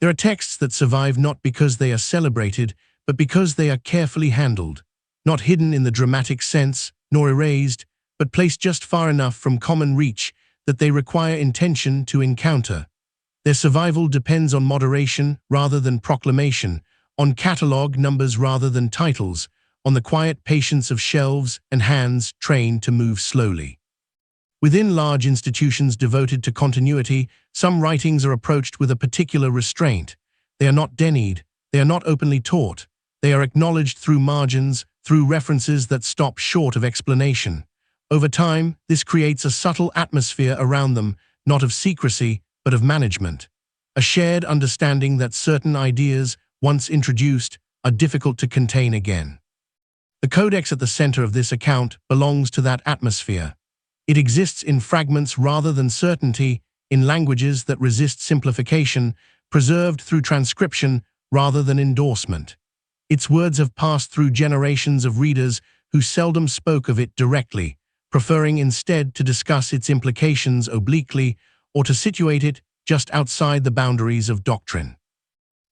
There are texts that survive not because they are celebrated, but because they are carefully handled, not hidden in the dramatic sense, nor erased, but placed just far enough from common reach that they require intention to encounter. Their survival depends on moderation rather than proclamation, on catalog numbers rather than titles, on the quiet patience of shelves and hands trained to move slowly. Within large institutions devoted to continuity, some writings are approached with a particular restraint. They are not denied, they are not openly taught, they are acknowledged through margins, through references that stop short of explanation. Over time, this creates a subtle atmosphere around them, not of secrecy, but of management. A shared understanding that certain ideas, once introduced, are difficult to contain again. The codex at the center of this account belongs to that atmosphere. It exists in fragments rather than certainty, in languages that resist simplification, preserved through transcription rather than endorsement. Its words have passed through generations of readers who seldom spoke of it directly, preferring instead to discuss its implications obliquely or to situate it just outside the boundaries of doctrine.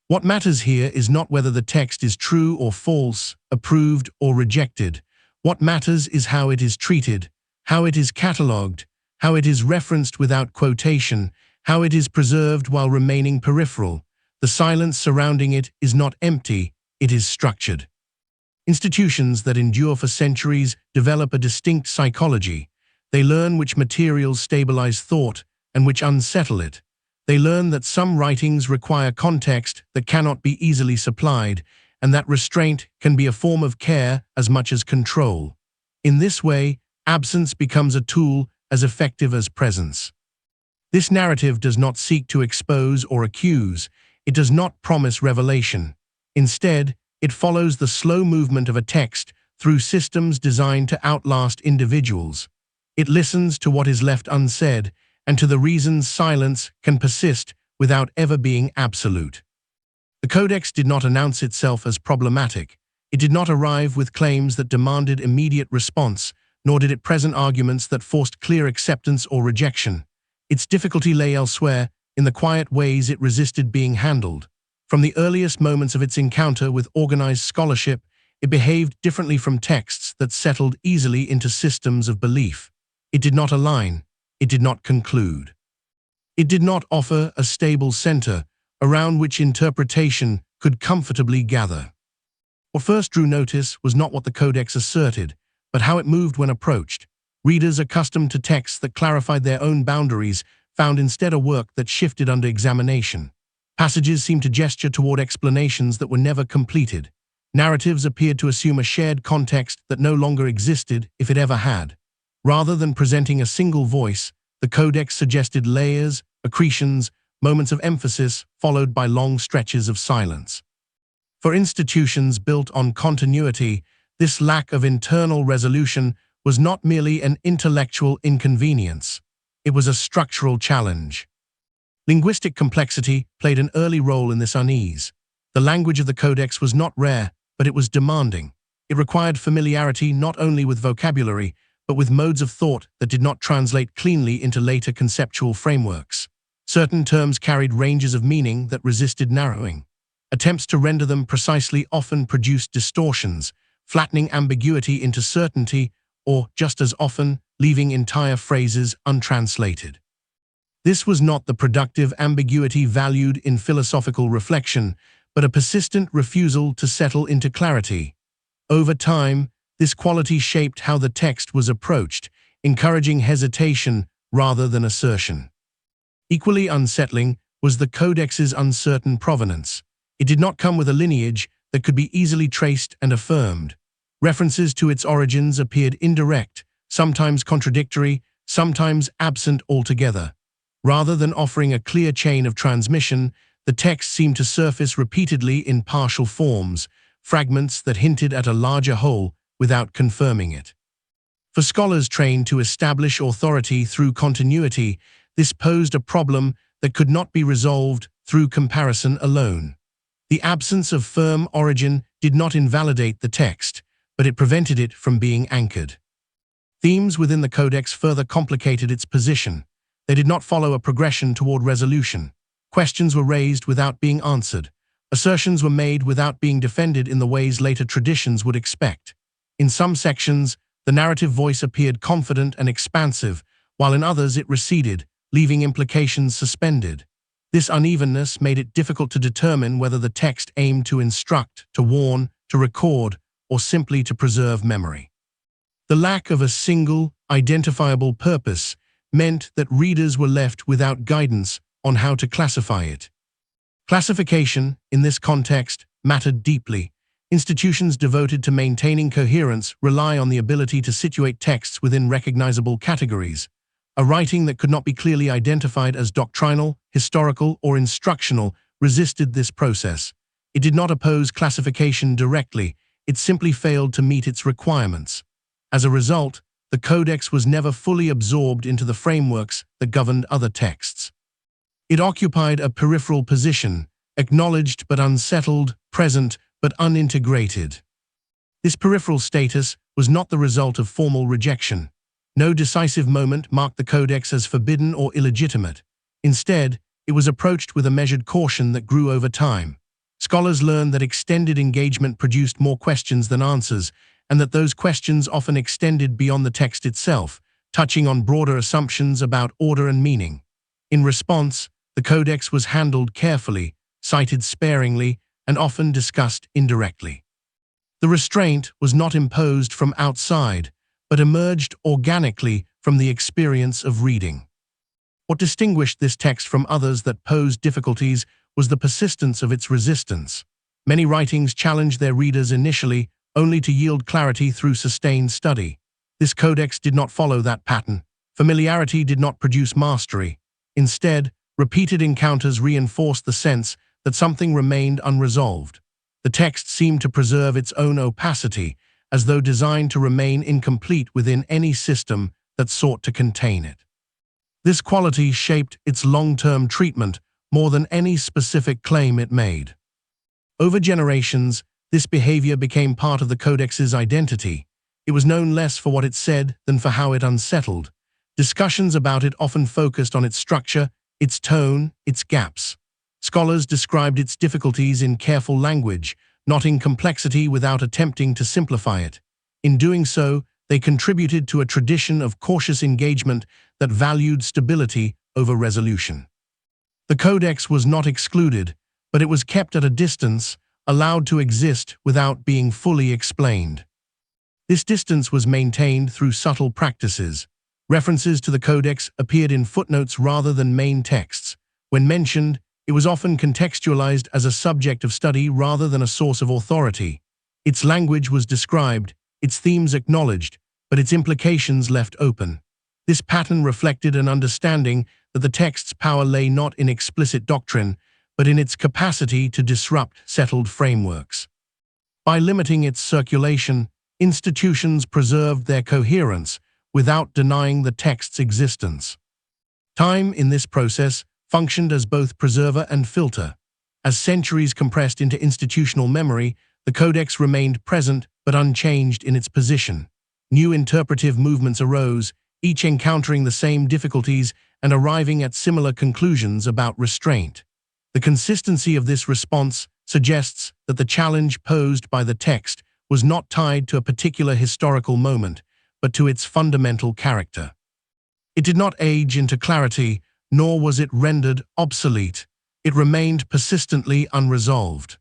What matters here is not whether the text is true or false, approved or rejected. What matters is how it is treated, how it is catalogued, how it is referenced without quotation, how it is preserved while remaining peripheral. The silence surrounding it is not empty, it is structured. Institutions that endure for centuries develop a distinct psychology. They learn which materials stabilize thought and which unsettle it. They learn that some writings require context that cannot be easily supplied, and that restraint can be a form of care as much as control. In this way, absence becomes a tool as effective as presence. This narrative does not seek to expose or accuse. It does not promise revelation. Instead, it follows the slow movement of a text through systems designed to outlast individuals. It listens to what is left unsaid and to the reasons silence can persist without ever being absolute. The Codex did not announce itself as problematic. It did not arrive with claims that demanded immediate response, nor did it present arguments that forced clear acceptance or rejection. Its difficulty lay elsewhere, in the quiet ways it resisted being handled. From the earliest moments of its encounter with organized scholarship, it behaved differently from texts that settled easily into systems of belief. It did not align. It did not conclude. It did not offer a stable center around which interpretation could comfortably gather. What first drew notice was not what the Codex asserted, but how it moved when approached. Readers accustomed to texts that clarified their own boundaries found instead a work that shifted under examination. Passages seemed to gesture toward explanations that were never completed. Narratives appeared to assume a shared context that no longer existed if it ever had. Rather than presenting a single voice, the Codex suggested layers, accretions, moments of emphasis followed by long stretches of silence. For institutions built on continuity, this lack of internal resolution was not merely an intellectual inconvenience. It was a structural challenge. Linguistic complexity played an early role in this unease. The language of the Codex was not rare, but it was demanding. It required familiarity not only with vocabulary, but with modes of thought that did not translate cleanly into later conceptual frameworks. Certain terms carried ranges of meaning that resisted narrowing. Attempts to render them precisely often produced distortions, flattening ambiguity into certainty, or, just as often, leaving entire phrases untranslated. This was not the productive ambiguity valued in philosophical reflection, but a persistent refusal to settle into clarity. Over time, this quality shaped how the text was approached, encouraging hesitation rather than assertion. Equally unsettling was the Codex's uncertain provenance. It did not come with a lineage that could be easily traced and affirmed. References to its origins appeared indirect, sometimes contradictory, sometimes absent altogether. Rather than offering a clear chain of transmission, the text seemed to surface repeatedly in partial forms, fragments that hinted at a larger whole without confirming it. For scholars trained to establish authority through continuity, this posed a problem that could not be resolved through comparison alone. The absence of firm origin did not invalidate the text, but it prevented it from being anchored. Themes within the Codex further complicated its position. They did not follow a progression toward resolution. Questions were raised without being answered. Assertions were made without being defended in the ways later traditions would expect. In some sections, the narrative voice appeared confident and expansive, while in others it receded, leaving implications suspended. This unevenness made it difficult to determine whether the text aimed to instruct, to warn, to record, or simply to preserve memory. The lack of a single, identifiable purpose meant that readers were left without guidance on how to classify it. Classification, in this context, mattered deeply. Institutions devoted to maintaining coherence rely on the ability to situate texts within recognizable categories. A writing that could not be clearly identified as doctrinal, historical, or instructional resisted this process. It did not oppose classification directly, it simply failed to meet its requirements. As a result, the Codex was never fully absorbed into the frameworks that governed other texts. It occupied a peripheral position, acknowledged but unsettled, present but unintegrated. This peripheral status was not the result of formal rejection. No decisive moment marked the Codex as forbidden or illegitimate. Instead, it was approached with a measured caution that grew over time. Scholars learned that extended engagement produced more questions than answers, and that those questions often extended beyond the text itself, touching on broader assumptions about order and meaning. In response, the Codex was handled carefully, cited sparingly, and often discussed indirectly. The restraint was not imposed from outside, but emerged organically from the experience of reading. What distinguished this text from others that posed difficulties was the persistence of its resistance. Many writings challenged their readers initially, only to yield clarity through sustained study. This codex did not follow that pattern. Familiarity did not produce mastery. Instead, repeated encounters reinforced the sense that something remained unresolved. The text seemed to preserve its own opacity, as though designed to remain incomplete within any system that sought to contain it. This quality shaped its long-term treatment more than any specific claim it made. Over generations, this behavior became part of the Codex's identity. It was known less for what it said than for how it unsettled. Discussions about it often focused on its structure, its tone, its gaps. Scholars described its difficulties in careful language, not in complexity without attempting to simplify it. In doing so, they contributed to a tradition of cautious engagement that valued stability over resolution. The Codex was not excluded, but it was kept at a distance, allowed to exist without being fully explained. This distance was maintained through subtle practices. References to the Codex appeared in footnotes rather than main texts. When mentioned, it was often contextualized as a subject of study rather than a source of authority. Its language was described, its themes acknowledged, but its implications left open. This pattern reflected an understanding that the text's power lay not in explicit doctrine, but in its capacity to disrupt settled frameworks. By limiting its circulation, institutions preserved their coherence without denying the text's existence. Time, in this process, functioned as both preserver and filter. As centuries compressed into institutional memory, the Codex remained present but unchanged in its position. New interpretive movements arose, each encountering the same difficulties and arriving at similar conclusions about restraint. The consistency of this response suggests that the challenge posed by the text was not tied to a particular historical moment, but to its fundamental character. It did not age into clarity, nor was it rendered obsolete. It remained persistently unresolved.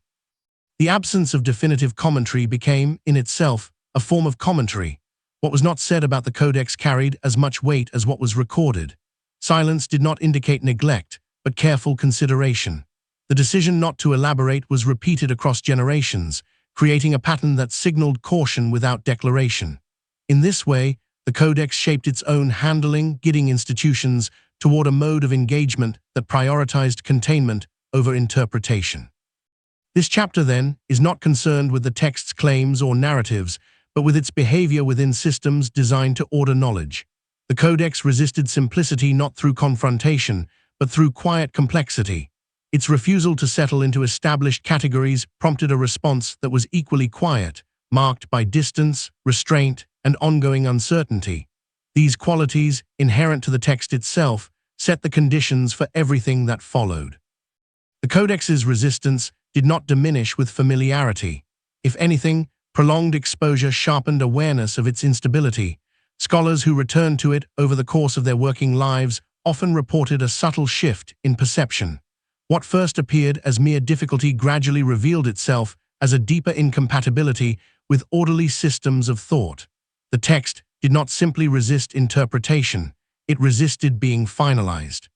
The absence of definitive commentary became, in itself, a form of commentary. What was not said about the Codex carried as much weight as what was recorded. Silence did not indicate neglect, but careful consideration. The decision not to elaborate was repeated across generations, creating a pattern that signaled caution without declaration. In this way, the Codex shaped its own handling, guiding institutions toward a mode of engagement that prioritized containment over interpretation. This chapter, then, is not concerned with the text's claims or narratives, but with its behavior within systems designed to order knowledge. The Codex resisted simplicity not through confrontation, but through quiet complexity. Its refusal to settle into established categories prompted a response that was equally quiet, marked by distance, restraint, and ongoing uncertainty. These qualities, inherent to the text itself, set the conditions for everything that followed. The Codex's resistance did not diminish with familiarity. If anything, prolonged exposure sharpened awareness of its instability. Scholars who returned to it over the course of their working lives often reported a subtle shift in perception. What first appeared as mere difficulty gradually revealed itself as a deeper incompatibility with orderly systems of thought. The text did not simply resist interpretation, it resisted being finalized.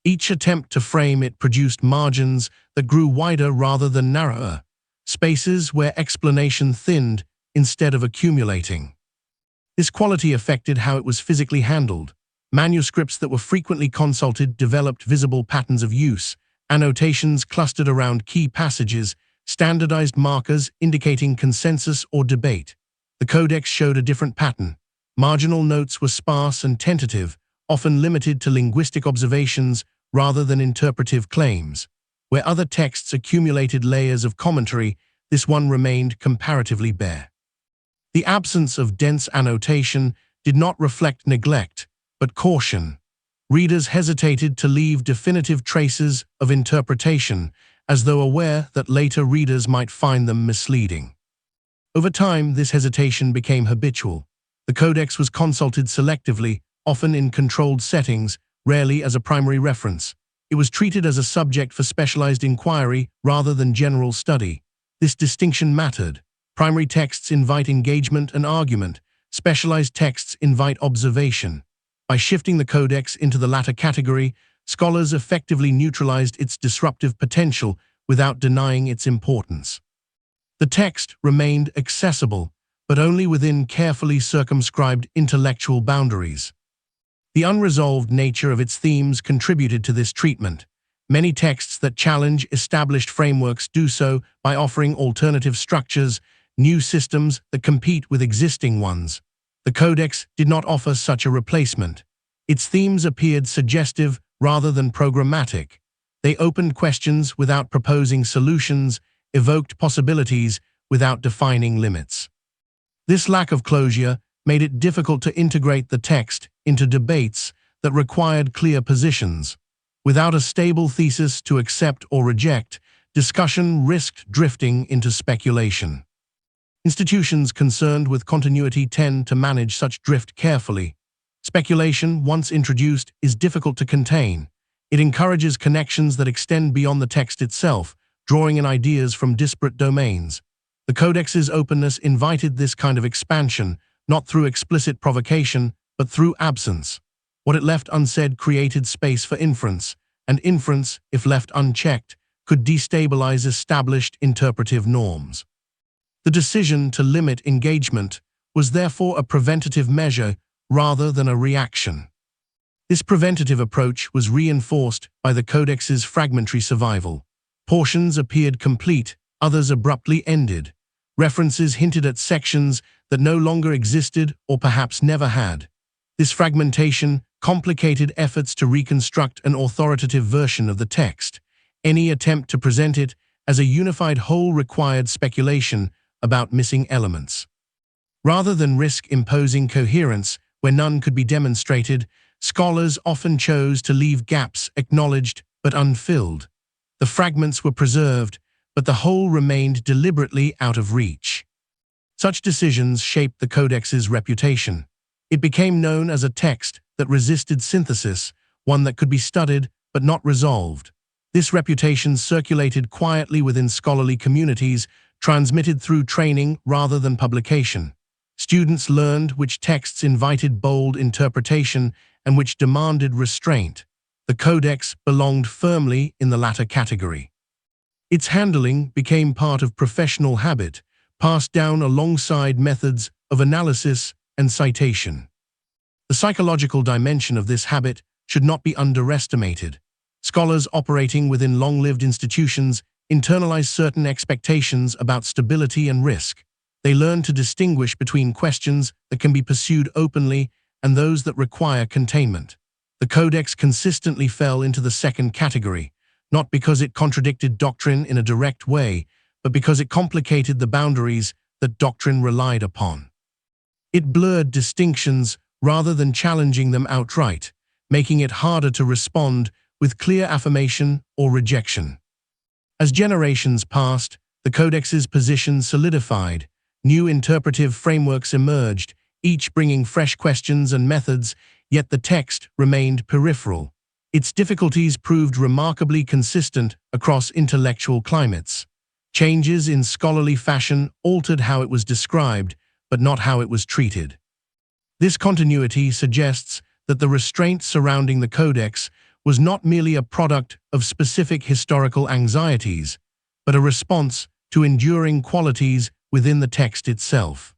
Each attempt to frame it produced margins that grew wider rather than narrower, spaces where explanation thinned instead of accumulating. This quality affected how it was physically handled. Manuscripts that were frequently consulted developed visible patterns of use, annotations clustered around key passages, standardized markers indicating consensus or debate. The Codex showed a different pattern. Marginal notes were sparse and tentative, often limited to linguistic observations rather than interpretive claims. Where other texts accumulated layers of commentary, this one remained comparatively bare. The absence of dense annotation did not reflect neglect, but caution. Readers hesitated to leave definitive traces of interpretation, as though aware that later readers might find them misleading. Over time, this hesitation became habitual. The Codex was consulted selectively, often in controlled settings, rarely as a primary reference. It was treated as a subject for specialized inquiry rather than general study. This distinction mattered. Primary texts invite engagement and argument. Specialized texts invite observation. By shifting the Codex into the latter category, scholars effectively neutralized its disruptive potential without denying its importance. The text remained accessible, but only within carefully circumscribed intellectual boundaries. The unresolved nature of its themes contributed to this treatment. Many texts that challenge established frameworks do so by offering alternative structures, new systems that compete with existing ones. The Codex did not offer such a replacement. Its themes appeared suggestive rather than programmatic. They opened questions without proposing solutions, evoked possibilities without defining limits. This lack of closure made it difficult to integrate the text into debates that required clear positions. Without a stable thesis to accept or reject, discussion risked drifting into speculation. Institutions concerned with continuity tend to manage such drift carefully. Speculation, once introduced, is difficult to contain. It encourages connections that extend beyond the text itself, drawing in ideas from disparate domains. The Codex's openness invited this kind of expansion, not through explicit provocation, but through absence. What it left unsaid created space for inference, and inference, if left unchecked, could destabilize established interpretive norms. The decision to limit engagement was therefore a preventative measure rather than a reaction. This preventative approach was reinforced by the Codex's fragmentary survival. Portions appeared complete, others abruptly ended. References hinted at sections that no longer existed or perhaps never had. This fragmentation complicated efforts to reconstruct an authoritative version of the text. Any attempt to present it as a unified whole required speculation about missing elements. Rather than risk imposing coherence where none could be demonstrated, scholars often chose to leave gaps acknowledged but unfilled. The fragments were preserved, but the whole remained deliberately out of reach. Such decisions shaped the Codex's reputation. It became known as a text that resisted synthesis, one that could be studied but not resolved. This reputation circulated quietly within scholarly communities, transmitted through training rather than publication. Students learned which texts invited bold interpretation and which demanded restraint. The Codex belonged firmly in the latter category. Its handling became part of professional habit, passed down alongside methods of analysis and citation. The psychological dimension of this habit should not be underestimated. Scholars operating within long-lived institutions internalize certain expectations about stability and risk. They learn to distinguish between questions that can be pursued openly and those that require containment. The Codex consistently fell into the second category, not because it contradicted doctrine in a direct way, but because it complicated the boundaries that doctrine relied upon. It blurred distinctions rather than challenging them outright, making it harder to respond with clear affirmation or rejection. As generations passed, the Codex's position solidified. New interpretive frameworks emerged, each bringing fresh questions and methods, yet the text remained peripheral. Its difficulties proved remarkably consistent across intellectual climates. Changes in scholarly fashion altered how it was described, but not how it was treated. This continuity suggests that the restraint surrounding the Codex was not merely a product of specific historical anxieties, but a response to enduring qualities within the text itself.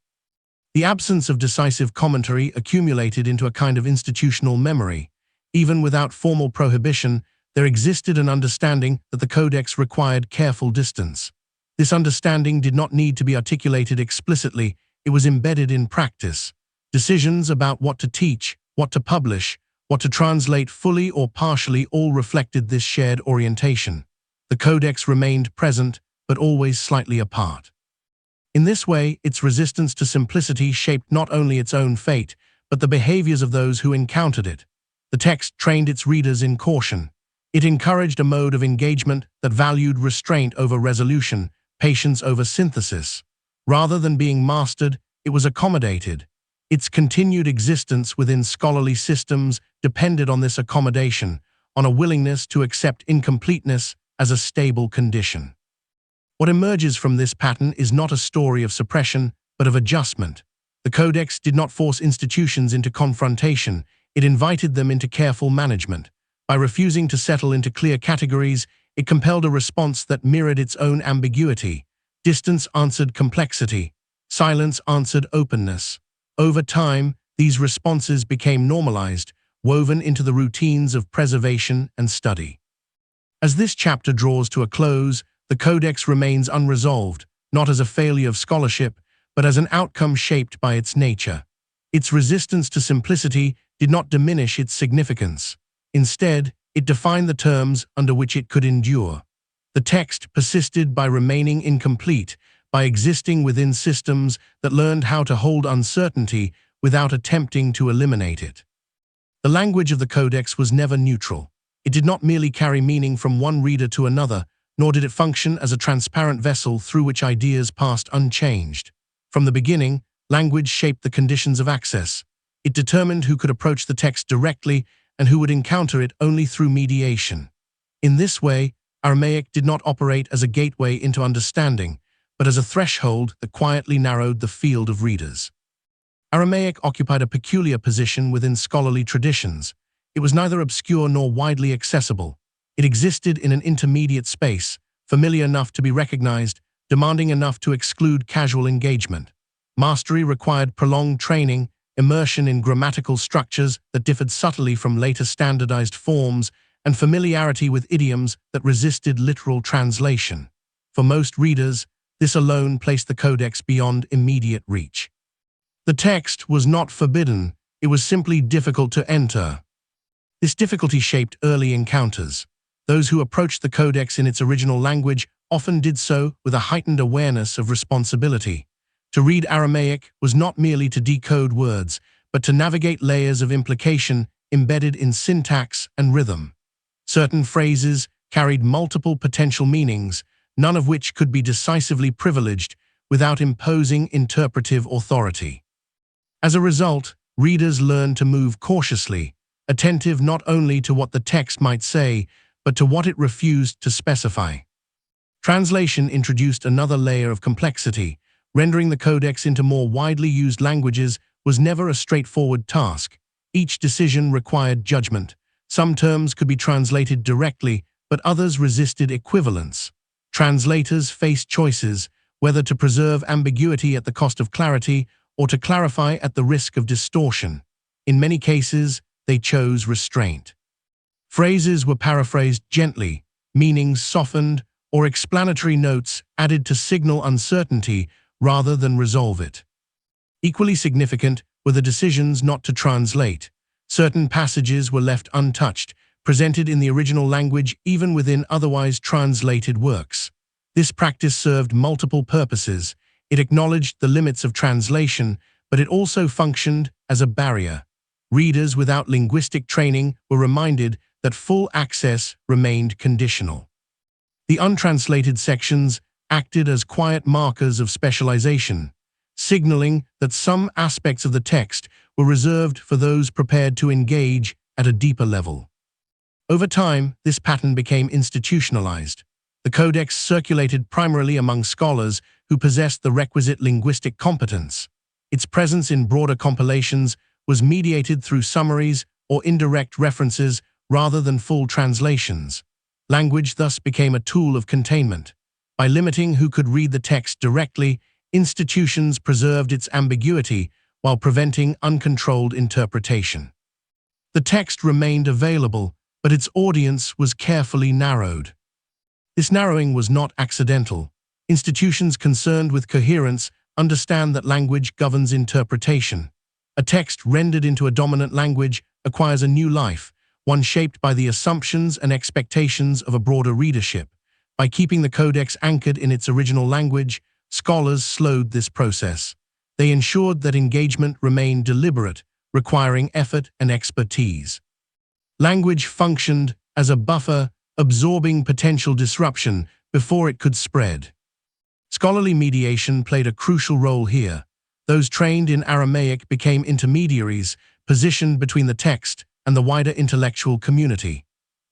The absence of decisive commentary accumulated into a kind of institutional memory. Even without formal prohibition, there existed an understanding that the Codex required careful distance. This understanding did not need to be articulated explicitly, it was embedded in practice. Decisions about what to teach, what to publish, what to translate fully or partially all reflected this shared orientation. The Codex remained present, but always slightly apart. In this way, its resistance to simplicity shaped not only its own fate, but the behaviors of those who encountered it. The text trained its readers in caution. It encouraged a mode of engagement that valued restraint over resolution, patience over synthesis. Rather than being mastered, it was accommodated. Its continued existence within scholarly systems depended on this accommodation, on a willingness to accept incompleteness as a stable condition. What emerges from this pattern is not a story of suppression, but of adjustment. The Codex did not force institutions into confrontation, it invited them into careful management. By refusing to settle into clear categories, it compelled a response that mirrored its own ambiguity. Distance answered complexity. Silence answered openness. Over time, these responses became normalized, woven into the routines of preservation and study. As this chapter draws to a close, the Codex remains unresolved, not as a failure of scholarship, but as an outcome shaped by its nature. Its resistance to simplicity did not diminish its significance. Instead, it defined the terms under which it could endure. The text persisted by remaining incomplete, by existing within systems that learned how to hold uncertainty without attempting to eliminate it. The language of the Codex was never neutral. It did not merely carry meaning from one reader to another, nor did it function as a transparent vessel through which ideas passed unchanged. From the beginning, language shaped the conditions of access. It determined who could approach the text directly and who would encounter it only through mediation. In this way, Aramaic did not operate as a gateway into understanding, but as a threshold that quietly narrowed the field of readers. Aramaic occupied a peculiar position within scholarly traditions. It was neither obscure nor widely accessible. It existed in an intermediate space, familiar enough to be recognized, demanding enough to exclude casual engagement. Mastery required prolonged training, immersion in grammatical structures that differed subtly from later standardized forms, and familiarity with idioms that resisted literal translation. For most readers, this alone placed the Codex beyond immediate reach. The text was not forbidden, it was simply difficult to enter. This difficulty shaped early encounters. Those who approached the Codex in its original language often did so with a heightened awareness of responsibility. To read Aramaic was not merely to decode words, but to navigate layers of implication embedded in syntax and rhythm. Certain phrases carried multiple potential meanings, none of which could be decisively privileged without imposing interpretive authority. As a result, readers learned to move cautiously, attentive not only to what the text might say, but to what it refused to specify. Translation introduced another layer of complexity. Rendering the Codex into more widely used languages was never a straightforward task. Each decision required judgment. Some terms could be translated directly, but others resisted equivalence. Translators faced choices, whether to preserve ambiguity at the cost of clarity or to clarify at the risk of distortion. In many cases, they chose restraint. Phrases were paraphrased gently, meanings softened, or explanatory notes added to signal uncertainty rather than resolve it. Equally significant were the decisions not to translate. Certain passages were left untouched, presented in the original language even within otherwise translated works. This practice served multiple purposes. It acknowledged the limits of translation, but it also functioned as a barrier. Readers without linguistic training were reminded that full access remained conditional. The untranslated sections acted as quiet markers of specialization, signaling that some aspects of the text were reserved for those prepared to engage at a deeper level. Over time, this pattern became institutionalized. The Codex circulated primarily among scholars who possessed the requisite linguistic competence. Its presence in broader compilations was mediated through summaries or indirect references rather than full translations. Language thus became a tool of containment. By limiting who could read the text directly, institutions preserved its ambiguity while preventing uncontrolled interpretation. The text remained available, but its audience was carefully narrowed. This narrowing was not accidental. Institutions concerned with coherence understand that language governs interpretation. A text rendered into a dominant language acquires a new life, one shaped by the assumptions and expectations of a broader readership. By keeping the Codex anchored in its original language, scholars slowed this process. They ensured that engagement remained deliberate, requiring effort and expertise. Language functioned as a buffer, absorbing potential disruption before it could spread. Scholarly mediation played a crucial role here. Those trained in Aramaic became intermediaries, positioned between the text and the wider intellectual community.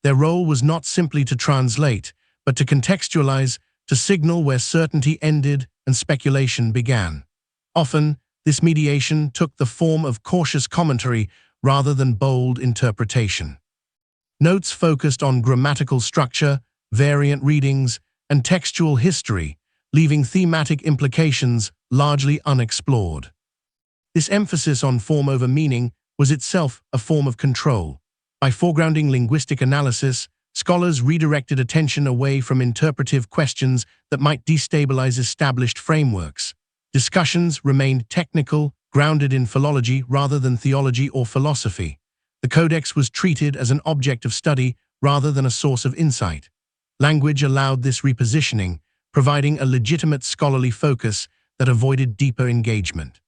Their role was not simply to translate, but to contextualize, to signal where certainty ended and speculation began. Often, this mediation took the form of cautious commentary rather than bold interpretation. Notes focused on grammatical structure, variant readings, and textual history, leaving thematic implications largely unexplored. This emphasis on form over meaning was itself a form of control. By foregrounding linguistic analysis, scholars redirected attention away from interpretive questions that might destabilize established frameworks. Discussions remained technical, grounded in philology rather than theology or philosophy. The Codex was treated as an object of study rather than a source of insight. Language allowed this repositioning, providing a legitimate scholarly focus that avoided deeper engagement.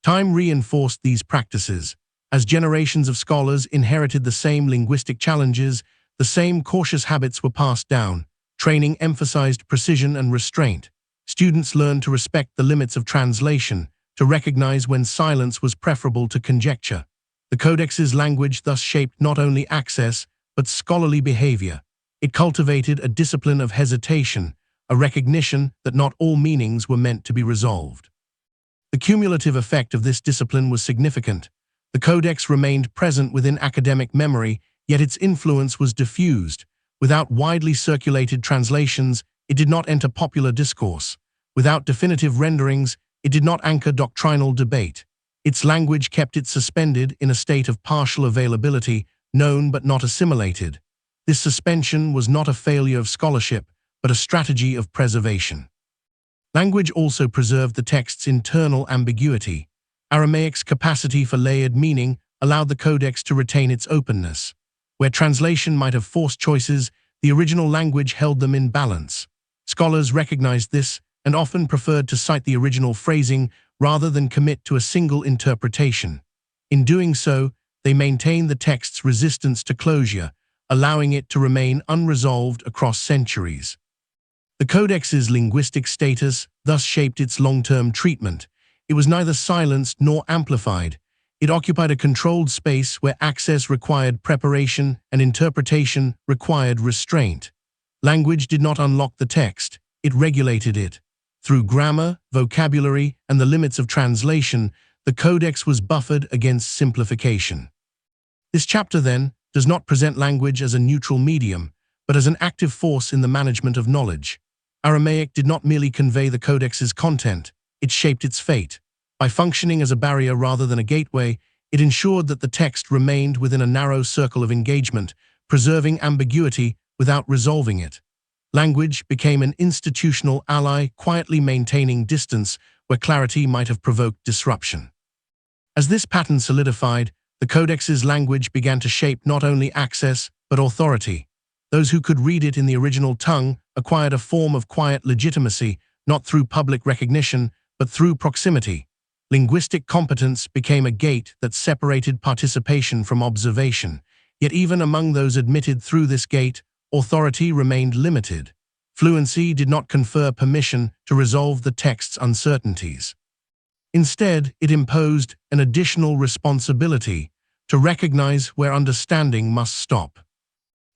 Time reinforced these practices. As generations of scholars inherited the same linguistic challenges, the same cautious habits were passed down. Training emphasized precision and restraint. Students learned to respect the limits of translation, to recognize when silence was preferable to conjecture. The Codex's language thus shaped not only access, but scholarly behavior. It cultivated a discipline of hesitation, a recognition that not all meanings were meant to be resolved. The cumulative effect of this discipline was significant. The Codex remained present within academic memory, yet its influence was diffused. Without widely circulated translations, it did not enter popular discourse. Without definitive renderings, it did not anchor doctrinal debate. Its language kept it suspended in a state of partial availability, known but not assimilated. This suspension was not a failure of scholarship, but a strategy of preservation. Language also preserved the text's internal ambiguity. Aramaic's capacity for layered meaning allowed the Codex to retain its openness. Where translation might have forced choices, the original language held them in balance. Scholars recognized this and often preferred to cite the original phrasing rather than commit to a single interpretation. In doing so, they maintained the text's resistance to closure, allowing it to remain unresolved across centuries. The Codex's linguistic status thus shaped its long-term treatment. It was neither silenced nor amplified. It occupied a controlled space where access required preparation and interpretation required restraint. Language did not unlock the text, it regulated it. Through grammar, vocabulary, and the limits of translation, the Codex was buffered against simplification. This chapter, then, does not present language as a neutral medium, but as an active force in the management of knowledge. Aramaic did not merely convey the Codex's content, it shaped its fate. By functioning as a barrier rather than a gateway, it ensured that the text remained within a narrow circle of engagement, preserving ambiguity without resolving it. Language became an institutional ally, quietly maintaining distance where clarity might have provoked disruption. As this pattern solidified, the Codex's language began to shape not only access, but authority. Those who could read it in the original tongue acquired a form of quiet legitimacy, not through public recognition, but through proximity. Linguistic competence became a gate that separated participation from observation. Yet even among those admitted through this gate, authority remained limited. Fluency did not confer permission to resolve the text's uncertainties. Instead, it imposed an additional responsibility to recognize where understanding must stop.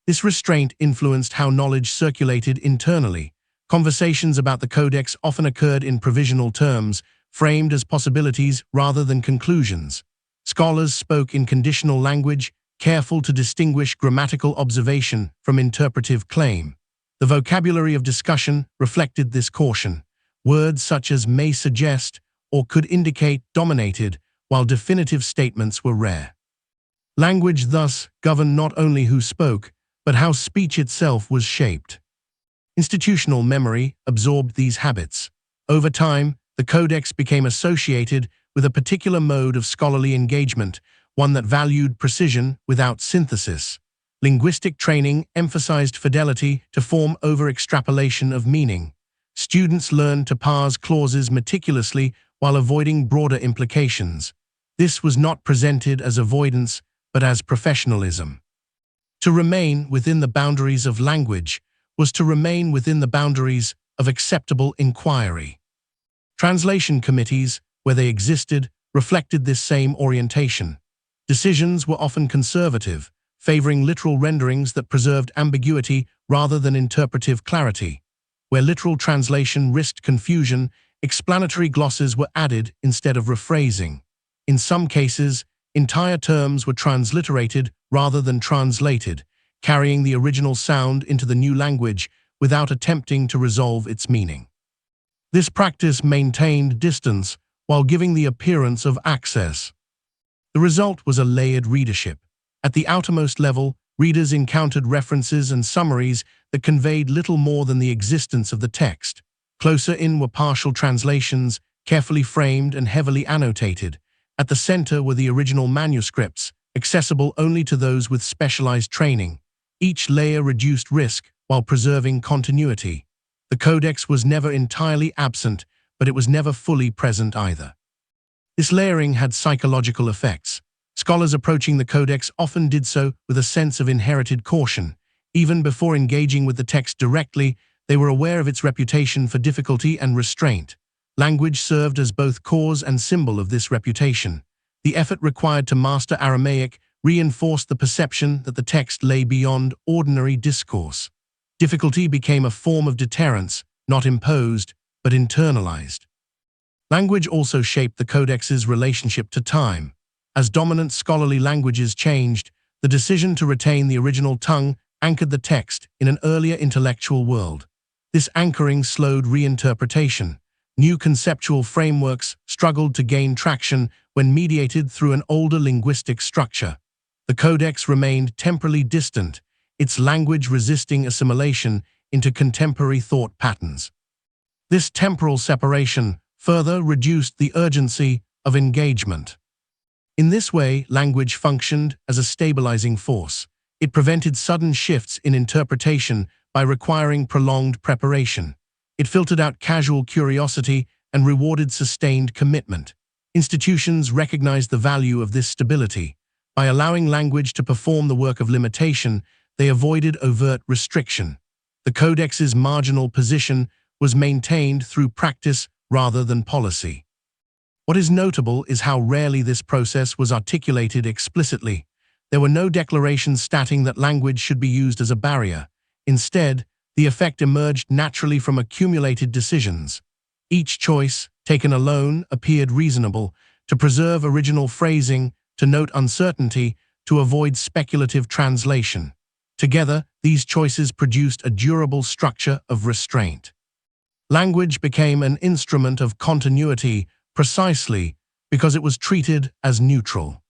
This restraint influenced how knowledge circulated internally. Conversations about the Codex often occurred in provisional terms, framed as possibilities rather than conclusions. Scholars spoke in conditional language, careful to distinguish grammatical observation from interpretive claim. The vocabulary of discussion reflected this caution. Words such as may suggest or could indicate dominated, while definitive statements were rare. Language thus governed not only who spoke, but how speech itself was shaped. Institutional memory absorbed these habits. Over time, the Codex became associated with a particular mode of scholarly engagement, one that valued precision without synthesis. Linguistic training emphasized fidelity to form over extrapolation of meaning. Students learned to parse clauses meticulously while avoiding broader implications. This was not presented as avoidance, but as professionalism. To remain within the boundaries of language was to remain within the boundaries of acceptable inquiry. Translation committees, where they existed, reflected this same orientation. Decisions were often conservative, favoring literal renderings that preserved ambiguity rather than interpretive clarity. Where literal translation risked confusion, explanatory glosses were added instead of rephrasing. In some cases, entire terms were transliterated rather than translated, carrying the original sound into the new language without attempting to resolve its meaning. This practice maintained distance while giving the appearance of access. The result was a layered readership. At the outermost level, readers encountered references and summaries that conveyed little more than the existence of the text. Closer in were partial translations, carefully framed and heavily annotated. At the center were the original manuscripts, accessible only to those with specialized training. Each layer reduced risk while preserving continuity. The Codex was never entirely absent, but it was never fully present either. This layering had psychological effects. Scholars approaching the Codex often did so with a sense of inherited caution. Even before engaging with the text directly, they were aware of its reputation for difficulty and restraint. Language served as both cause and symbol of this reputation. The effort required to master Aramaic reinforced the perception that the text lay beyond ordinary discourse. Difficulty became a form of deterrence, not imposed, but internalized. Language also shaped the Codex's relationship to time. As dominant scholarly languages changed, the decision to retain the original tongue anchored the text in an earlier intellectual world. This anchoring slowed reinterpretation. New conceptual frameworks struggled to gain traction when mediated through an older linguistic structure. The Codex remained temporally distant, its language resisting assimilation into contemporary thought patterns. This temporal separation further reduced the urgency of engagement. In this way, language functioned as a stabilizing force. It prevented sudden shifts in interpretation by requiring prolonged preparation. It filtered out casual curiosity and rewarded sustained commitment. Institutions recognized the value of this stability. By allowing language to perform the work of limitation, they avoided overt restriction. The Codex's marginal position was maintained through practice rather than policy. What is notable is how rarely this process was articulated explicitly. There were no declarations stating that language should be used as a barrier. Instead, the effect emerged naturally from accumulated decisions. Each choice, taken alone, appeared reasonable: to preserve original phrasing, to note uncertainty, to avoid speculative translation. Together, these choices produced a durable structure of restraint. Language became an instrument of continuity precisely because it was treated as neutral.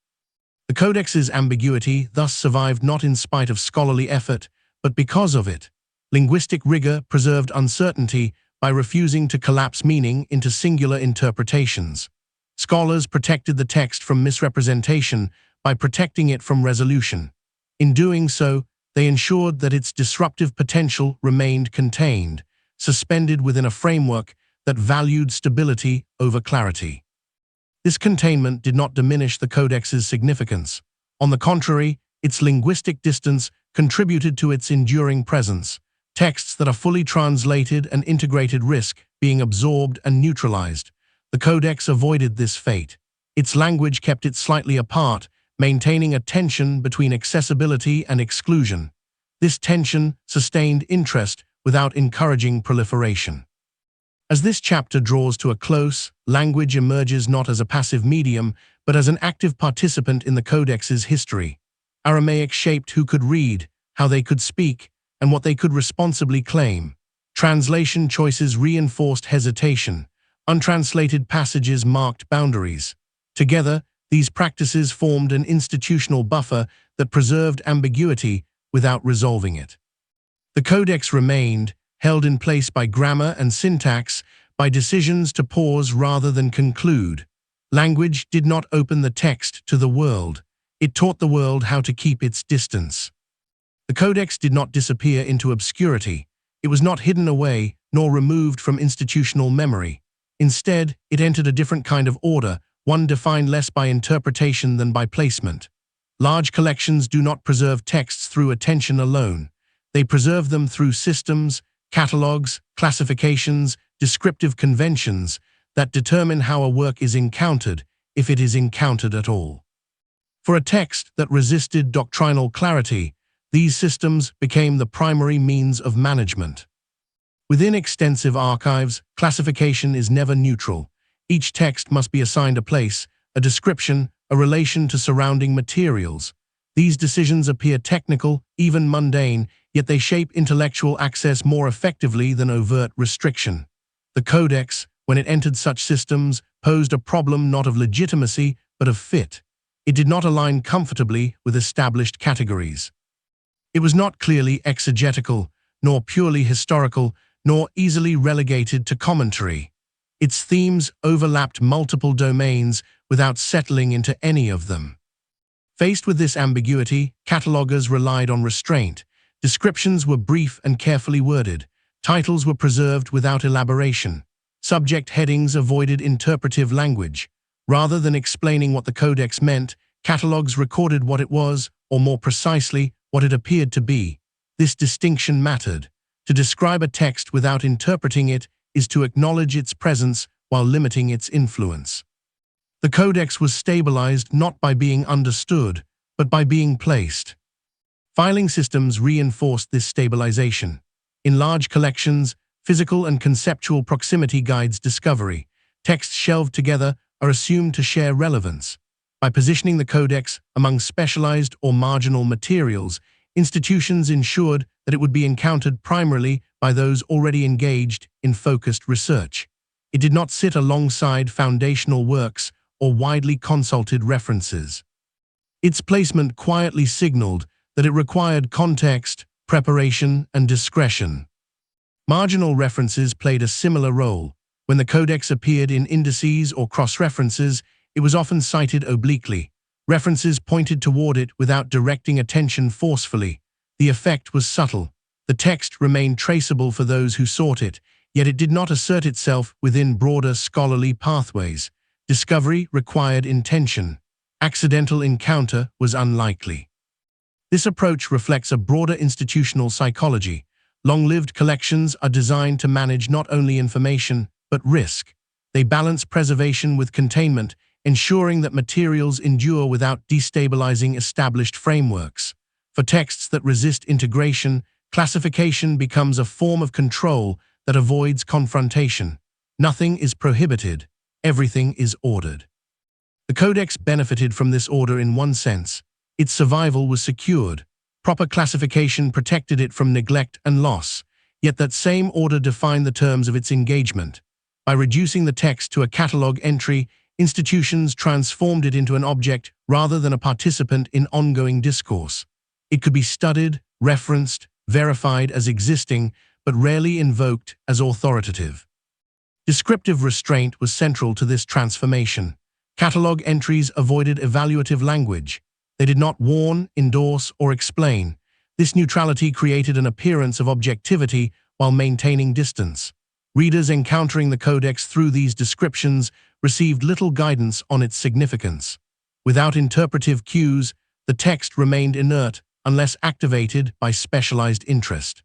The Codex's ambiguity thus survived not in spite of scholarly effort, but because of it. Linguistic rigor preserved uncertainty by refusing to collapse meaning into singular interpretations. Scholars protected the text from misrepresentation by protecting it from resolution. In doing so, they ensured that its disruptive potential remained contained, suspended within a framework that valued stability over clarity. This containment did not diminish the Codex's significance. On the contrary, its linguistic distance contributed to its enduring presence. Texts that are fully translated and integrated risk being absorbed and neutralized. The Codex avoided this fate. Its language kept it slightly apart, maintaining a tension between accessibility and exclusion. This tension sustained interest without encouraging proliferation. As this chapter draws to a close, language emerges not as a passive medium, but as an active participant in the Codex's history. Aramaic shaped who could read, how they could speak, and what they could responsibly claim. Translation choices reinforced hesitation. Untranslated passages marked boundaries. Together, these practices formed an institutional buffer that preserved ambiguity without resolving it. The Codex remained, held in place by grammar and syntax, by decisions to pause rather than conclude. Language did not open the text to the world. It taught the world how to keep its distance. The Codex did not disappear into obscurity. It was not hidden away nor removed from institutional memory. Instead, it entered a different kind of order, one defined less by interpretation than by placement. Large collections do not preserve texts through attention alone. They preserve them through systems, catalogues, classifications, descriptive conventions that determine how a work is encountered, if it is encountered at all. For a text that resisted doctrinal clarity, these systems became the primary means of management. Within extensive archives, classification is never neutral. Each text must be assigned a place, a description, a relation to surrounding materials. These decisions appear technical, even mundane, yet they shape intellectual access more effectively than overt restriction. The Codex, when it entered such systems, posed a problem not of legitimacy, but of fit. It did not align comfortably with established categories. It was not clearly exegetical, nor purely historical, nor easily relegated to commentary. Its themes overlapped multiple domains without settling into any of them. Faced with this ambiguity, catalogers relied on restraint. Descriptions were brief and carefully worded. Titles were preserved without elaboration. Subject headings avoided interpretive language. Rather than explaining what the Codex meant, catalogs recorded what it was, or more precisely, what it appeared to be. This distinction mattered. To describe a text without interpreting it is to acknowledge its presence while limiting its influence. The Codex was stabilized not by being understood, but by being placed. Filing systems reinforced this stabilization. In large collections, physical and conceptual proximity guides discovery. Texts shelved together are assumed to share relevance. By positioning the Codex among specialized or marginal materials, institutions ensured that it would be encountered primarily by those already engaged in focused research. It did not sit alongside foundational works or widely consulted references. Its placement quietly signaled that it required context, preparation, and discretion. Marginal references played a similar role. When the Codex appeared in indices or cross-references, it was often cited obliquely. References pointed toward it without directing attention forcefully. The effect was subtle. The text remained traceable for those who sought it, yet it did not assert itself within broader scholarly pathways. Discovery required intention. Accidental encounter was unlikely. This approach reflects a broader institutional psychology. Long-lived collections are designed to manage not only information, but risk. They balance preservation with containment, ensuring that materials endure without destabilizing established frameworks. For texts that resist integration, classification becomes a form of control that avoids confrontation. Nothing is prohibited. Everything is ordered. The Codex benefited from this order in one sense. Its survival was secured. Proper classification protected it from neglect and loss, yet that same order defined the terms of its engagement. By reducing the text to a catalog entry, institutions transformed it into an object rather than a participant in ongoing discourse. It could be studied, referenced, verified as existing, but rarely invoked as authoritative. Descriptive restraint was central to this transformation. Catalog entries avoided evaluative language. They did not warn, endorse, or explain. This neutrality created an appearance of objectivity while maintaining distance. Readers encountering the Codex through these descriptions received little guidance on its significance. Without interpretive cues, the text remained inert unless activated by specialized interest.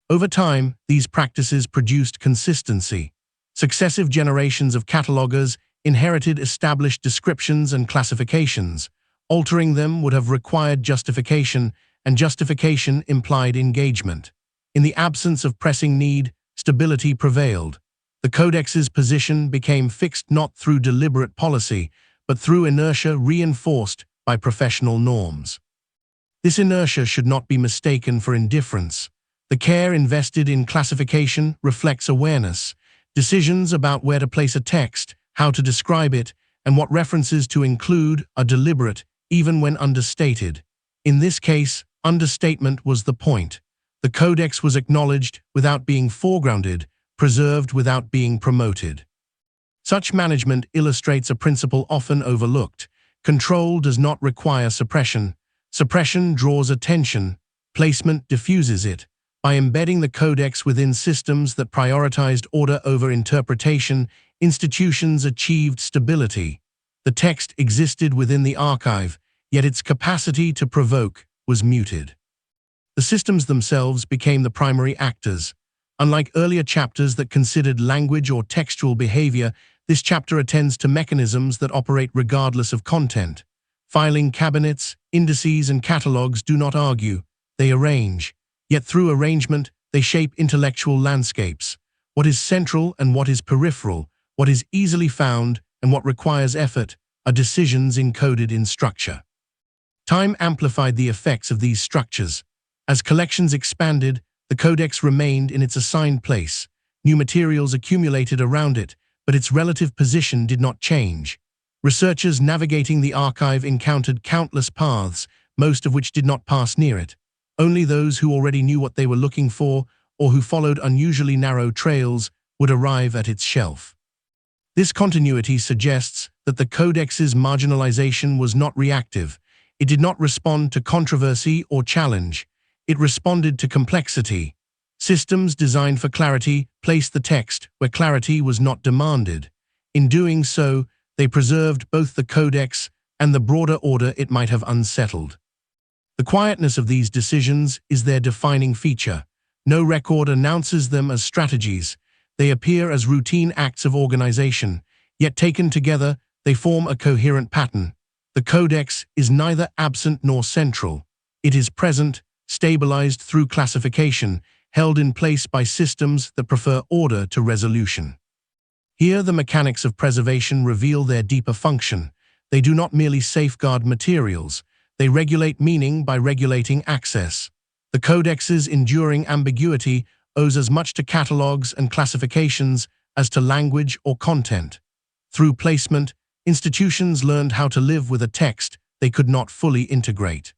Over time, these practices produced consistency. Successive generations of catalogers inherited established descriptions and classifications. Altering them would have required justification, and justification implied engagement. In the absence of pressing need, stability prevailed. The Codex's position became fixed not through deliberate policy, but through inertia reinforced by professional norms. This inertia should not be mistaken for indifference. The care invested in classification reflects awareness. Decisions about where to place a text, how to describe it, and what references to include are deliberate, even when understated. In this case, understatement was the point. The Codex was acknowledged without being foregrounded, preserved without being promoted. Such management illustrates a principle often overlooked. Control does not require suppression. Suppression draws attention. Placement diffuses it. By embedding the Codex within systems that prioritized order over interpretation, institutions achieved stability. The text existed within the archive, yet its capacity to provoke was muted. The systems themselves became the primary actors. Unlike earlier chapters that considered language or textual behavior, this chapter attends to mechanisms that operate regardless of content. Filing cabinets, indices, and catalogues do not argue, they arrange. Yet through arrangement, they shape intellectual landscapes. What is central and what is peripheral, what is easily found and what requires effort, are decisions encoded in structure. Time amplified the effects of these structures. As collections expanded, the Codex remained in its assigned place. New materials accumulated around it, but its relative position did not change. Researchers navigating the archive encountered countless paths, most of which did not pass near it. Only those who already knew what they were looking for, or who followed unusually narrow trails, would arrive at its shelf. This continuity suggests that the Codex's marginalization was not reactive. It did not respond to controversy or challenge. It responded to complexity. Systems designed for clarity placed the text where clarity was not demanded. In doing so, they preserved both the Codex and the broader order it might have unsettled. The quietness of these decisions is their defining feature. No record announces them as strategies. They appear as routine acts of organization, yet taken together, they form a coherent pattern. The Codex is neither absent nor central. It is present, stabilized through classification, held in place by systems that prefer order to resolution. Here, the mechanics of preservation reveal their deeper function. They do not merely safeguard materials. They regulate meaning by regulating access. The Codex's enduring ambiguity owes as much to catalogues and classifications as to language or content. Through placement, institutions learned how to live with a text they could not fully integrate.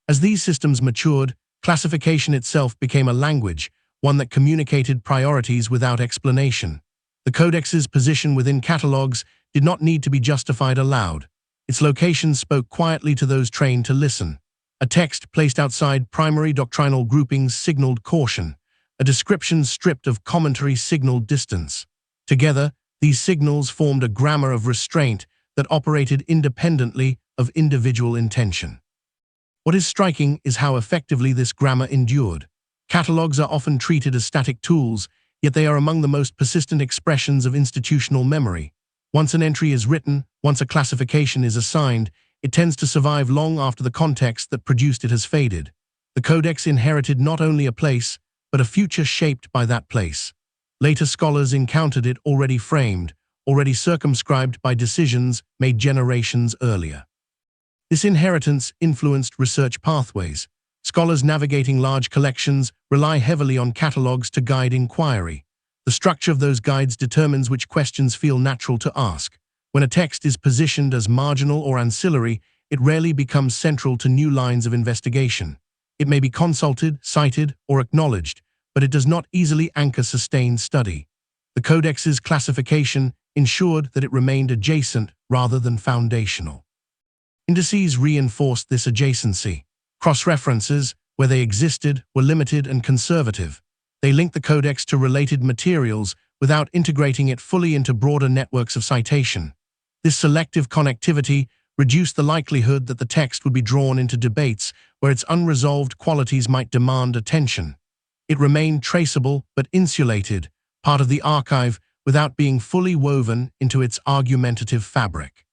As these systems matured, classification itself became a language, one that communicated priorities without explanation. The Codex's position within catalogues did not need to be justified aloud. Its location spoke quietly to those trained to listen. A text placed outside primary doctrinal groupings signaled caution. A description stripped of commentary signaled distance. Together, these signals formed a grammar of restraint that operated independently of individual intention. What is striking is how effectively this grammar endured. Catalogues are often treated as static tools, yet they are among the most persistent expressions of institutional memory. Once an entry is written, once a classification is assigned, it tends to survive long after the context that produced it has faded. The Codex inherited not only a place, but a future shaped by that place. Later scholars encountered it already framed, already circumscribed by decisions made generations earlier. This inheritance influenced research pathways. Scholars navigating large collections rely heavily on catalogues to guide inquiry. The structure of those guides determines which questions feel natural to ask. When a text is positioned as marginal or ancillary, it rarely becomes central to new lines of investigation. It may be consulted, cited, or acknowledged, but it does not easily anchor sustained study. The Codex's classification ensured that it remained adjacent rather than foundational. Indices reinforced this adjacency. Cross-references, where they existed, were limited and conservative. They linked the Codex to related materials without integrating it fully into broader networks of citation. This selective connectivity reduced the likelihood that the text would be drawn into debates where its unresolved qualities might demand attention. It remained traceable but insulated, part of the archive without being fully woven into its argumentative fabric.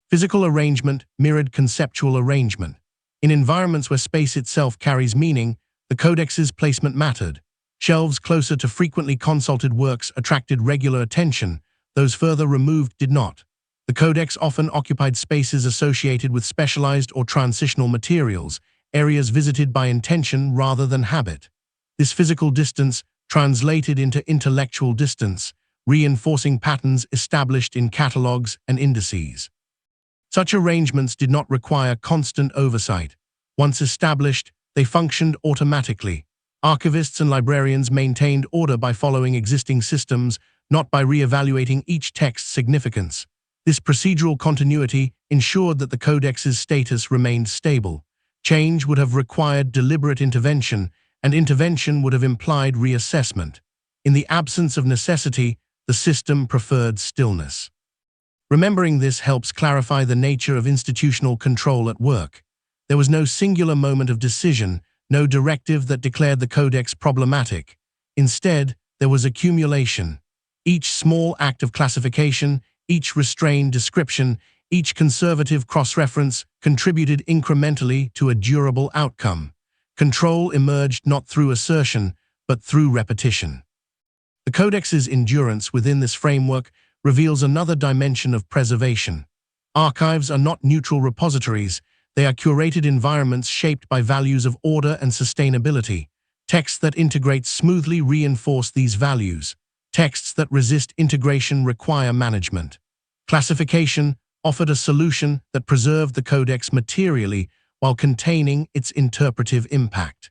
Physical arrangement mirrored conceptual arrangement. In environments where space itself carries meaning, the codex's placement mattered. Shelves closer to frequently consulted works attracted regular attention, those further removed did not. The codex often occupied spaces associated with specialized or transitional materials, areas visited by intention rather than habit. This physical distance translated into intellectual distance, reinforcing patterns established in catalogues and indices. Such arrangements did not require constant oversight. Once established, they functioned automatically. Archivists and librarians maintained order by following existing systems, not by re-evaluating each text's significance. This procedural continuity ensured that the codex's status remained stable. Change would have required deliberate intervention, and intervention would have implied reassessment. In the absence of necessity, the system preferred stillness. Remembering this helps clarify the nature of institutional control at work. There was no singular moment of decision, no directive that declared the codex problematic. Instead, there was accumulation. Each small act of classification, each restrained description, each conservative cross-reference contributed incrementally to a durable outcome. Control emerged not through assertion, but through repetition. The codex's endurance within this framework reveals another dimension of preservation. Archives are not neutral repositories, they are curated environments shaped by values of order and sustainability. Texts that integrate smoothly reinforce these values. Texts that resist integration require management. Classification offered a solution that preserved the codex materially while containing its interpretive impact.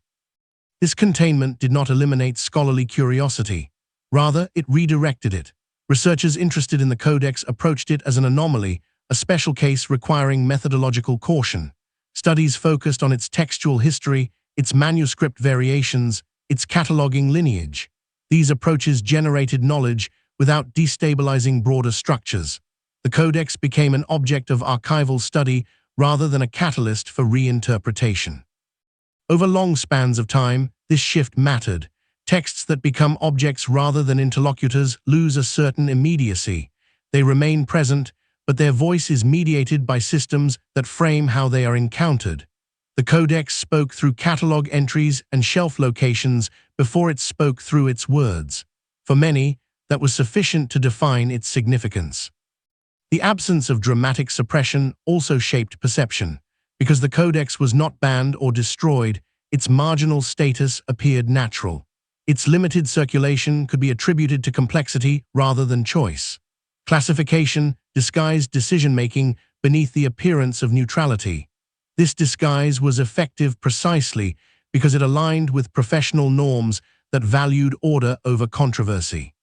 This containment did not eliminate scholarly curiosity. Rather, it redirected it. Researchers interested in the codex approached it as an anomaly, a special case requiring methodological caution. Studies focused on its textual history, its manuscript variations, its cataloging lineage. These approaches generated knowledge without destabilizing broader structures. The codex became an object of archival study rather than a catalyst for reinterpretation. Over long spans of time, this shift mattered. Texts that become objects rather than interlocutors lose a certain immediacy. They remain present, but their voice is mediated by systems that frame how they are encountered. The codex spoke through catalog entries and shelf locations before it spoke through its words. For many, that was sufficient to define its significance. The absence of dramatic suppression also shaped perception. Because the codex was not banned or destroyed, its marginal status appeared natural. Its limited circulation could be attributed to complexity rather than choice. Classification disguised decision-making beneath the appearance of neutrality. This disguise was effective precisely because it aligned with professional norms that valued order over controversy.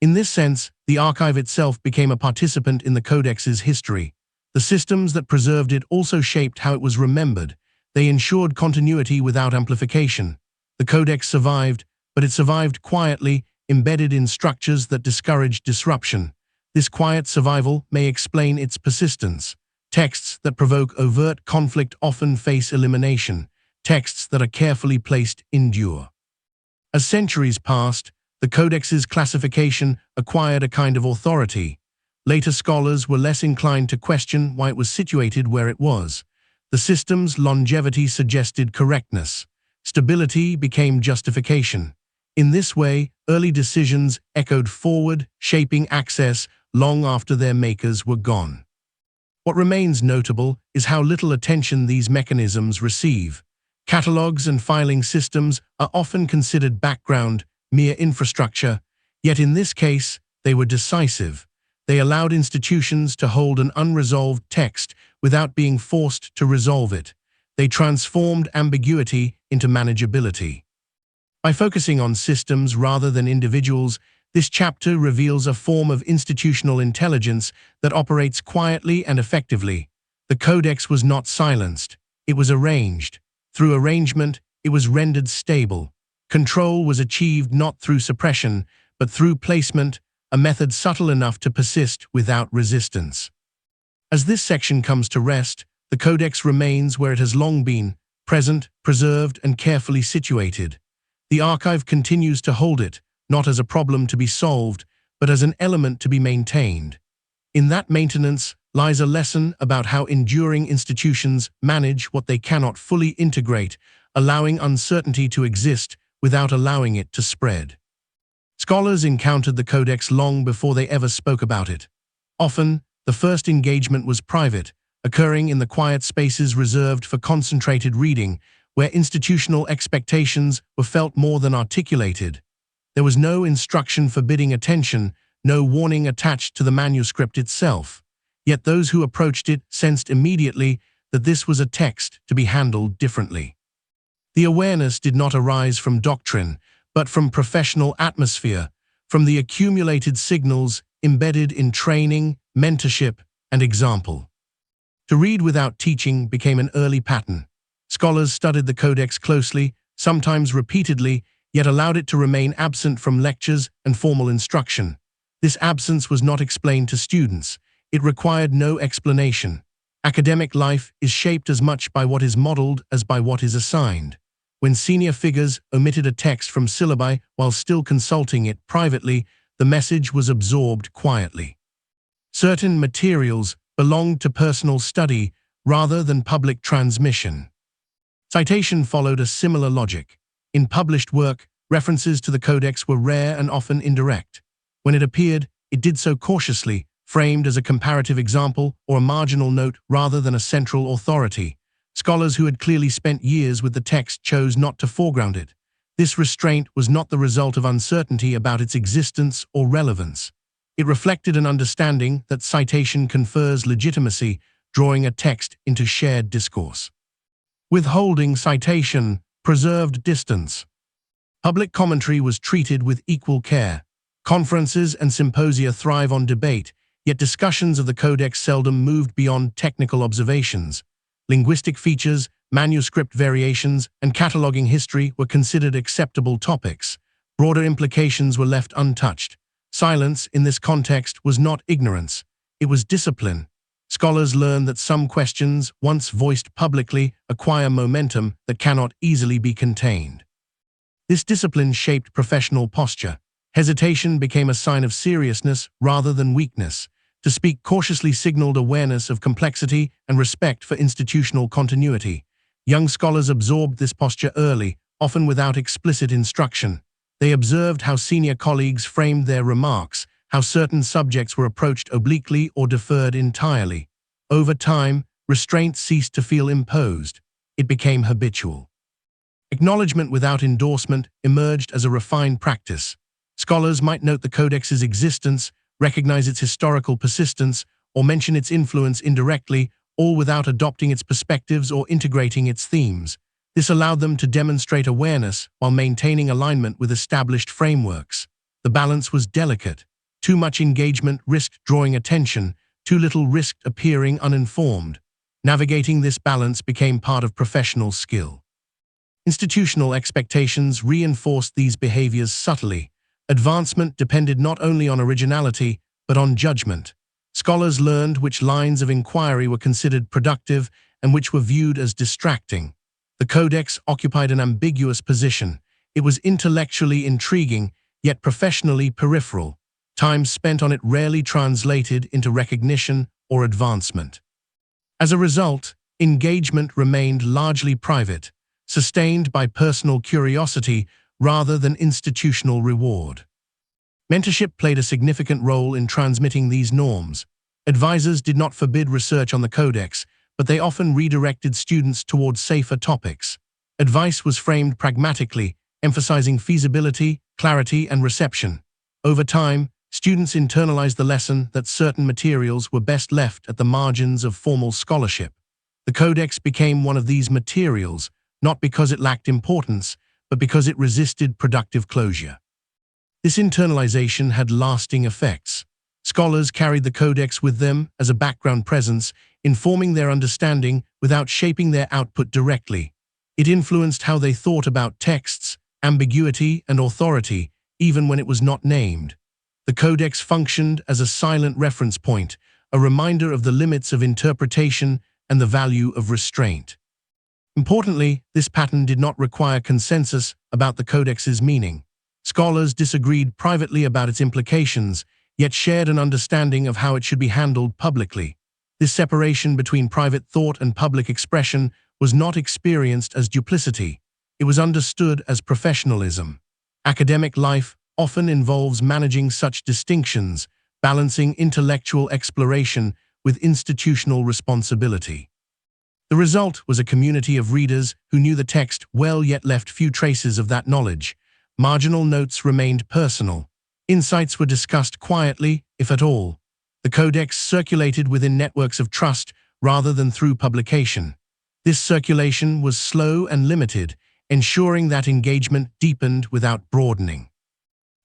In this sense, the archive itself became a participant in the codex's history. The systems that preserved it also shaped how it was remembered. They ensured continuity without amplification. The codex survived, but it survived quietly, embedded in structures that discouraged disruption. This quiet survival may explain its persistence. Texts that provoke overt conflict often face elimination. Texts that are carefully placed endure. As centuries passed, the codex's classification acquired a kind of authority. Later scholars were less inclined to question why it was situated where it was. The system's longevity suggested correctness. Stability became justification. In this way, early decisions echoed forward, shaping access long after their makers were gone. What remains notable is how little attention these mechanisms receive. Catalogues and filing systems are often considered background, mere infrastructure, yet in this case, they were decisive. They allowed institutions to hold an unresolved text without being forced to resolve it. They transformed ambiguity into manageability. By focusing on systems rather than individuals, this chapter reveals a form of institutional intelligence that operates quietly and effectively. The codex was not silenced, it was arranged. Through arrangement, it was rendered stable. Control was achieved not through suppression, but through placement, a method subtle enough to persist without resistance. As this section comes to rest, the codex remains where it has long been, present, preserved, and carefully situated. The archive continues to hold it, not as a problem to be solved, but as an element to be maintained. In that maintenance lies a lesson about how enduring institutions manage what they cannot fully integrate, allowing uncertainty to exist without allowing it to spread. Scholars encountered the Codex long before they ever spoke about it. Often, the first engagement was private, occurring in the quiet spaces reserved for concentrated reading, where institutional expectations were felt more than articulated. There was no instruction forbidding attention, no warning attached to the manuscript itself. Yet those who approached it sensed immediately that this was a text to be handled differently. The awareness did not arise from doctrine, but from professional atmosphere, from the accumulated signals embedded in training, mentorship, and example. To read without teaching became an early pattern. Scholars studied the Codex closely, sometimes repeatedly, yet allowed it to remain absent from lectures and formal instruction. This absence was not explained to students. It required no explanation. Academic life is shaped as much by what is modeled as by what is assigned. When senior figures omitted a text from syllabi while still consulting it privately, the message was absorbed quietly. Certain materials belonged to personal study rather than public transmission. Citation followed a similar logic. In published work, references to the Codex were rare and often indirect. When it appeared, it did so cautiously, framed as a comparative example or a marginal note rather than a central authority. Scholars who had clearly spent years with the text chose not to foreground it. This restraint was not the result of uncertainty about its existence or relevance. It reflected an understanding that citation confers legitimacy, drawing a text into shared discourse. Withholding citation preserved distance. Public commentary was treated with equal care. Conferences and symposia thrive on debate, yet discussions of the Codex seldom moved beyond technical observations. Linguistic features, manuscript variations, and cataloging history were considered acceptable topics. Broader implications were left untouched. Silence in this context was not ignorance, it was discipline. Scholars learn that some questions, once voiced publicly, acquire momentum that cannot easily be contained. This discipline shaped professional posture. Hesitation became a sign of seriousness rather than weakness. To speak cautiously signaled awareness of complexity and respect for institutional continuity. Young scholars absorbed this posture early, often without explicit instruction. They observed how senior colleagues framed their remarks, how certain subjects were approached obliquely or deferred entirely. Over time, restraint ceased to feel imposed. It became habitual. Acknowledgement without endorsement emerged as a refined practice. Scholars might note the Codex's existence, recognize its historical persistence, or mention its influence indirectly, all without adopting its perspectives or integrating its themes. This allowed them to demonstrate awareness while maintaining alignment with established frameworks. The balance was delicate. Too much engagement risked drawing attention, too little risked appearing uninformed. Navigating this balance became part of professional skill. Institutional expectations reinforced these behaviors subtly. Advancement depended not only on originality, but on judgment. Scholars learned which lines of inquiry were considered productive and which were viewed as distracting. The Codex occupied an ambiguous position. It was intellectually intriguing, yet professionally peripheral. Time spent on it rarely translated into recognition or advancement. As a result, engagement remained largely private, sustained by personal curiosity rather than institutional reward. Mentorship played a significant role in transmitting these norms. Advisors did not forbid research on the Codex, but they often redirected students towards safer topics. Advice was framed pragmatically, emphasizing feasibility, clarity, and reception. Over time, students internalized the lesson that certain materials were best left at the margins of formal scholarship. The Codex became one of these materials, not because it lacked importance, but because it resisted productive closure. This internalization had lasting effects. Scholars carried the Codex with them as a background presence, informing their understanding without shaping their output directly. It influenced how they thought about texts, ambiguity, and authority, even when it was not named. The Codex functioned as a silent reference point, a reminder of the limits of interpretation and the value of restraint. Importantly, this pattern did not require consensus about the Codex's meaning. Scholars disagreed privately about its implications, yet shared an understanding of how it should be handled publicly. This separation between private thought and public expression was not experienced as duplicity. It was understood as professionalism. Academic life often involves managing such distinctions, balancing intellectual exploration with institutional responsibility. The result was a community of readers who knew the text well yet left few traces of that knowledge. Marginal notes remained personal. Insights were discussed quietly, if at all. The Codex circulated within networks of trust rather than through publication. This circulation was slow and limited, ensuring that engagement deepened without broadening.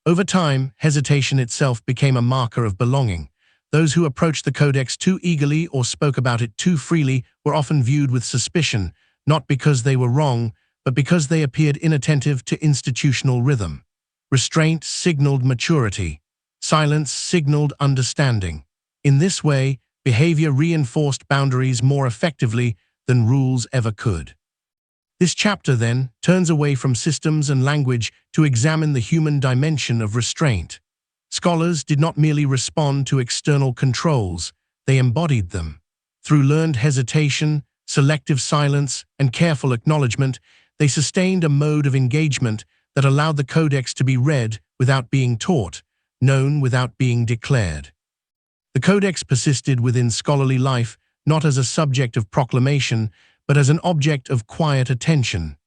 Over time, hesitation itself became a marker of belonging. Those who approached the Codex too eagerly or spoke about it too freely were often viewed with suspicion, not because they were wrong, but because they appeared inattentive to institutional rhythm. Restraint signaled maturity. Silence signaled understanding. In this way, behavior reinforced boundaries more effectively than rules ever could. This chapter, then, turns away from systems and language to examine the human dimension of restraint. Scholars did not merely respond to external controls, they embodied them. Through learned hesitation, selective silence, and careful acknowledgement, they sustained a mode of engagement that allowed the Codex to be read without being taught, known without being declared. The Codex persisted within scholarly life not as a subject of proclamation, but as an object of quiet attention.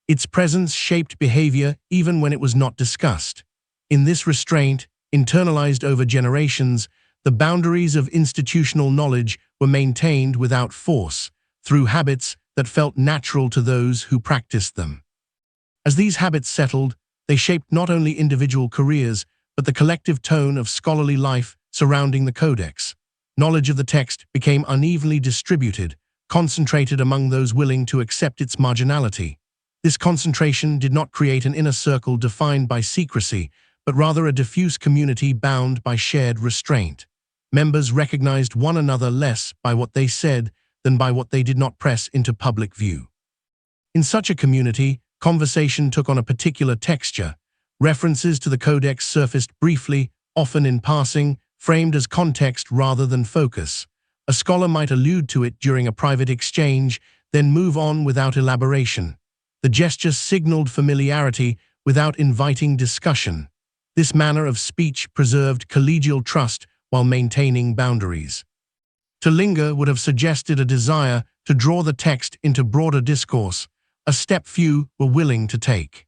Its presence shaped behavior even when it was not discussed. In this restraint, internalized over generations, the boundaries of institutional knowledge were maintained without force, through habits that felt natural to those who practiced them. As these habits settled, they shaped not only individual careers, but the collective tone of scholarly life surrounding the Codex. Knowledge of the text became unevenly distributed, concentrated among those willing to accept its marginality. This concentration did not create an inner circle defined by secrecy, but rather a diffuse community bound by shared restraint. Members recognized one another less by what they said than by what they did not press into public view. In such a community, conversation took on a particular texture. References to the Codex surfaced briefly, often in passing, framed as context rather than focus. A scholar might allude to it during a private exchange, then move on without elaboration. The gesture signaled familiarity without inviting discussion. This manner of speech preserved collegial trust while maintaining boundaries. To linger would have suggested a desire to draw the text into broader discourse, a step few were willing to take.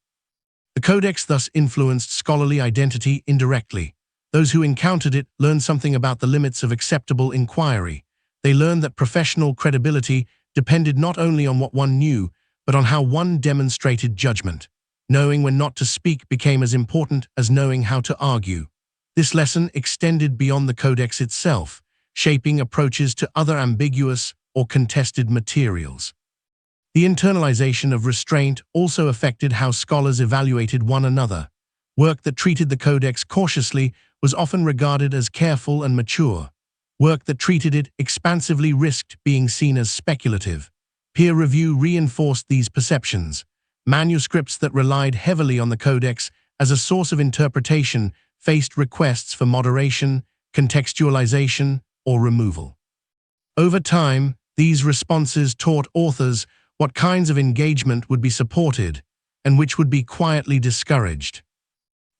The Codex thus influenced scholarly identity indirectly. Those who encountered it learned something about the limits of acceptable inquiry. They learned that professional credibility depended not only on what one knew, but on how one demonstrated judgment. Knowing when not to speak became as important as knowing how to argue. This lesson extended beyond the Codex itself, shaping approaches to other ambiguous or contested materials. The internalization of restraint also affected how scholars evaluated one another. Work that treated the Codex cautiously was often regarded as careful and mature. Work that treated it expansively risked being seen as speculative. Peer review reinforced these perceptions. Manuscripts that relied heavily on the Codex as a source of interpretation faced requests for moderation, contextualization, or removal. Over time, these responses taught authors what kinds of engagement would be supported and which would be quietly discouraged.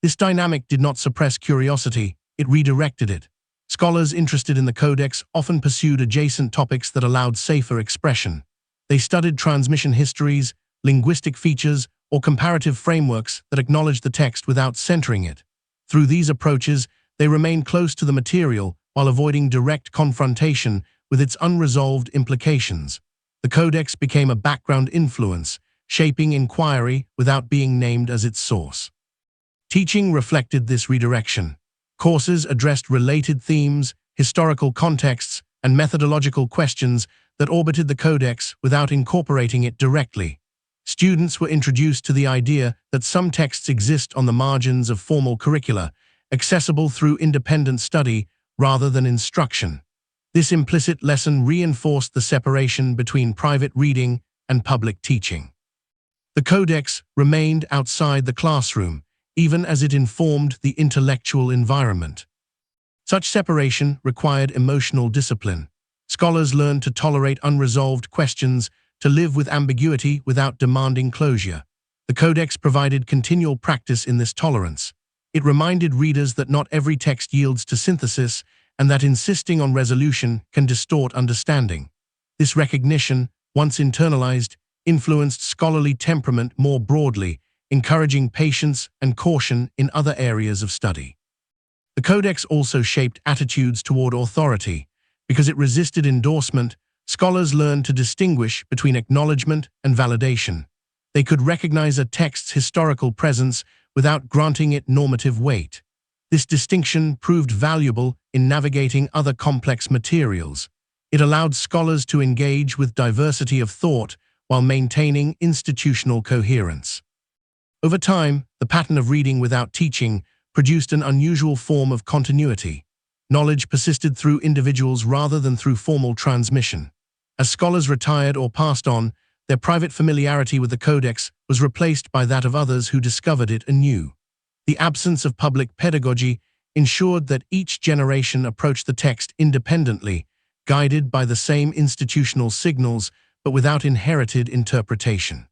This dynamic did not suppress curiosity, it redirected it. Scholars interested in the Codex often pursued adjacent topics that allowed safer expression. They studied transmission histories, linguistic features, or comparative frameworks that acknowledged the text without centering it. Through these approaches, they remained close to the material while avoiding direct confrontation with its unresolved implications. The Codex became a background influence, shaping inquiry without being named as its source. Teaching reflected this redirection. Courses addressed related themes, historical contexts, and methodological questions that orbited the Codex without incorporating it directly. Students were introduced to the idea that some texts exist on the margins of formal curricula, accessible through independent study rather than instruction. This implicit lesson reinforced the separation between private reading and public teaching. The Codex remained outside the classroom, even as it informed the intellectual environment. Such separation required emotional discipline. Scholars learned to tolerate unresolved questions, to live with ambiguity without demanding closure. The Codex provided continual practice in this tolerance. It reminded readers that not every text yields to synthesis, and that insisting on resolution can distort understanding. This recognition, once internalized, influenced scholarly temperament more broadly, encouraging patience and caution in other areas of study. The Codex also shaped attitudes toward authority. Because it resisted endorsement, scholars learned to distinguish between acknowledgement and validation. They could recognize a text's historical presence without granting it normative weight. This distinction proved valuable in navigating other complex materials. It allowed scholars to engage with diversity of thought while maintaining institutional coherence. Over time, the pattern of reading without teaching produced an unusual form of continuity. Knowledge persisted through individuals rather than through formal transmission. As scholars retired or passed on, their private familiarity with the Codex was replaced by that of others who discovered it anew. The absence of public pedagogy ensured that each generation approached the text independently, guided by the same institutional signals but without inherited interpretation.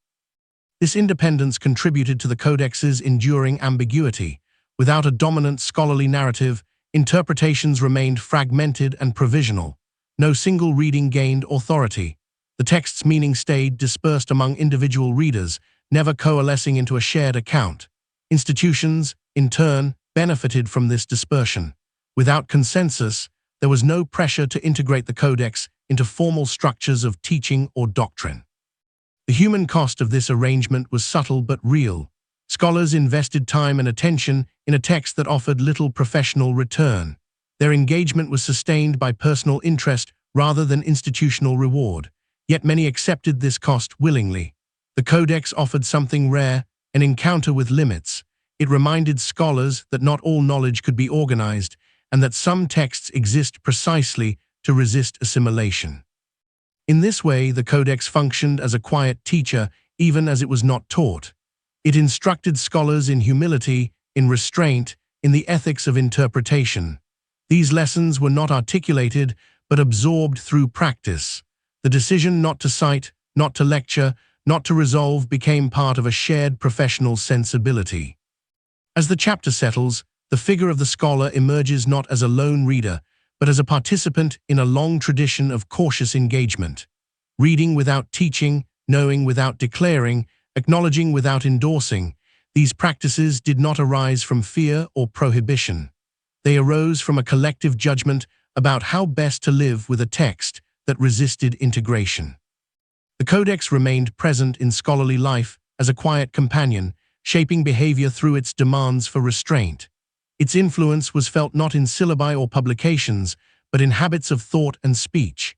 This independence contributed to the Codex's enduring ambiguity. Without a dominant scholarly narrative, interpretations remained fragmented and provisional. No single reading gained authority. The text's meaning stayed dispersed among individual readers, never coalescing into a shared account. Institutions, in turn, benefited from this dispersion. Without consensus, there was no pressure to integrate the Codex into formal structures of teaching or doctrine. The human cost of this arrangement was subtle but real. Scholars invested time and attention in a text that offered little professional return. Their engagement was sustained by personal interest rather than institutional reward. Yet many accepted this cost willingly. The Codex offered something rare, an encounter with limits. It reminded scholars that not all knowledge could be organized, and that some texts exist precisely to resist assimilation. In this way, the Codex functioned as a quiet teacher, even as it was not taught. It instructed scholars in humility, in restraint, in the ethics of interpretation. These lessons were not articulated, but absorbed through practice. The decision not to cite, not to lecture, not to resolve became part of a shared professional sensibility. As the chapter settles, the figure of the scholar emerges not as a lone reader, but as a participant in a long tradition of cautious engagement. Reading without teaching, knowing without declaring, acknowledging without endorsing, these practices did not arise from fear or prohibition. They arose from a collective judgment about how best to live with a text that resisted integration. The Codex remained present in scholarly life as a quiet companion, shaping behavior through its demands for restraint. Its influence was felt not in syllabi or publications, but in habits of thought and speech.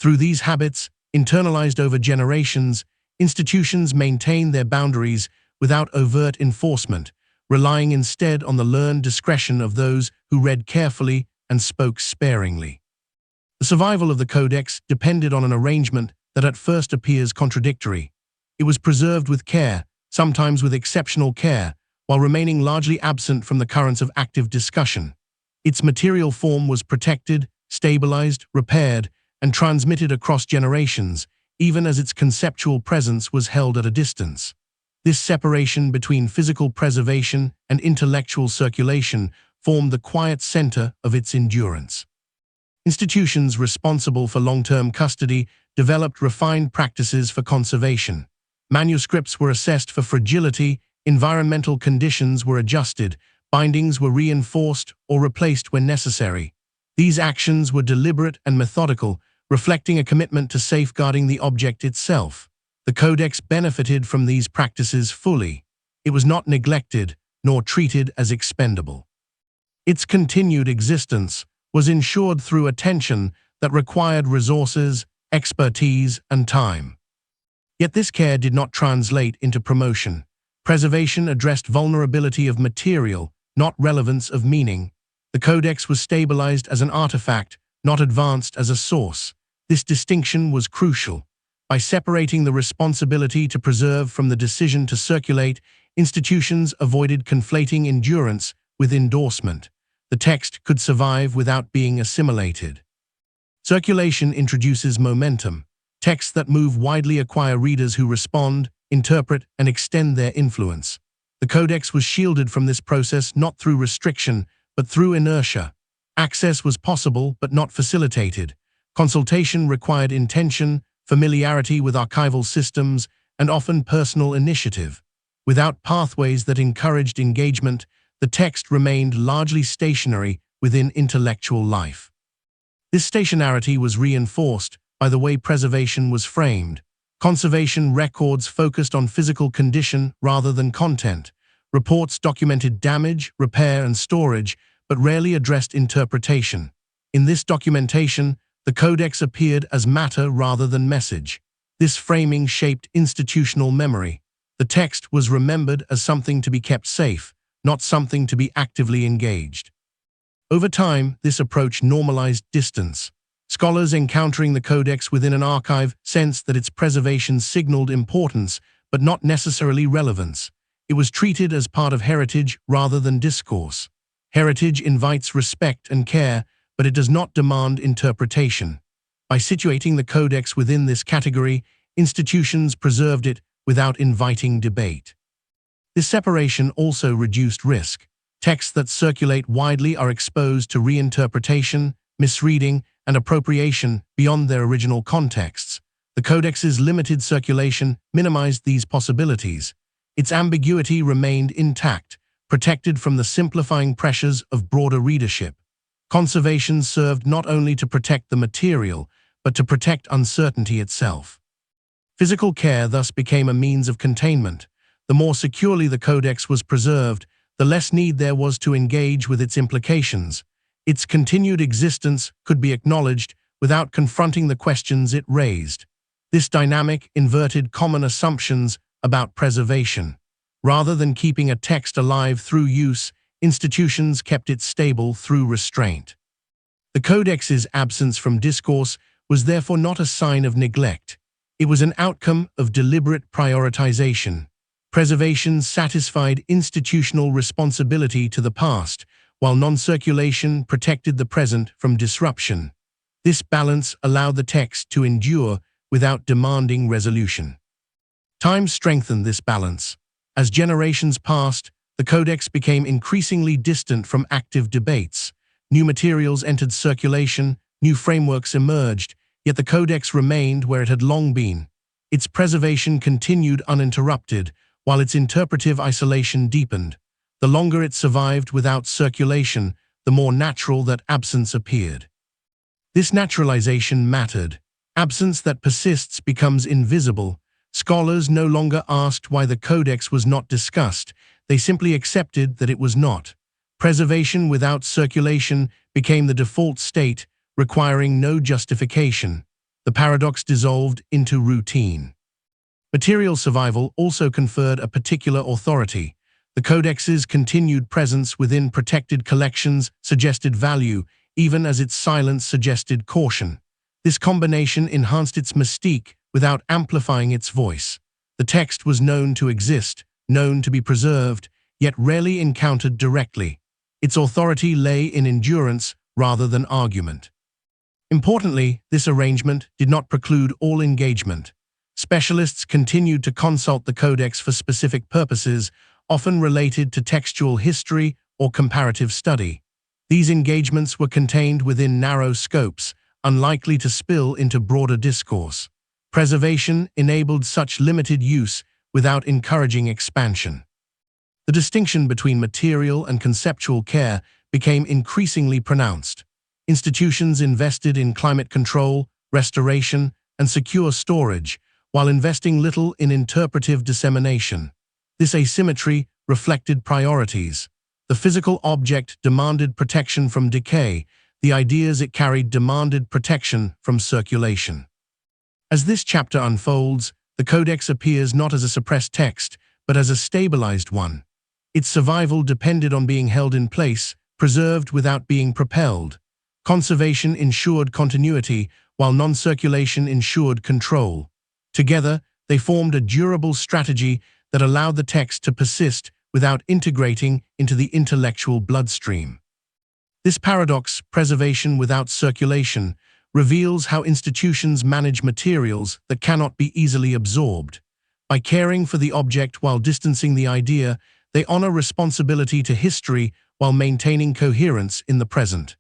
Through these habits, internalized over generations, institutions maintained their boundaries without overt enforcement, relying instead on the learned discretion of those who read carefully and spoke sparingly. The survival of the Codex depended on an arrangement that at first appears contradictory. It was preserved with care, sometimes with exceptional care, while remaining largely absent from the currents of active discussion. Its material form was protected, stabilized, repaired, and transmitted across generations, even as its conceptual presence was held at a distance. This separation between physical preservation and intellectual circulation formed the quiet center of its endurance. Institutions responsible for long-term custody developed refined practices for conservation. Manuscripts were assessed for fragility, environmental conditions were adjusted, bindings were reinforced or replaced when necessary. These actions were deliberate and methodical, reflecting a commitment to safeguarding the object itself. The Codex benefited from these practices fully. It was not neglected, nor treated as expendable. Its continued existence was ensured through attention that required resources, expertise, and time. Yet this care did not translate into promotion. Preservation addressed vulnerability of material, not relevance of meaning. The Codex was stabilized as an artifact, not advanced as a source. This distinction was crucial. By separating the responsibility to preserve from the decision to circulate, institutions avoided conflating endurance with endorsement. The text could survive without being assimilated. Circulation introduces momentum. Texts that move widely acquire readers who respond, interpret, and extend their influence. The Codex was shielded from this process not through restriction, but through inertia. Access was possible but not facilitated. Consultation required intention, familiarity with archival systems, and often personal initiative. Without pathways that encouraged engagement, the text remained largely stationary within intellectual life. This stationarity was reinforced by the way preservation was framed. Conservation records focused on physical condition rather than content. Reports documented damage, repair, and storage, but rarely addressed interpretation. In this documentation, the Codex appeared as matter rather than message. This framing shaped institutional memory. The text was remembered as something to be kept safe, not something to be actively engaged. Over time, this approach normalized distance. Scholars encountering the Codex within an archive sensed that its preservation signaled importance, but not necessarily relevance. It was treated as part of heritage rather than discourse. Heritage invites respect and care, but it does not demand interpretation. By situating the Codex within this category, institutions preserved it without inviting debate. This separation also reduced risk. Texts that circulate widely are exposed to reinterpretation, misreading, and appropriation beyond their original contexts. The Codex's limited circulation minimized these possibilities. Its ambiguity remained intact, protected from the simplifying pressures of broader readership. Conservation served not only to protect the material, but to protect uncertainty itself. Physical care thus became a means of containment. The more securely the Codex was preserved, the less need there was to engage with its implications. Its continued existence could be acknowledged without confronting the questions it raised. This dynamic inverted common assumptions about preservation. Rather than keeping a text alive through use, institutions kept it stable through restraint. The Codex's absence from discourse was therefore not a sign of neglect. It was an outcome of deliberate prioritization. Preservation satisfied institutional responsibility to the past, while non-circulation protected the present from disruption. This balance allowed the text to endure without demanding resolution. Time strengthened this balance. As generations passed, the Codex became increasingly distant from active debates. New materials entered circulation, new frameworks emerged, yet the Codex remained where it had long been. Its preservation continued uninterrupted, while its interpretive isolation deepened. The longer it survived without circulation, the more natural that absence appeared. This naturalization mattered. Absence that persists becomes invisible. Scholars no longer asked why the Codex was not discussed, they simply accepted that it was not. Preservation without circulation became the default state, requiring no justification. The paradox dissolved into routine. Material survival also conferred a particular authority. The Codex's continued presence within protected collections suggested value, even as its silence suggested caution. This combination enhanced its mystique without amplifying its voice. The text was known to exist, known to be preserved, yet rarely encountered directly. Its authority lay in endurance rather than argument. Importantly, this arrangement did not preclude all engagement. Specialists continued to consult the Codex for specific purposes, often related to textual history or comparative study. These engagements were contained within narrow scopes, unlikely to spill into broader discourse. Preservation enabled such limited use without encouraging expansion. The distinction between material and conceptual care became increasingly pronounced. Institutions invested in climate control, restoration, and secure storage, while investing little in interpretive dissemination. This asymmetry reflected priorities. The physical object demanded protection from decay, the ideas it carried demanded protection from circulation. As this chapter unfolds, the Codex appears not as a suppressed text, but as a stabilized one. Its survival depended on being held in place, preserved without being propelled. Conservation ensured continuity, while non-circulation ensured control. Together, they formed a durable strategy that allowed the text to persist without integrating into the intellectual bloodstream. This paradox, preservation without circulation, reveals how institutions manage materials that cannot be easily absorbed. By caring for the object while distancing the idea, they honor responsibility to history while maintaining coherence in the present.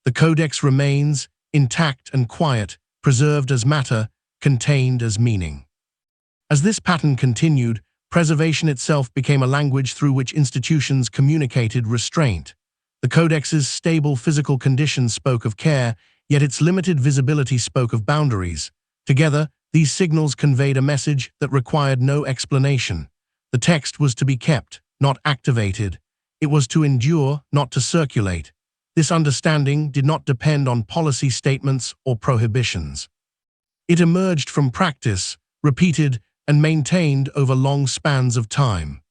The Codex remains intact and quiet, preserved as matter, contained as meaning. As this pattern continued, preservation itself became a language through which institutions communicated restraint. The Codex's stable physical condition spoke of care, yet its limited visibility spoke of boundaries. Together, these signals conveyed a message that required no explanation. The text was to be kept, not activated. It was to endure, not to circulate. This understanding did not depend on policy statements or prohibitions. It emerged from practice, repeated, and maintained over long spans of time.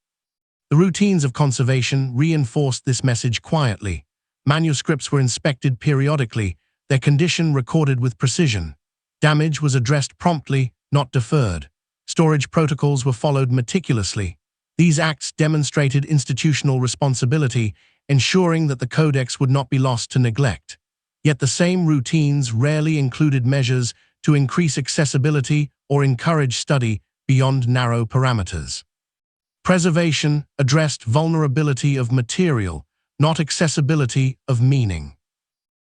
The routines of conservation reinforced this message quietly. Manuscripts were inspected periodically, their condition recorded with precision. Damage was addressed promptly, not deferred. Storage protocols were followed meticulously. These acts demonstrated institutional responsibility, ensuring that the Codex would not be lost to neglect. Yet the same routines rarely included measures to increase accessibility or encourage study beyond narrow parameters. Preservation addressed vulnerability of material, not accessibility of meaning.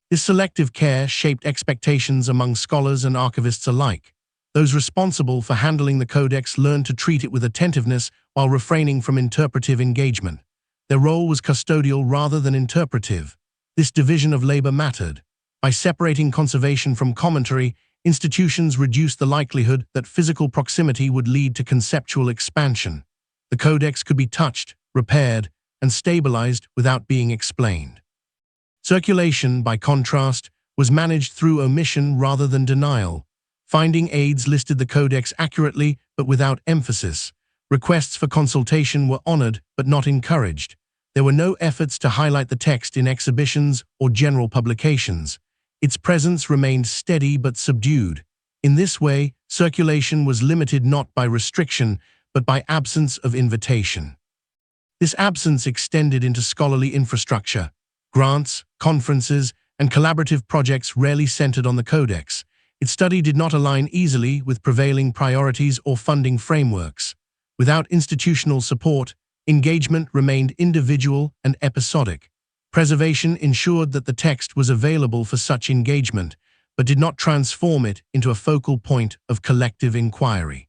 This selective care shaped expectations among scholars and archivists alike. Those responsible for handling the Codex learned to treat it with attentiveness while refraining from interpretive engagement. Their role was custodial rather than interpretive. This division of labor mattered. By separating conservation from commentary, institutions reduced the likelihood that physical proximity would lead to conceptual expansion. The Codex could be touched, repaired, and stabilized without being explained. Circulation, by contrast, was managed through omission rather than denial. Finding aids listed the Codex accurately but without emphasis. Requests for consultation were honored but not encouraged. There were no efforts to highlight the text in exhibitions or general publications. Its presence remained steady but subdued. In this way, circulation was limited not by restriction but by absence of invitation. This absence extended into scholarly infrastructure. Grants, conferences, and collaborative projects rarely centered on the Codex. Its study did not align easily with prevailing priorities or funding frameworks. Without institutional support, engagement remained individual and episodic. Preservation ensured that the text was available for such engagement, but did not transform it into a focal point of collective inquiry.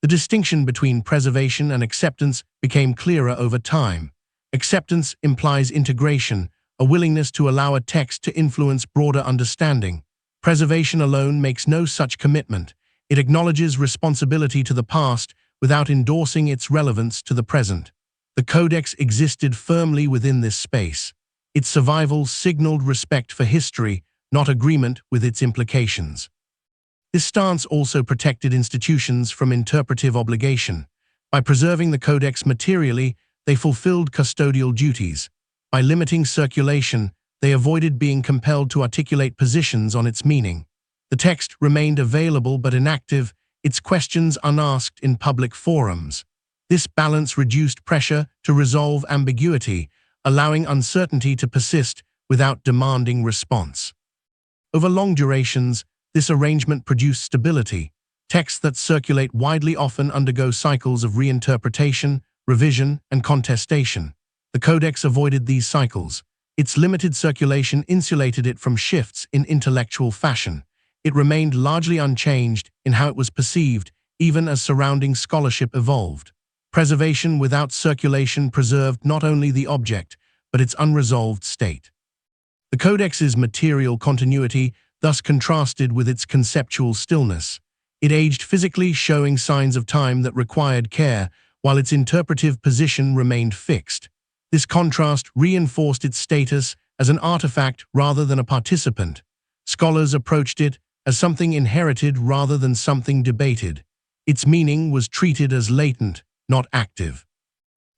The distinction between preservation and acceptance became clearer over time. Acceptance implies integration, a willingness to allow a text to influence broader understanding. Preservation alone makes no such commitment. It acknowledges responsibility to the past without endorsing its relevance to the present. The Codex existed firmly within this space. Its survival signaled respect for history, not agreement with its implications. This stance also protected institutions from interpretive obligation. By preserving the Codex materially, they fulfilled custodial duties. By limiting circulation, they avoided being compelled to articulate positions on its meaning. The text remained available but inactive, its questions unasked in public forums. This balance reduced pressure to resolve ambiguity, allowing uncertainty to persist without demanding response. Over long durations, this arrangement produced stability. Texts that circulate widely often undergo cycles of reinterpretation, revision, and contestation. The Codex avoided these cycles. Its limited circulation insulated it from shifts in intellectual fashion. It remained largely unchanged in how it was perceived, even as surrounding scholarship evolved. Preservation without circulation preserved not only the object, but its unresolved state. The Codex's material continuity thus contrasted with its conceptual stillness. It aged physically, showing signs of time that required care, while its interpretive position remained fixed. This contrast reinforced its status as an artifact rather than a participant. Scholars approached it as something inherited rather than something debated. Its meaning was treated as latent, not active.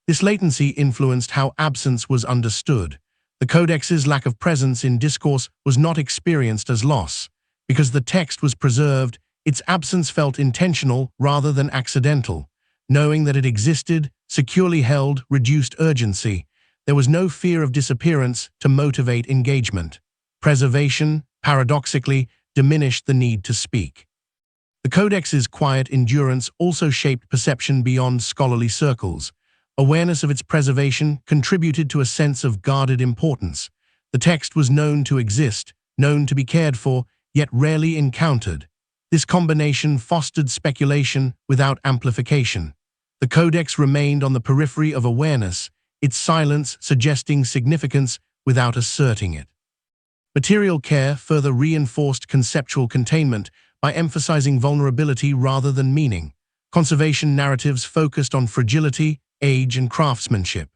This latency influenced how absence was understood. The Codex's lack of presence in discourse was not experienced as loss. Because the text was preserved, Its absence felt intentional rather than accidental. Knowing that it existed, securely held, reduced urgency. There was no fear of disappearance to motivate engagement. Preservation, paradoxically, diminished the need to speak. The Codex's quiet endurance also shaped perception beyond scholarly circles. Awareness of its preservation contributed to a sense of guarded importance. The text was known to exist, known to be cared for, yet rarely encountered. This combination fostered speculation without amplification. The Codex remained on the periphery of awareness, its silence suggesting significance without asserting it. Material care further reinforced conceptual containment by emphasizing vulnerability rather than meaning. Conservation narratives focused on fragility, age, and craftsmanship.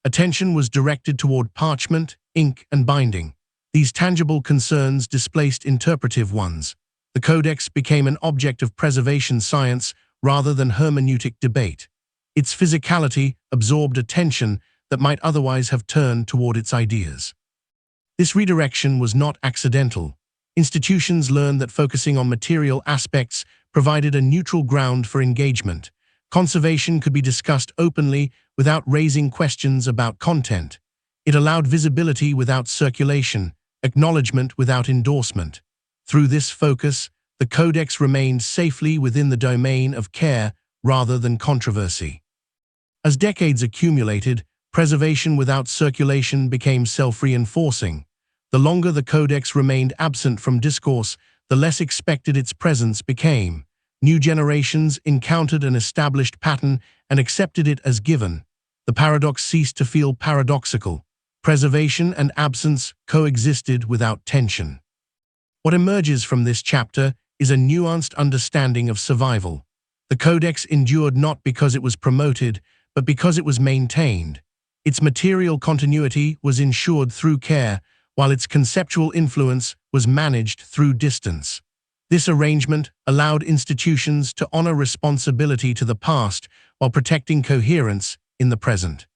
Attention was directed toward parchment, ink, and binding. These tangible concerns displaced interpretive ones. The Codex became an object of preservation science rather than hermeneutic debate. Its physicality absorbed attention that might otherwise have turned toward its ideas. This redirection was not accidental. Institutions learned that focusing on material aspects provided a neutral ground for engagement. Conservation could be discussed openly without raising questions about content. It allowed visibility without circulation, acknowledgement without endorsement. Through this focus, the Codex remained safely within the domain of care rather than controversy. As decades accumulated, preservation without circulation became self-reinforcing. The longer the Codex remained absent from discourse, the less expected its presence became. New generations encountered an established pattern and accepted it as given. The paradox ceased to feel paradoxical. Preservation and absence coexisted without tension. What emerges from this chapter is a nuanced understanding of survival. The Codex endured not because it was promoted, but because it was maintained. Its material continuity was ensured through care, while its conceptual influence was managed through distance. This arrangement allowed institutions to honor responsibility to the past while protecting coherence in the present.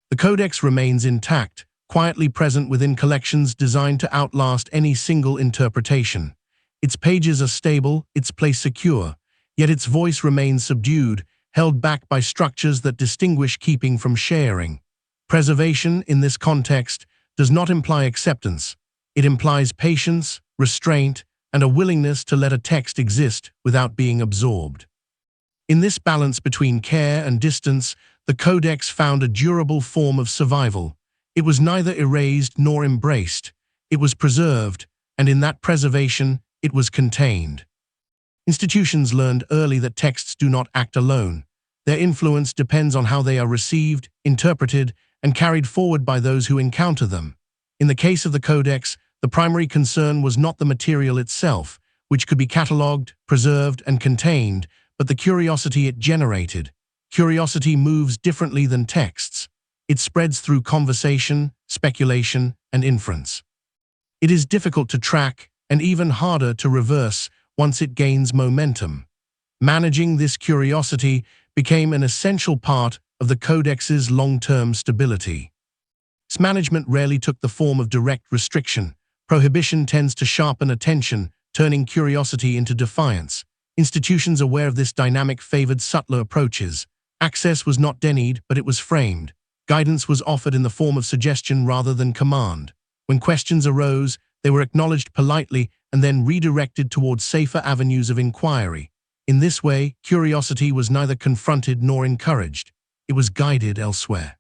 The Codex remains intact, quietly present within collections designed to outlast any single interpretation. Its pages are stable, its place secure, yet its voice remains subdued, held back by structures that distinguish keeping from sharing. Preservation, in this context, does not imply acceptance. It implies patience, restraint, and a willingness to let a text exist without being absorbed. In this balance between care and distance, the Codex found a durable form of survival. It was neither erased nor embraced. It was preserved, and in that preservation, it was contained. Institutions learned early that texts do not act alone. Their influence depends on how they are received, interpreted, and carried forward by those who encounter them. In the case of the Codex, the primary concern was not the material itself, which could be catalogued, preserved, and contained, but the curiosity it generated. Curiosity moves differently than texts. It spreads through conversation, speculation, and inference. It is difficult to track and even harder to reverse once it gains momentum. Managing this curiosity became an essential part of the Codex's long-term stability. Its management rarely took the form of direct restriction. Prohibition tends to sharpen attention, turning curiosity into defiance. Institutions aware of this dynamic favored subtler approaches. Access was not denied, but it was framed. Guidance was offered in the form of suggestion rather than command. When questions arose, they were acknowledged politely and then redirected towards safer avenues of inquiry. In this way, curiosity was neither confronted nor encouraged. It was guided elsewhere.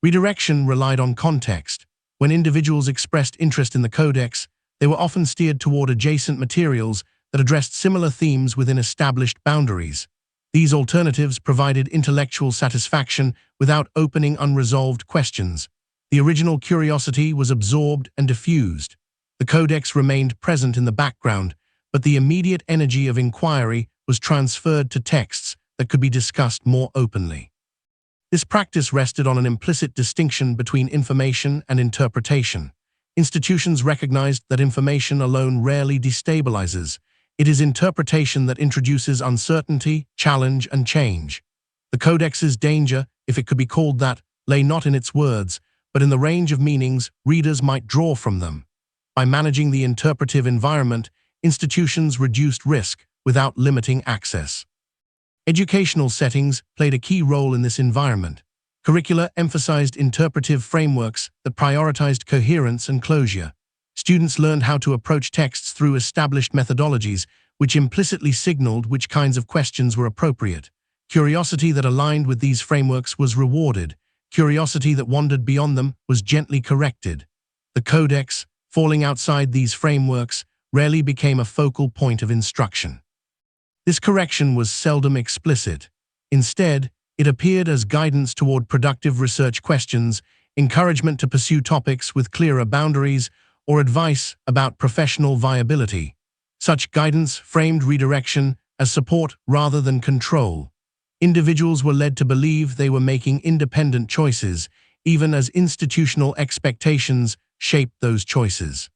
Redirection relied on context. When individuals expressed interest in the Codex, they were often steered toward adjacent materials that addressed similar themes within established boundaries. These alternatives provided intellectual satisfaction without opening unresolved questions. The original curiosity was absorbed and diffused. The Codex remained present in the background, but the immediate energy of inquiry was transferred to texts that could be discussed more openly. This practice rested on an implicit distinction between information and interpretation. Institutions recognized that information alone rarely destabilizes. It is interpretation that introduces uncertainty, challenge, and change. The Codex's danger, if it could be called that, lay not in its words, but in the range of meanings readers might draw from them. By managing the interpretive environment, institutions reduced risk without limiting access. Educational settings played a key role in this environment. Curricula emphasized interpretive frameworks that prioritized coherence and closure. Students learned how to approach texts through established methodologies, which implicitly signaled which kinds of questions were appropriate. Curiosity that aligned with these frameworks was rewarded. Curiosity that wandered beyond them was gently corrected. The Codex, falling outside these frameworks, rarely became a focal point of instruction. This correction was seldom explicit. Instead, it appeared as guidance toward productive research questions, encouragement to pursue topics with clearer boundaries, or advice about professional viability. Such guidance framed redirection as support rather than control. Individuals were led to believe they were making independent choices, even as institutional expectations shaped those choices.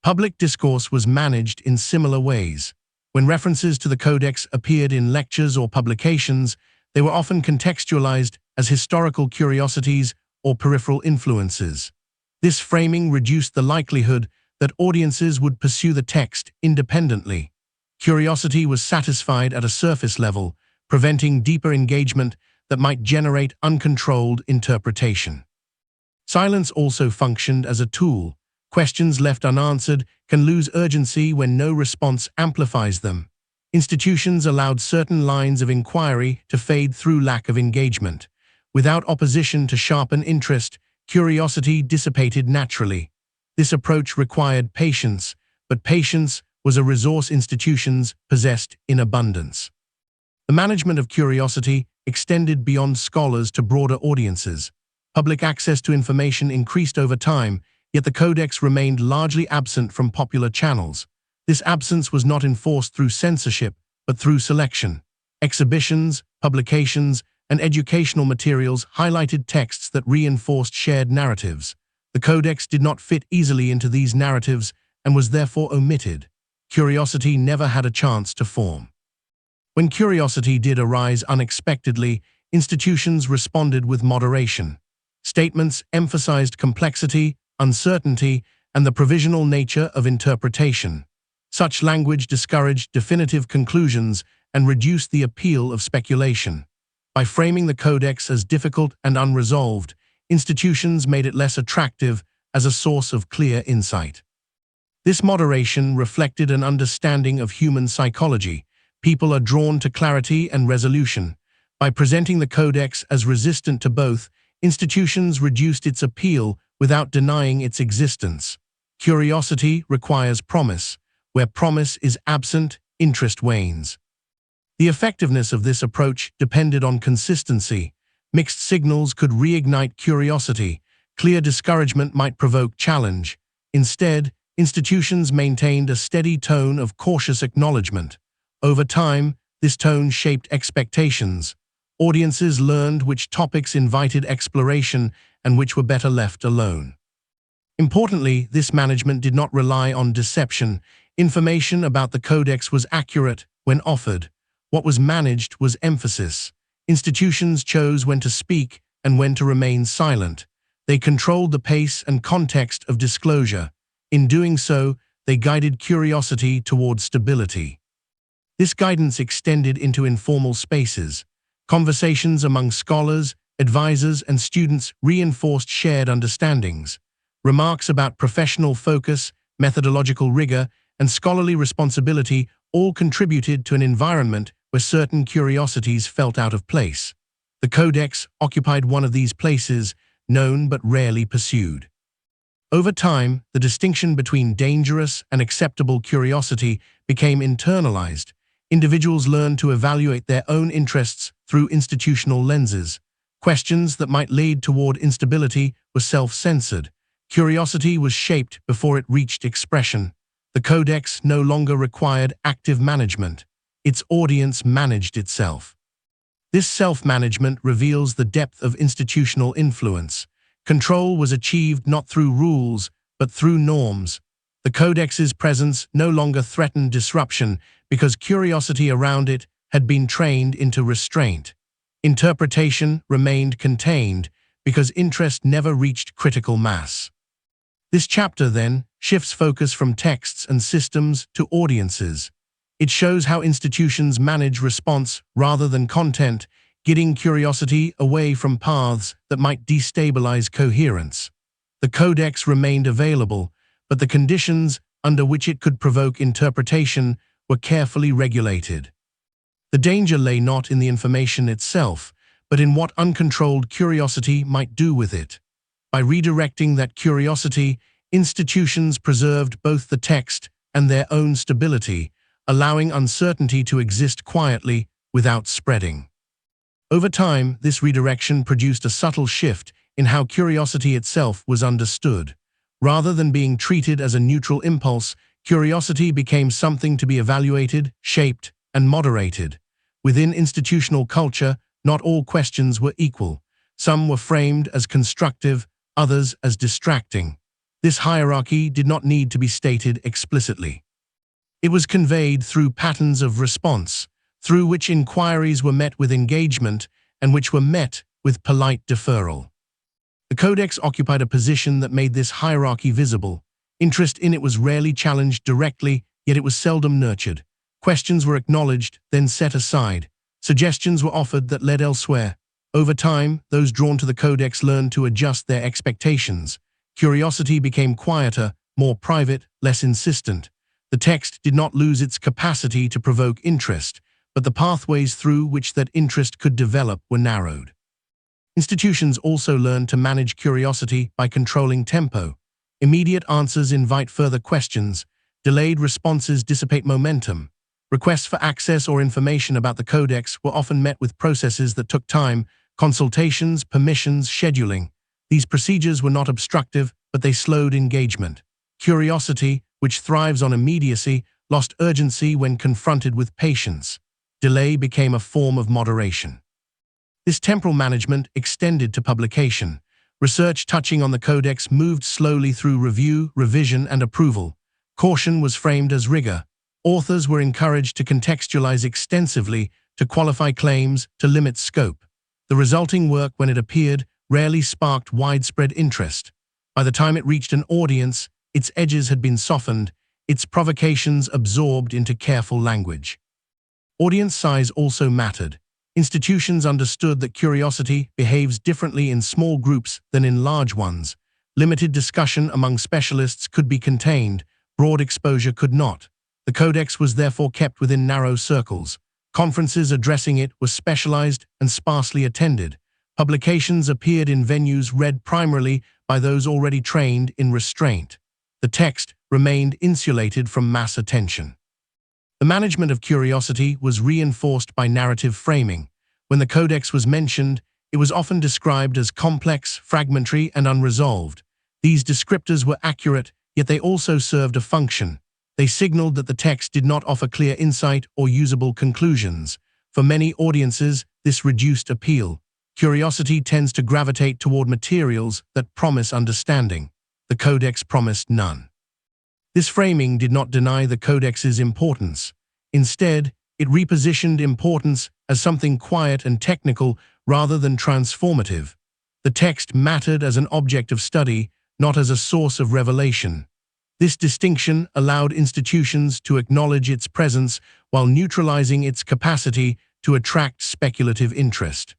Public discourse was managed in similar ways. When references to the Codex appeared in lectures or publications, they were often contextualized as historical curiosities or peripheral influences. This framing reduced the likelihood that audiences would pursue the text independently. Curiosity was satisfied at a surface level, preventing deeper engagement that might generate uncontrolled interpretation. Silence also functioned as a tool. Questions left unanswered can lose urgency when no response amplifies them. Institutions allowed certain lines of inquiry to fade through lack of engagement. Without opposition to sharpen interest, curiosity dissipated naturally. This approach required patience, but patience was a resource institutions possessed in abundance. The management of curiosity extended beyond scholars to broader audiences. Public access to information increased over time, yet the Codex remained largely absent from popular channels. This absence was not enforced through censorship, but through selection. Exhibitions, publications, and educational materials highlighted texts that reinforced shared narratives. The Codex did not fit easily into these narratives and was therefore omitted. Curiosity never had a chance to form. When curiosity did arise unexpectedly, institutions responded with moderation. Statements emphasized complexity, uncertainty, and the provisional nature of interpretation. Such language discouraged definitive conclusions and reduced the appeal of speculation. By framing the Codex as difficult and unresolved, institutions made it less attractive as a source of clear insight. This moderation reflected an understanding of human psychology. People are drawn to clarity and resolution. By presenting the Codex as resistant to both, institutions reduced its appeal without denying its existence. Curiosity requires promise. Where promise is absent, interest wanes. The effectiveness of this approach depended on consistency. Mixed signals could reignite curiosity. Clear discouragement might provoke challenge. Instead, institutions maintained a steady tone of cautious acknowledgement. Over time, this tone shaped expectations. Audiences learned which topics invited exploration and which were better left alone. Importantly, this management did not rely on deception. Information about the Codex was accurate when offered. What was managed was emphasis. Institutions chose when to speak and when to remain silent. They controlled the pace and context of disclosure. In doing so, they guided curiosity toward stability. This guidance extended into informal spaces. Conversations among scholars, advisors, and students reinforced shared understandings. Remarks about professional focus, methodological rigor, and scholarly responsibility all contributed to an environment where certain curiosities felt out of place. The Codex occupied one of these places, known but rarely pursued. Over time, the distinction between dangerous and acceptable curiosity became internalized. Individuals learned to evaluate their own interests through institutional lenses. Questions that might lead toward instability were self-censored. Curiosity was shaped before it reached expression. The Codex no longer required active management. Its audience managed itself. This self-management reveals the depth of institutional influence. Control was achieved not through rules, but through norms. The Codex's presence no longer threatened disruption because curiosity around it had been trained into restraint. Interpretation remained contained because interest never reached critical mass. This chapter, then, shifts focus from texts and systems to audiences. It shows how institutions manage response rather than content, getting curiosity away from paths that might destabilize coherence. The Codex remained available, but the conditions under which it could provoke interpretation were carefully regulated. The danger lay not in the information itself, but in what uncontrolled curiosity might do with it. By redirecting that curiosity, institutions preserved both the text and their own stability, allowing uncertainty to exist quietly without spreading. Over time, this redirection produced a subtle shift in how curiosity itself was understood. Rather than being treated as a neutral impulse, curiosity became something to be evaluated, shaped, and moderated. Within institutional culture, not all questions were equal. Some were framed as constructive, others as distracting. This hierarchy did not need to be stated explicitly. It was conveyed through patterns of response, through which inquiries were met with engagement and which were met with polite deferral. The Codex occupied a position that made this hierarchy visible. Interest in it was rarely challenged directly, yet it was seldom nurtured. Questions were acknowledged, then set aside. Suggestions were offered that led elsewhere. Over time, those drawn to the Codex learned to adjust their expectations. Curiosity became quieter, more private, less insistent. The text did not lose its capacity to provoke interest, but the pathways through which that interest could develop were narrowed. Institutions also learned to manage curiosity by controlling tempo. Immediate answers invite further questions. Delayed responses dissipate momentum. Requests for access or information about the Codex were often met with processes that took time: consultations, permissions, scheduling. These procedures were not obstructive, but they slowed engagement. Curiosity, which thrives on immediacy, lost urgency when confronted with patience. Delay became a form of moderation. This temporal management extended to publication. Research touching on the Codex moved slowly through review, revision, and approval. Caution was framed as rigor. Authors were encouraged to contextualize extensively, to qualify claims, to limit scope. The resulting work, when it appeared, rarely sparked widespread interest. By the time it reached an audience, its edges had been softened, its provocations absorbed into careful language. Audience size also mattered. Institutions understood that curiosity behaves differently in small groups than in large ones. Limited discussion among specialists could be contained, broad exposure could not. The Codex was therefore kept within narrow circles. Conferences addressing it were specialized and sparsely attended. Publications appeared in venues read primarily by those already trained in restraint. The text remained insulated from mass attention. The management of curiosity was reinforced by narrative framing. When the Codex was mentioned, it was often described as complex, fragmentary, and unresolved. These descriptors were accurate, yet they also served a function. They signaled that the text did not offer clear insight or usable conclusions. For many audiences, this reduced appeal. Curiosity tends to gravitate toward materials that promise understanding. The Codex promised none. This framing did not deny the Codex's importance. Instead, it repositioned importance as something quiet and technical rather than transformative. The text mattered as an object of study, not as a source of revelation. This distinction allowed institutions to acknowledge its presence while neutralizing its capacity to attract speculative interest.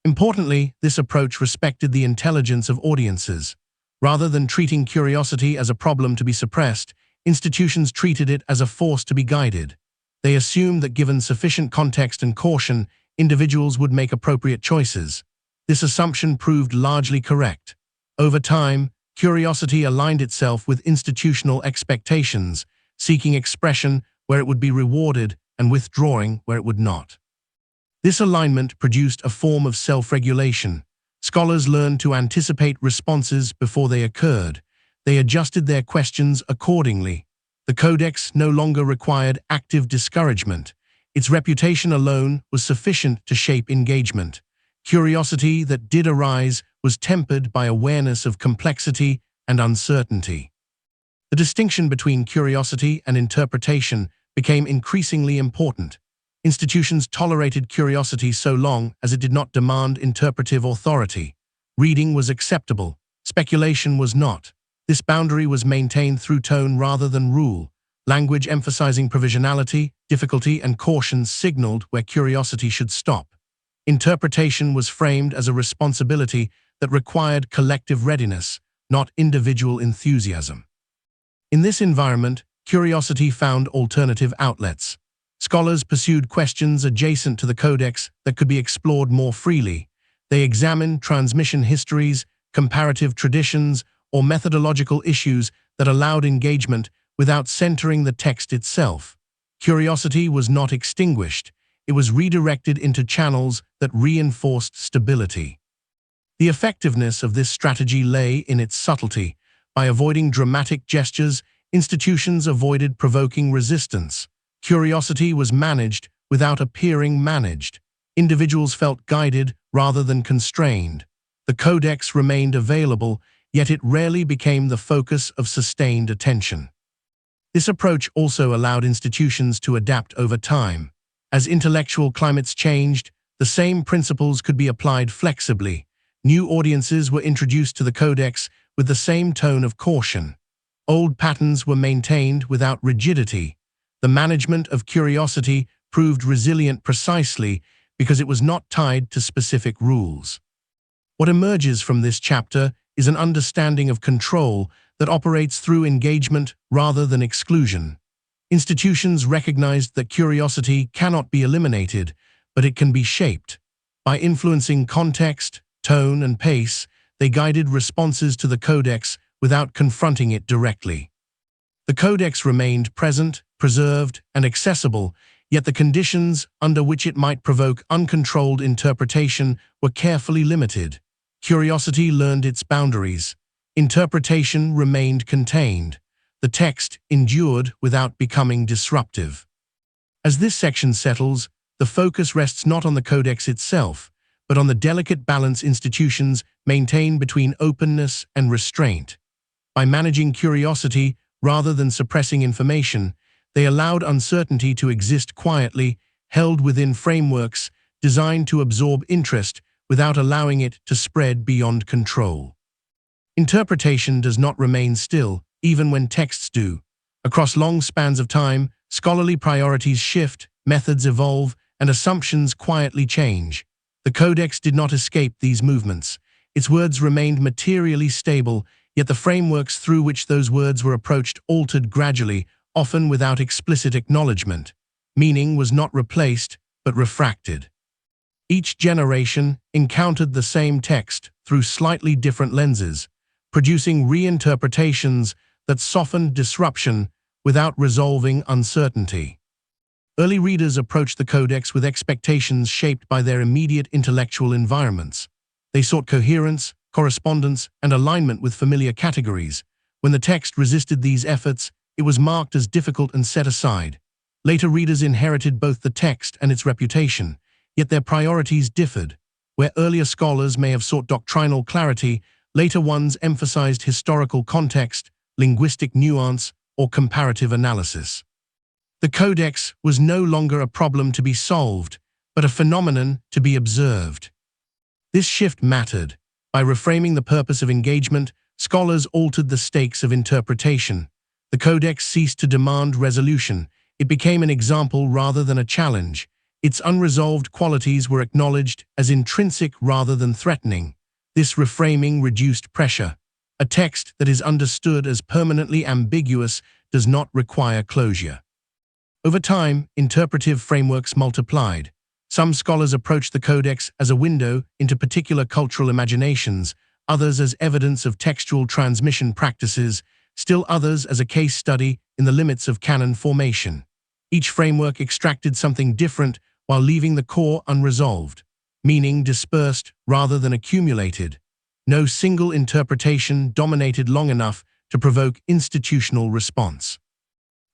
Importantly, this approach respected the intelligence of audiences. Rather than treating curiosity as a problem to be suppressed, institutions treated it as a force to be guided. They assumed that given sufficient context and caution, individuals would make appropriate choices. This assumption proved largely correct. Over time, curiosity aligned itself with institutional expectations, seeking expression where it would be rewarded and withdrawing where it would not. This alignment produced a form of self-regulation. Scholars learned to anticipate responses before they occurred. They adjusted their questions accordingly. The Codex no longer required active discouragement. Its reputation alone was sufficient to shape engagement. Curiosity that did arise was tempered by awareness of complexity and uncertainty. The distinction between curiosity and interpretation became increasingly important. Institutions tolerated curiosity so long as it did not demand interpretive authority. Reading was acceptable, speculation was not. This boundary was maintained through tone rather than rule. Language emphasizing provisionality, difficulty, and caution signaled where curiosity should stop. Interpretation was framed as a responsibility that required collective readiness, not individual enthusiasm. In this environment, curiosity found alternative outlets. Scholars pursued questions adjacent to the Codex that could be explored more freely. They examined transmission histories, comparative traditions, or methodological issues that allowed engagement without centering the text itself. Curiosity was not extinguished. It was redirected into channels that reinforced stability. The effectiveness of this strategy lay in its subtlety. By avoiding dramatic gestures, institutions avoided provoking resistance. Curiosity was managed without appearing managed. Individuals felt guided rather than constrained. The Codex remained available, yet it rarely became the focus of sustained attention. This approach also allowed institutions to adapt over time. As intellectual climates changed, the same principles could be applied flexibly. New audiences were introduced to the Codex with the same tone of caution. Old patterns were maintained without rigidity. The management of curiosity proved resilient precisely because it was not tied to specific rules. What emerges from this chapter is an understanding of control that operates through engagement rather than exclusion. Institutions recognized that curiosity cannot be eliminated, but it can be shaped. By influencing context, tone, and pace, they guided responses to the Codex without confronting it directly. The Codex remained present, preserved, and accessible, yet the conditions under which it might provoke uncontrolled interpretation were carefully limited. Curiosity learned its boundaries. Interpretation remained contained. The text endured without becoming disruptive. As this section settles, the focus rests not on the Codex itself, but on the delicate balance institutions maintain between openness and restraint. By managing curiosity rather than suppressing information, they allowed uncertainty to exist quietly, held within frameworks designed to absorb interest without allowing it to spread beyond control. Interpretation does not remain still, even when texts do. Across long spans of time, scholarly priorities shift, methods evolve, and assumptions quietly change. The Codex did not escape these movements. Its words remained materially stable, yet the frameworks through which those words were approached altered gradually, often without explicit acknowledgement. Meaning was not replaced, but refracted. Each generation encountered the same text through slightly different lenses, producing reinterpretations that softened disruption without resolving uncertainty. Early readers approached the Codex with expectations shaped by their immediate intellectual environments. They sought coherence, correspondence, and alignment with familiar categories. When the text resisted these efforts, it was marked as difficult and set aside. Later readers inherited both the text and its reputation, yet their priorities differed. Where earlier scholars may have sought doctrinal clarity, later ones emphasized historical context, linguistic nuance, or comparative analysis. The Codex was no longer a problem to be solved, but a phenomenon to be observed. This shift mattered. By reframing the purpose of engagement, scholars altered the stakes of interpretation. The Codex ceased to demand resolution. It became an example rather than a challenge. Its unresolved qualities were acknowledged as intrinsic rather than threatening. This reframing reduced pressure. A text that is understood as permanently ambiguous does not require closure. Over time, interpretive frameworks multiplied. Some scholars approached the Codex as a window into particular cultural imaginations, others as evidence of textual transmission practices, still others as a case study in the limits of canon formation. Each framework extracted something different while leaving the core unresolved, meaning dispersed rather than accumulated. No single interpretation dominated long enough to provoke institutional response.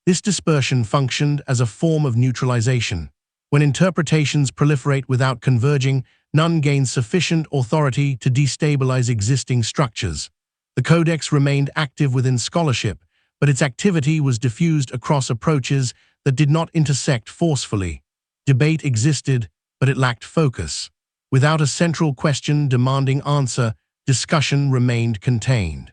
This dispersion functioned as a form of neutralization. When interpretations proliferate without converging, none gain sufficient authority to destabilize existing structures. The Codex remained active within scholarship, but its activity was diffused across approaches that did not intersect forcefully. Debate existed, but it lacked focus. Without a central question demanding answer, discussion remained contained.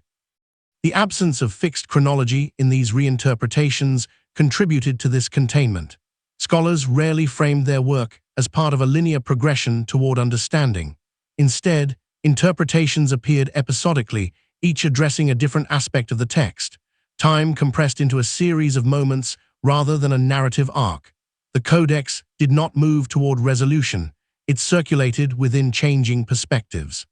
The absence of fixed chronology in these reinterpretations contributed to this containment. Scholars rarely framed their work as part of a linear progression toward understanding. Instead, interpretations appeared episodically, each addressing a different aspect of the text, time compressed into a series of moments rather than a narrative arc. The Codex did not move toward resolution, it circulated within changing perspectives.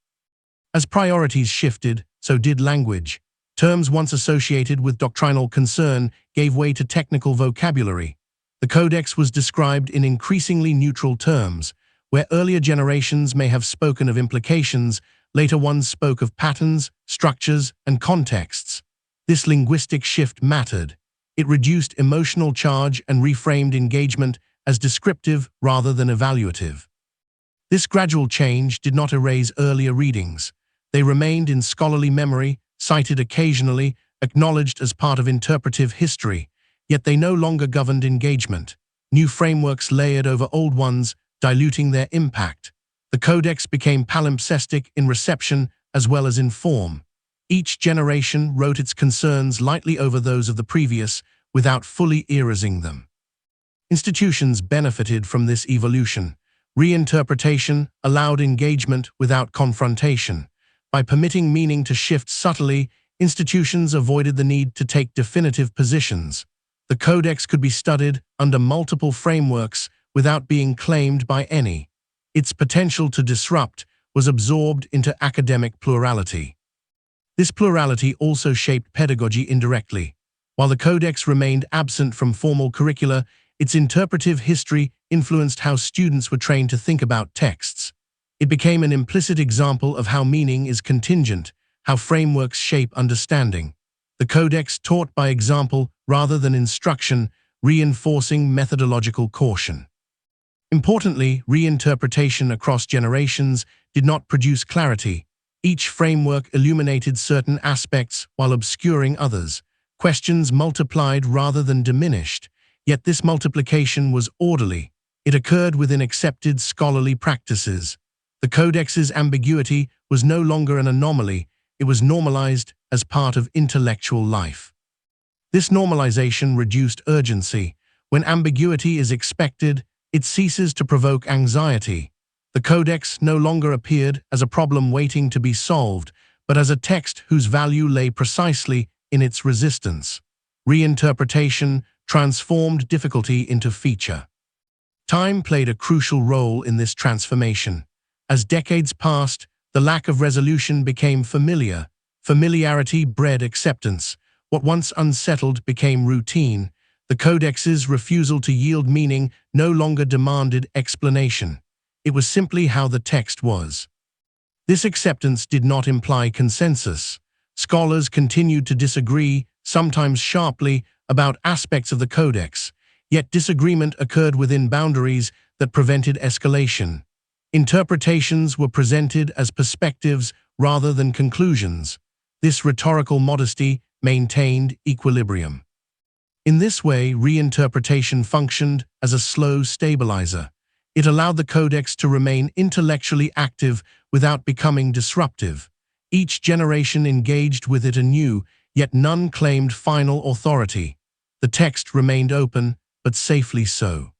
As priorities shifted, so did language. Terms once associated with doctrinal concern gave way to technical vocabulary. The Codex was described in increasingly neutral terms. Where earlier generations may have spoken of implications, later ones spoke of patterns, structures, and contexts. This linguistic shift mattered. It reduced emotional charge and reframed engagement as descriptive rather than evaluative. This gradual change did not erase earlier readings. They remained in scholarly memory, cited occasionally, acknowledged as part of interpretive history, yet they no longer governed engagement. New frameworks layered over old ones, diluting their impact. The Codex became palimpsestic in reception as well as in form. Each generation wrote its concerns lightly over those of the previous without fully erasing them. Institutions benefited from this evolution. Reinterpretation allowed engagement without confrontation. By permitting meaning to shift subtly, institutions avoided the need to take definitive positions. The Codex could be studied under multiple frameworks without being claimed by any. Its potential to disrupt was absorbed into academic plurality. This plurality also shaped pedagogy indirectly. While the Codex remained absent from formal curricula, its interpretive history influenced how students were trained to think about texts. It became an implicit example of how meaning is contingent, how frameworks shape understanding. The Codex taught by example rather than instruction, reinforcing methodological caution. Importantly, reinterpretation across generations did not produce clarity. Each framework illuminated certain aspects while obscuring others. Questions multiplied rather than diminished, yet this multiplication was orderly. It occurred within accepted scholarly practices. The Codex's ambiguity was no longer an anomaly, it was normalized as part of intellectual life. This normalization reduced urgency. When ambiguity is expected, it ceases to provoke anxiety. The Codex no longer appeared as a problem waiting to be solved, but as a text whose value lay precisely in its resistance. Reinterpretation transformed difficulty into feature. Time played a crucial role in this transformation. As decades passed, the lack of resolution became familiar. Familiarity bred acceptance. What once unsettled became routine. The Codex's refusal to yield meaning no longer demanded explanation. It was simply how the text was. This acceptance did not imply consensus. Scholars continued to disagree, sometimes sharply, about aspects of the Codex, yet disagreement occurred within boundaries that prevented escalation. Interpretations were presented as perspectives rather than conclusions. This rhetorical modesty maintained equilibrium. In this way, reinterpretation functioned as a slow stabilizer. It allowed the Codex to remain intellectually active without becoming disruptive. Each generation engaged with it anew, yet none claimed final authority. The text remained open, but safely so.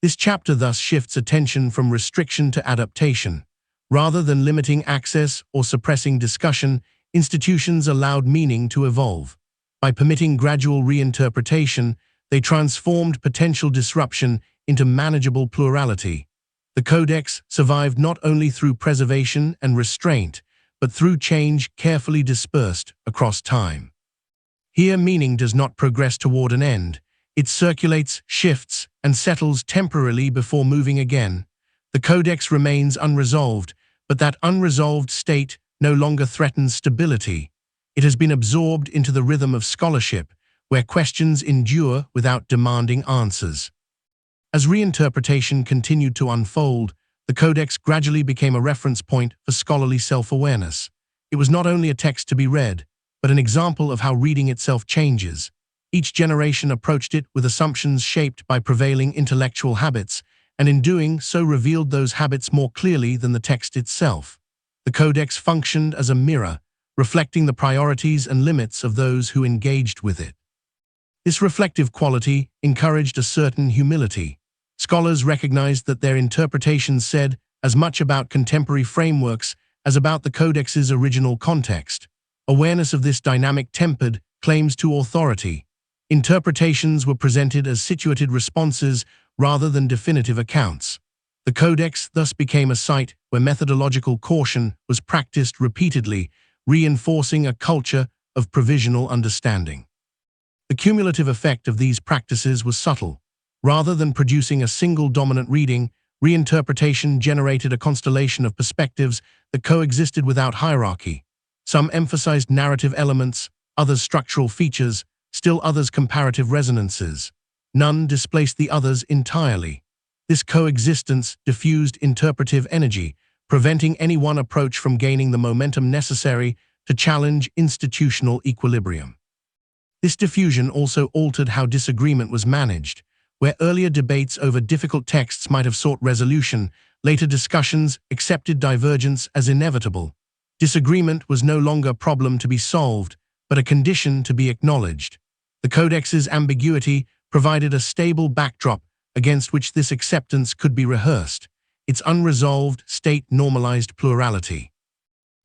This chapter thus shifts attention from restriction to adaptation. Rather than limiting access or suppressing discussion, institutions allowed meaning to evolve. By permitting gradual reinterpretation, they transformed potential disruption into manageable plurality. The Codex survived not only through preservation and restraint, but through change carefully dispersed across time. Here, meaning does not progress toward an end. It circulates, shifts, and settles temporarily before moving again. The Codex remains unresolved, but that unresolved state no longer threatens stability. It has been absorbed into the rhythm of scholarship, where questions endure without demanding answers. As reinterpretation continued to unfold, the Codex gradually became a reference point for scholarly self-awareness. It was not only a text to be read, but an example of how reading itself changes. Each generation approached it with assumptions shaped by prevailing intellectual habits, and in doing so revealed those habits more clearly than the text itself. The Codex functioned as a mirror, reflecting the priorities and limits of those who engaged with it. This reflective quality encouraged a certain humility. Scholars recognized that their interpretations said as much about contemporary frameworks as about the Codex's original context. Awareness of this dynamic tempered claims to authority. Interpretations were presented as situated responses rather than definitive accounts. The Codex thus became a site where methodological caution was practiced repeatedly, reinforcing a culture of provisional understanding. The cumulative effect of these practices was subtle. Rather than producing a single dominant reading, reinterpretation generated a constellation of perspectives that coexisted without hierarchy. Some emphasized narrative elements, others structural features, still others comparative resonances. None displaced the others entirely. This coexistence diffused interpretive energy, preventing any one approach from gaining the momentum necessary to challenge institutional equilibrium. This diffusion also altered how disagreement was managed. Where earlier debates over difficult texts might have sought resolution, later discussions accepted divergence as inevitable. Disagreement was no longer a problem to be solved, but a condition to be acknowledged. The Codex's ambiguity provided a stable backdrop against which this acceptance could be rehearsed, its unresolved state-normalized plurality.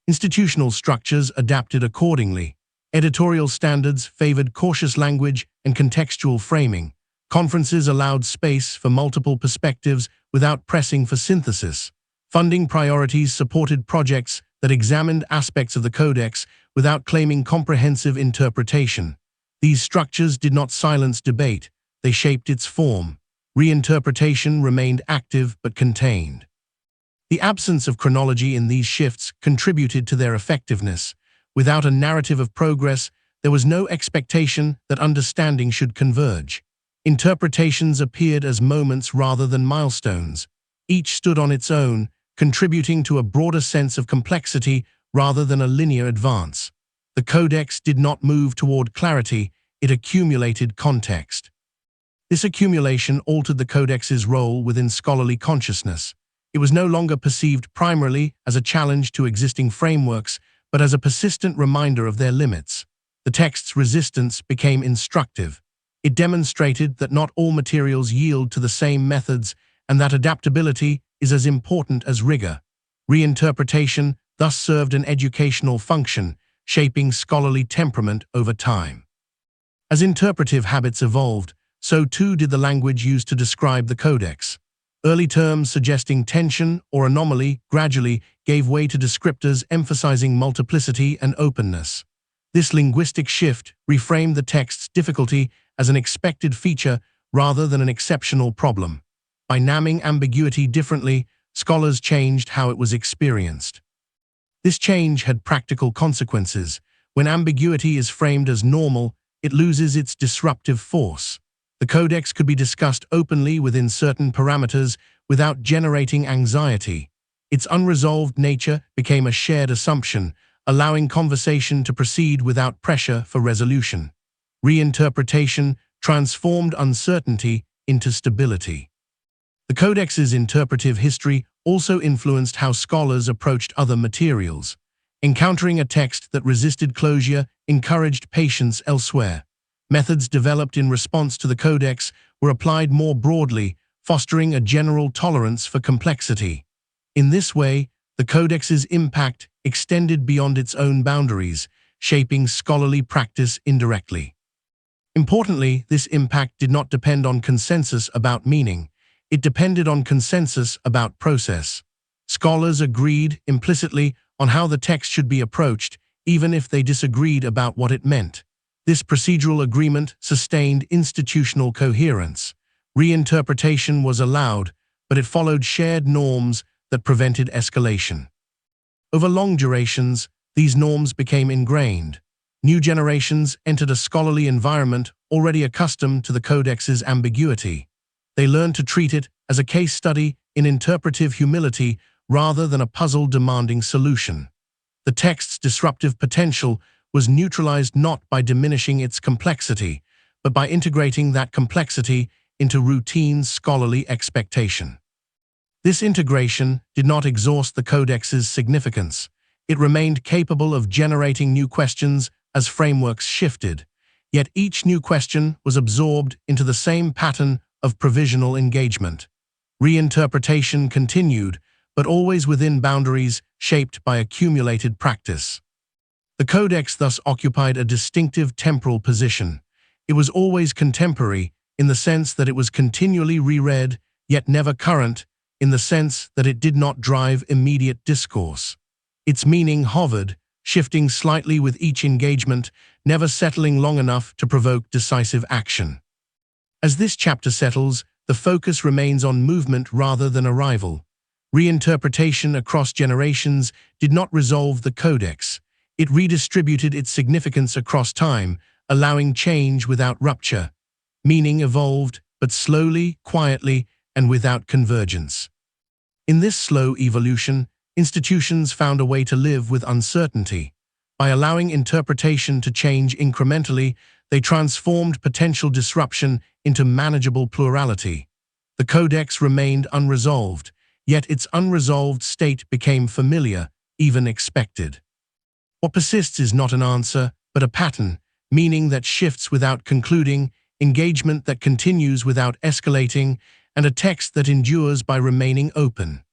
Institutional structures adapted accordingly. Editorial standards favored cautious language and contextual framing. Conferences allowed space for multiple perspectives without pressing for synthesis. Funding priorities supported projects that examined aspects of the Codex without claiming comprehensive interpretation. These structures did not silence debate, they shaped its form. Reinterpretation remained active but contained. The absence of chronology in these shifts contributed to their effectiveness. Without a narrative of progress, there was no expectation that understanding should converge. Interpretations appeared as moments rather than milestones. Each stood on its own, contributing to a broader sense of complexity rather than a linear advance. The Codex did not move toward clarity, it accumulated context. This accumulation altered the Codex's role within scholarly consciousness. It was no longer perceived primarily as a challenge to existing frameworks, but as a persistent reminder of their limits. The text's resistance became instructive. It demonstrated that not all materials yield to the same methods and that adaptability is as important as rigor. Reinterpretation thus served an educational function, shaping scholarly temperament over time. As interpretive habits evolved, so too did the language used to describe the Codex. Early terms suggesting tension or anomaly gradually gave way to descriptors emphasizing multiplicity and openness. This linguistic shift reframed the text's difficulty as an expected feature rather than an exceptional problem. By naming ambiguity differently, scholars changed how it was experienced. This change had practical consequences. When ambiguity is framed as normal, it loses its disruptive force. The Codex could be discussed openly within certain parameters without generating anxiety. Its unresolved nature became a shared assumption, allowing conversation to proceed without pressure for resolution. Reinterpretation transformed uncertainty into stability. The Codex's interpretive history also influenced how scholars approached other materials. Encountering a text that resisted closure encouraged patience elsewhere. Methods developed in response to the Codex were applied more broadly, fostering a general tolerance for complexity. In this way, the Codex's impact extended beyond its own boundaries, shaping scholarly practice indirectly. Importantly, this impact did not depend on consensus about meaning. It depended on consensus about process. Scholars agreed implicitly on how the text should be approached, even if they disagreed about what it meant. This procedural agreement sustained institutional coherence. Reinterpretation was allowed, but it followed shared norms that prevented escalation. Over long durations, these norms became ingrained. New generations entered a scholarly environment already accustomed to the Codex's ambiguity. They learned to treat it as a case study in interpretive humility rather than a puzzle demanding solution. The text's disruptive potential was neutralized not by diminishing its complexity, but by integrating that complexity into routine scholarly expectation. This integration did not exhaust the Codex's significance. It remained capable of generating new questions as frameworks shifted. yet each new question was absorbed into the same pattern of provisional engagement. Reinterpretation continued, but always within boundaries shaped by accumulated practice. The Codex thus occupied a distinctive temporal position. It was always contemporary, in the sense that it was continually reread, yet never current, in the sense that it did not drive immediate discourse. Its meaning hovered, shifting slightly with each engagement, never settling long enough to provoke decisive action. As this chapter settles, the focus remains on movement rather than arrival. Reinterpretation across generations did not resolve the Codex. It redistributed its significance across time, allowing change without rupture. Meaning evolved, but slowly, quietly, and without convergence. In this slow evolution, institutions found a way to live with uncertainty. By allowing interpretation to change incrementally, they transformed potential disruption into manageable plurality. The Codex remained unresolved, yet its unresolved state became familiar, even expected. What persists is not an answer, but a pattern, meaning that shifts without concluding, engagement that continues without escalating, and a text that endures by remaining open.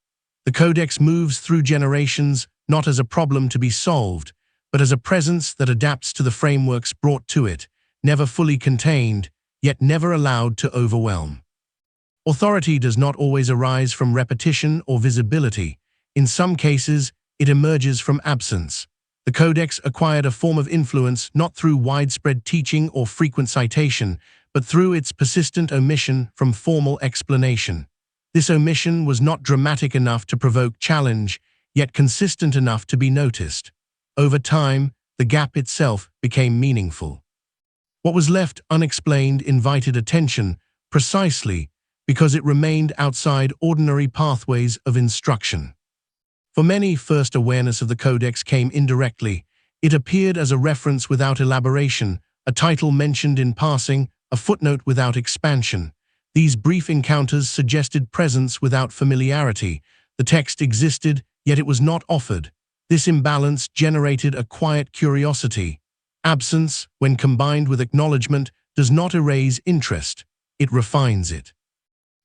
The Codex moves through generations not as a problem to be solved, but as a presence that adapts to the frameworks brought to it, never fully contained, yet never allowed to overwhelm. Authority does not always arise from repetition or visibility. In some cases, it emerges from absence. The Codex acquired a form of influence not through widespread teaching or frequent citation, but through its persistent omission from formal explanation. This omission was not dramatic enough to provoke challenge, yet consistent enough to be noticed. Over time, the gap itself became meaningful. What was left unexplained invited attention, precisely because it remained outside ordinary pathways of instruction. For many, first awareness of the Codex came indirectly. It appeared as a reference without elaboration, a title mentioned in passing, a footnote without expansion. These brief encounters suggested presence without familiarity. The text existed, yet it was not offered. This imbalance generated a quiet curiosity. Absence, when combined with acknowledgement, does not erase interest. It refines it.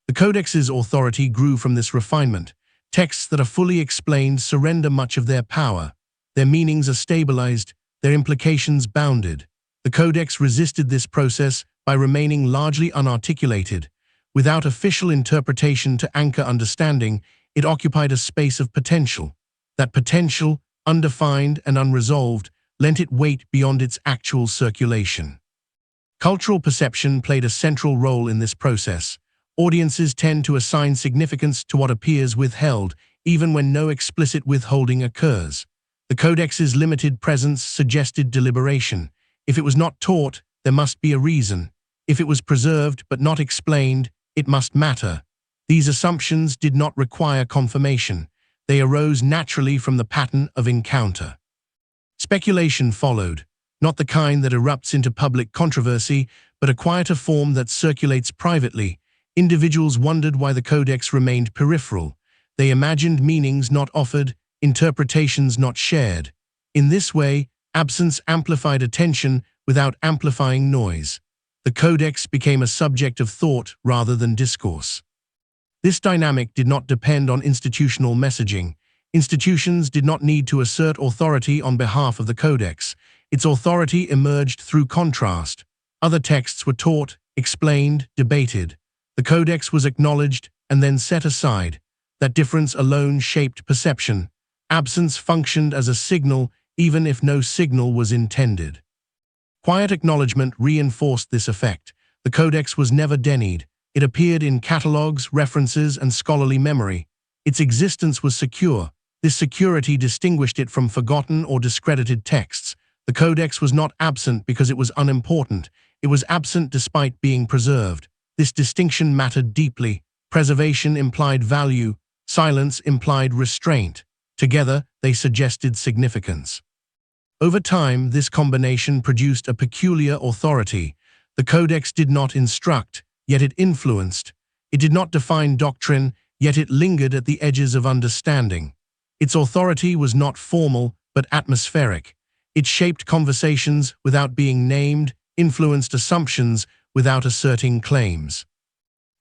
The Codex's authority grew from this refinement. Texts that are fully explained surrender much of their power. Their meanings are stabilized, their implications bounded. The Codex resisted this process by remaining largely unarticulated. Without official interpretation to anchor understanding, it occupied a space of potential. That potential, undefined and unresolved, lent it weight beyond its actual circulation. Cultural perception played a central role in this process. Audiences tend to assign significance to what appears withheld, even when no explicit withholding occurs. The Codex's limited presence suggested deliberation. If it was not taught, there must be a reason. If it was preserved but not explained, it must matter. These assumptions did not require confirmation. They arose naturally from the pattern of encounter. Speculation followed, not the kind that erupts into public controversy, but a quieter form that circulates privately. Individuals wondered why the Codex remained peripheral. They imagined meanings not offered, interpretations not shared. In this way, absence amplified attention without amplifying noise. The Codex became a subject of thought rather than discourse. This dynamic did not depend on institutional messaging. Institutions did not need to assert authority on behalf of the Codex. Its authority emerged through contrast. Other texts were taught, explained, debated. The Codex was acknowledged and then set aside. That difference alone shaped perception. Absence functioned as a signal, even if no signal was intended. Quiet acknowledgement reinforced this effect. The Codex was never denied. It appeared in catalogues, references, and scholarly memory. Its existence was secure. This security distinguished it from forgotten or discredited texts. The Codex was not absent because it was unimportant. It was absent despite being preserved. This distinction mattered deeply. Preservation implied value. Silence implied restraint. Together, they suggested significance. Over time, this combination produced a peculiar authority. The Codex did not instruct, yet it influenced. It did not define doctrine, yet it lingered at the edges of understanding. Its authority was not formal, but atmospheric. It shaped conversations without being named. influenced assumptions without asserting claims.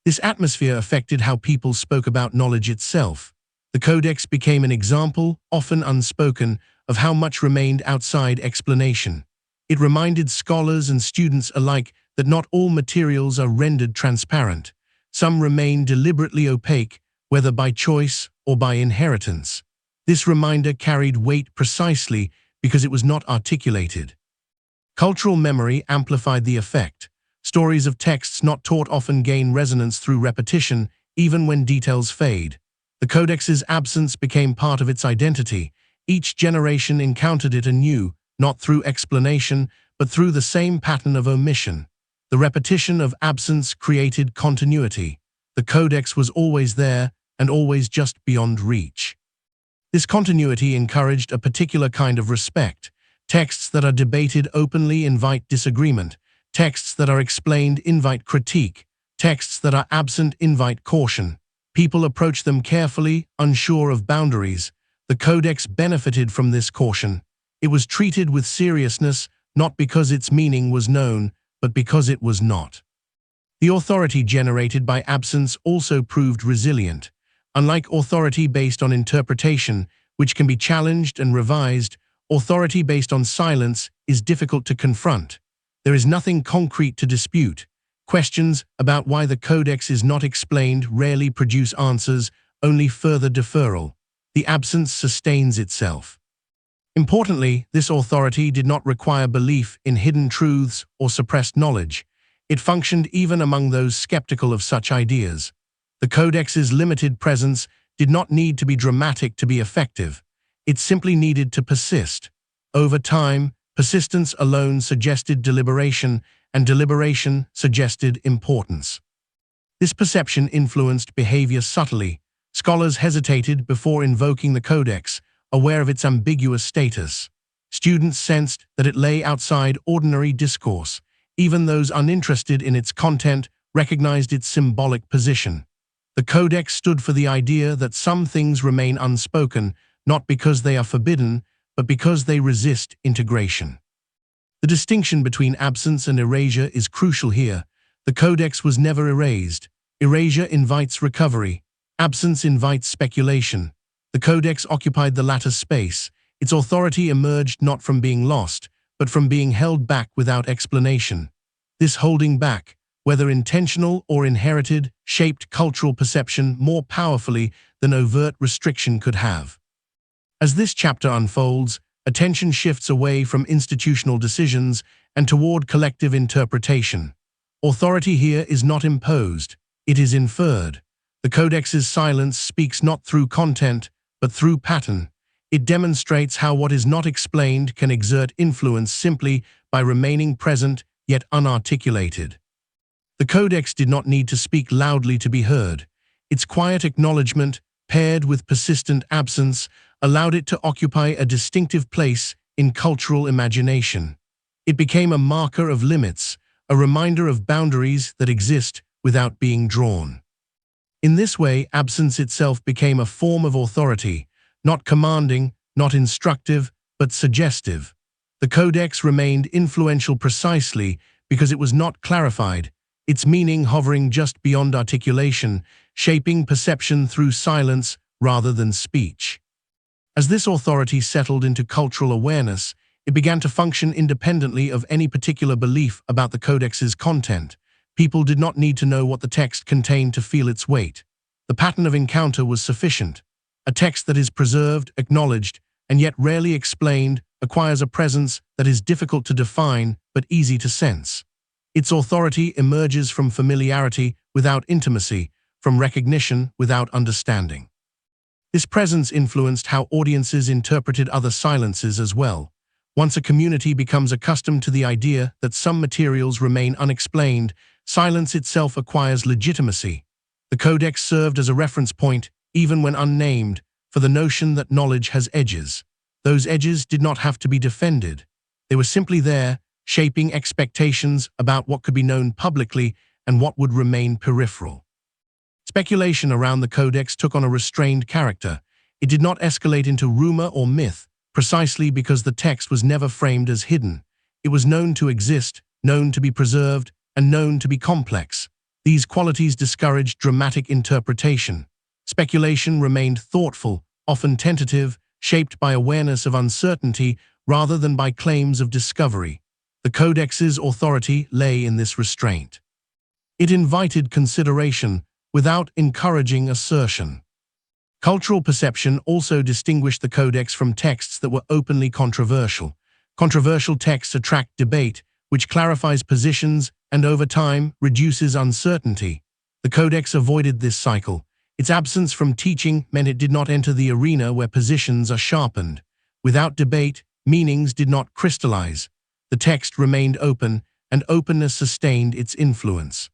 This atmosphere affected how people spoke about knowledge itself. The Codex became an example, often unspoken, of how much remained outside explanation. It reminded scholars and students alike that not all materials are rendered transparent. Some remain deliberately opaque, whether by choice or by inheritance. This reminder carried weight precisely because it was not articulated. Cultural memory amplified the effect. Stories of texts not taught often gain resonance through repetition, even when details fade. The Codex's absence became part of its identity. Each generation encountered it anew, not through explanation, but through the same pattern of omission. The repetition of absence created continuity. The Codex was always there and always just beyond reach. This continuity encouraged a particular kind of respect. Texts that are debated openly invite disagreement. Texts that are explained invite critique. Texts that are absent invite caution. People approach them carefully, unsure of boundaries. The Codex benefited from this caution. It was treated with seriousness, not because its meaning was known, but because it was not. The authority generated by absence also proved resilient. Unlike authority based on interpretation, which can be challenged and revised, authority based on silence is difficult to confront. There is nothing concrete to dispute. Questions about why the Codex is not explained rarely produce answers, only further deferral. The absence sustains itself. Importantly, this authority did not require belief in hidden truths or suppressed knowledge. It functioned even among those skeptical of such ideas. The Codex's limited presence did not need to be dramatic to be effective. It simply needed to persist. Over time, persistence alone suggested deliberation, and deliberation suggested importance. This perception influenced behavior subtly. Scholars hesitated before invoking the Codex, aware of its ambiguous status. Students sensed that it lay outside ordinary discourse. Even those uninterested in its content recognized its symbolic position. The Codex stood for the idea that some things remain unspoken, not because they are forbidden, but because they resist integration. The distinction between absence and erasure is crucial here. The Codex was never erased. Erasure invites recovery. Absence invites speculation. The Codex occupied the latter space. Its authority emerged not from being lost, but from being held back without explanation. This holding back, whether intentional or inherited, shaped cultural perception more powerfully than overt restriction could have. As this chapter unfolds, attention shifts away from institutional decisions and toward collective interpretation. Authority here is not imposed, it is inferred. The Codex's silence speaks not through content, but through pattern. It demonstrates how what is not explained can exert influence simply by remaining present yet unarticulated. The Codex did not need to speak loudly to be heard. Its quiet acknowledgement, paired with persistent absence, allowed it to occupy a distinctive place in cultural imagination. It became a marker of limits, a reminder of boundaries that exist without being drawn. In this way, absence itself became a form of authority, not commanding, not instructive, but suggestive. The Codex remained influential precisely because it was not clarified, its meaning hovering just beyond articulation, shaping perception through silence rather than speech. As this authority settled into cultural awareness, it began to function independently of any particular belief about the Codex's content. People did not need to know what the text contained to feel its weight. The pattern of encounter was sufficient. A text that is preserved, acknowledged, and yet rarely explained acquires a presence that is difficult to define but easy to sense. Its authority emerges from familiarity without intimacy, from recognition without understanding. This presence influenced how audiences interpreted other silences as well. Once a community becomes accustomed to the idea that some materials remain unexplained, silence itself acquires legitimacy. The Codex served as a reference point, even when unnamed, for the notion that knowledge has edges. Those edges did not have to be defended. They were simply there, shaping expectations about what could be known publicly and what would remain peripheral. Speculation around the Codex took on a restrained character. It did not escalate into rumor or myth, precisely because the text was never framed as hidden. It was known to exist, known to be preserved, and known to be complex. These qualities discouraged dramatic interpretation. Speculation remained thoughtful, often tentative, shaped by awareness of uncertainty rather than by claims of discovery. The Codex's authority lay in this restraint. It invited consideration without encouraging assertion. Cultural perception also distinguished the Codex from texts that were openly controversial. Controversial texts attract debate, which clarifies positions and over time reduces uncertainty. The Codex avoided this cycle. Its absence from teaching meant it did not enter the arena where positions are sharpened. Without debate, meanings did not crystallize. The text remained open, and openness sustained its influence.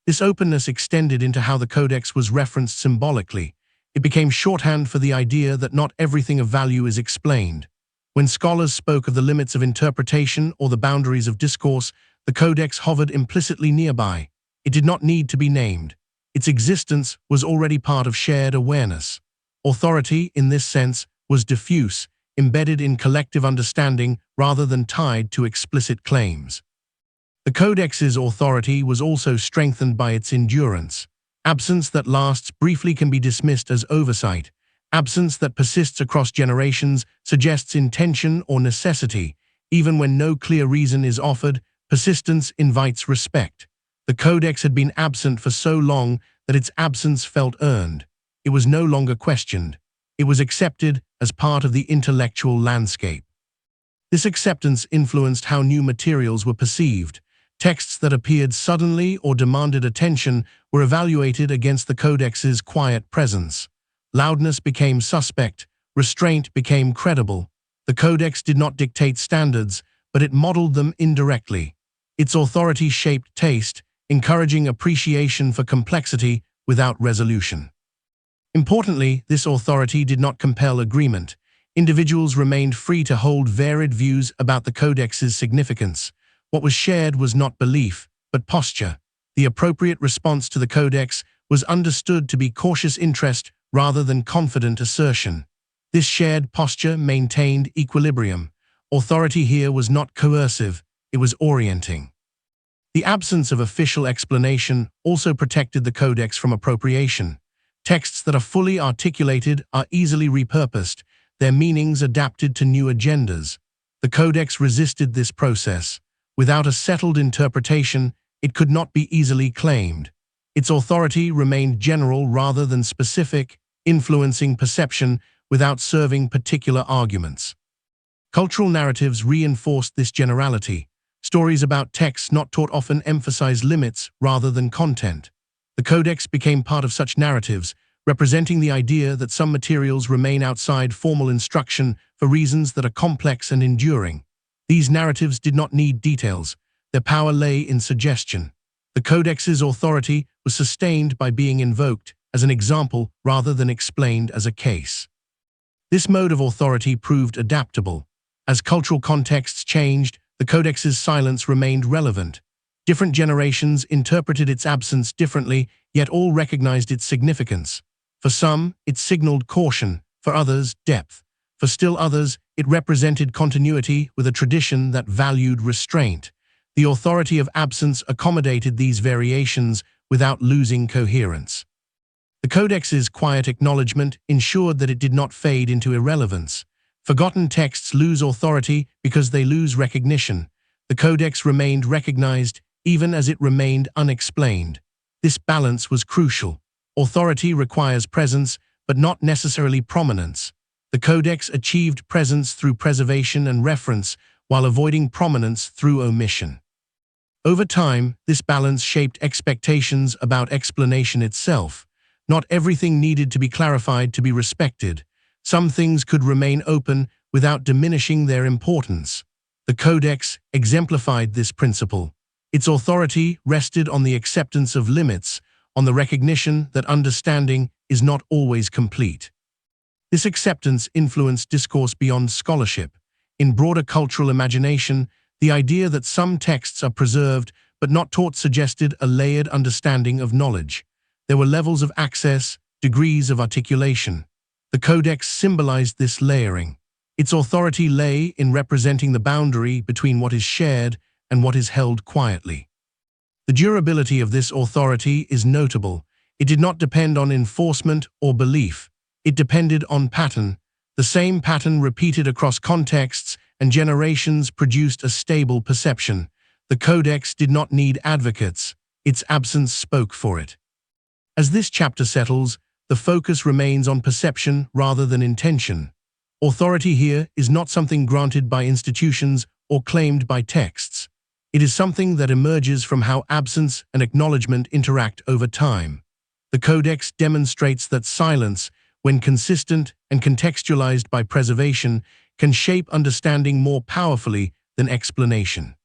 This openness extended into how the Codex was referenced symbolically. It became shorthand for the idea that not everything of value is explained. When scholars spoke of the limits of interpretation or the boundaries of discourse, the Codex hovered implicitly nearby. It did not need to be named. Its existence was already part of shared awareness. Authority, in this sense, was diffuse, embedded in collective understanding rather than tied to explicit claims. The Codex's authority was also strengthened by its endurance. Absence that lasts briefly can be dismissed as oversight. Absence that persists across generations suggests intention or necessity. Even when no clear reason is offered, persistence invites respect. The Codex had been absent for so long that its absence felt earned. It was no longer questioned. It was accepted as part of the intellectual landscape. This acceptance influenced how new materials were perceived. Texts that appeared suddenly or demanded attention were evaluated against the Codex's quiet presence. Loudness became suspect, restraint became credible. The Codex did not dictate standards, but it modeled them indirectly. Its authority shaped taste, encouraging appreciation for complexity without resolution. Importantly, this authority did not compel agreement. Individuals remained free to hold varied views about the Codex's significance. What was shared was not belief, but posture. The appropriate response to the Codex was understood to be cautious interest rather than confident assertion. This shared posture maintained equilibrium. Authority here was not coercive, it was orienting. The absence of official explanation also protected the Codex from appropriation. Texts that are fully articulated are easily repurposed, their meanings adapted to new agendas. The Codex resisted this process. Without a settled interpretation, it could not be easily claimed. Its authority remained general rather than specific, influencing perception without serving particular arguments. Cultural narratives reinforced this generality. Stories about texts not taught often emphasize limits rather than content. The Codex became part of such narratives, representing the idea that some materials remain outside formal instruction for reasons that are complex and enduring. These narratives did not need details. Their power lay in suggestion. The Codex's authority was sustained by being invoked as an example rather than explained as a case. This mode of authority proved adaptable. As cultural contexts changed, the Codex's silence remained relevant. Different generations interpreted its absence differently, yet all recognized its significance. For some, it signaled caution, for others, depth. For still others, it represented continuity with a tradition that valued restraint. The authority of absence accommodated these variations without losing coherence. The Codex's quiet acknowledgement ensured that it did not fade into irrelevance. Forgotten texts lose authority because they lose recognition. The Codex remained recognized even as it remained unexplained. This balance was crucial. Authority requires presence, but not necessarily prominence. The Codex achieved presence through preservation and reference, while avoiding prominence through omission. Over time, this balance shaped expectations about explanation itself. Not everything needed to be clarified to be respected. Some things could remain open without diminishing their importance. The Codex exemplified this principle. Its authority rested on the acceptance of limits, on the recognition that understanding is not always complete. This acceptance influenced discourse beyond scholarship. In broader cultural imagination, the idea that some texts are preserved but not taught suggested a layered understanding of knowledge. There were levels of access, degrees of articulation. The Codex symbolized this layering. Its authority lay in representing the boundary between what is shared and what is held quietly. The durability of this authority is notable. It did not depend on enforcement or belief. It depended on pattern. The same pattern repeated across contexts and generations produced a stable perception. The Codex did not need advocates. Its absence spoke for it. As this chapter settles, the focus remains on perception rather than intention. Authority here is not something granted by institutions or claimed by texts. It is something that emerges from how absence and acknowledgement interact over time. The Codex demonstrates that silence, when consistent and contextualized by preservation, can shape understanding more powerfully than explanation.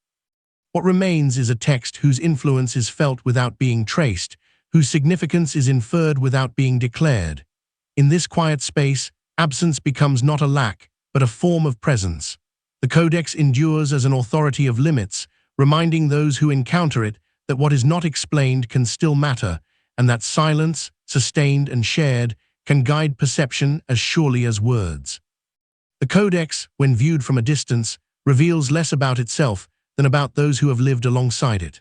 What remains is a text whose influence is felt without being traced, whose significance is inferred without being declared. In this quiet space, absence becomes not a lack, but a form of presence. The Codex endures as an authority of limits, reminding those who encounter it that what is not explained can still matter, and that silence, sustained and shared, can guide perception as surely as words. The Codex, when viewed from a distance, reveals less about itself than about those who have lived alongside it.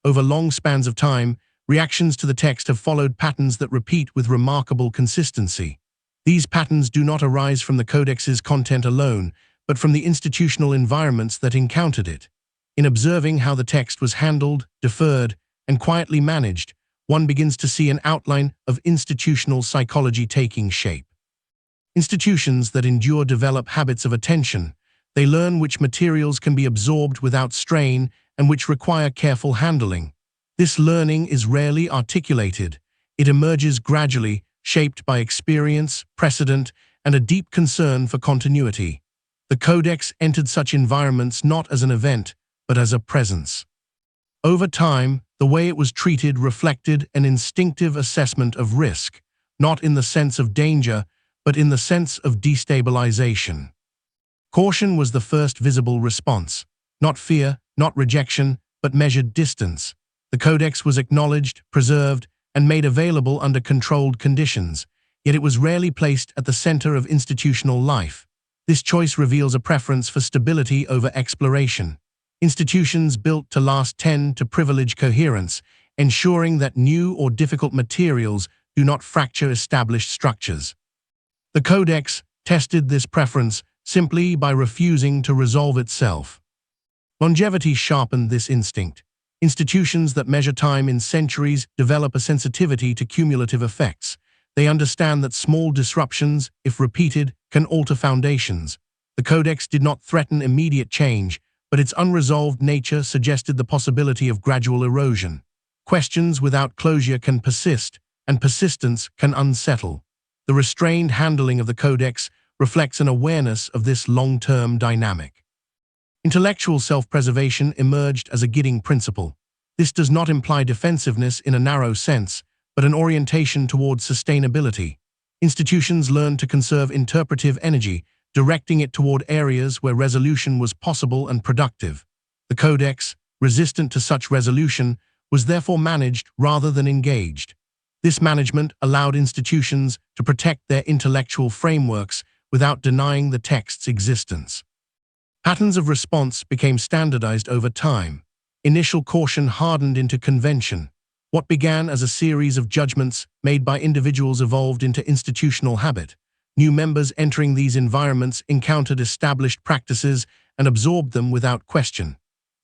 Over long spans of time, reactions to the text have followed patterns that repeat with remarkable consistency. These patterns do not arise from the Codex's content alone, but from the institutional environments that encountered it. In observing how the text was handled, deferred, and quietly managed, one begins to see an outline of institutional psychology taking shape. Institutions that endure develop habits of attention. They learn which materials can be absorbed without strain and which require careful handling. This learning is rarely articulated. It emerges gradually, shaped by experience, precedent, and a deep concern for continuity. The Codex entered such environments not as an event, but as a presence. Over time, the way it was treated reflected an instinctive assessment of risk, not in the sense of danger, but in the sense of destabilization. Caution was the first visible response, not fear, not rejection, but measured distance. The Codex was acknowledged, preserved, and made available under controlled conditions, yet it was rarely placed at the center of institutional life. This choice reveals a preference for stability over exploration. Institutions built to last tend to privilege coherence, ensuring that new or difficult materials do not fracture established structures. The Codex tested this preference simply by refusing to resolve itself. Longevity sharpened this instinct. Institutions that measure time in centuries develop a sensitivity to cumulative effects. They understand that small disruptions, if repeated, can alter foundations. The Codex did not threaten immediate change, but its unresolved nature suggested the possibility of gradual erosion. Questions without closure can persist, and persistence can unsettle. The restrained handling of the Codex reflects an awareness of this long-term dynamic. Intellectual self-preservation emerged as a guiding principle. This does not imply defensiveness in a narrow sense, but an orientation toward sustainability. Institutions learned to conserve interpretive energy, directing it toward areas where resolution was possible and productive. The Codex, resistant to such resolution, was therefore managed rather than engaged. This management allowed institutions to protect their intellectual frameworks without denying the text's existence. Patterns of response became standardized over time. Initial caution hardened into convention. What began as a series of judgments made by individuals evolved into institutional habit. New members entering these environments encountered established practices and absorbed them without question.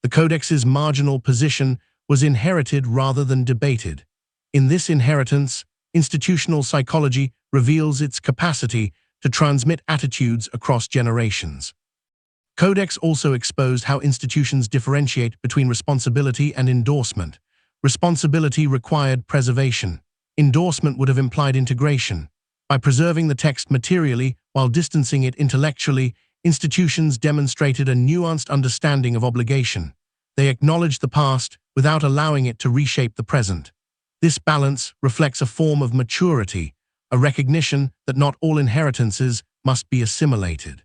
The Codex's marginal position was inherited rather than debated. In this inheritance, institutional psychology reveals its capacity to transmit attitudes across generations. Codex also exposed how institutions differentiate between responsibility and endorsement. Responsibility required preservation. Endorsement would have implied integration. By preserving the text materially while distancing it intellectually, institutions demonstrated a nuanced understanding of obligation. They acknowledged the past without allowing it to reshape the present. This balance reflects a form of maturity, a recognition that not all inheritances must be assimilated.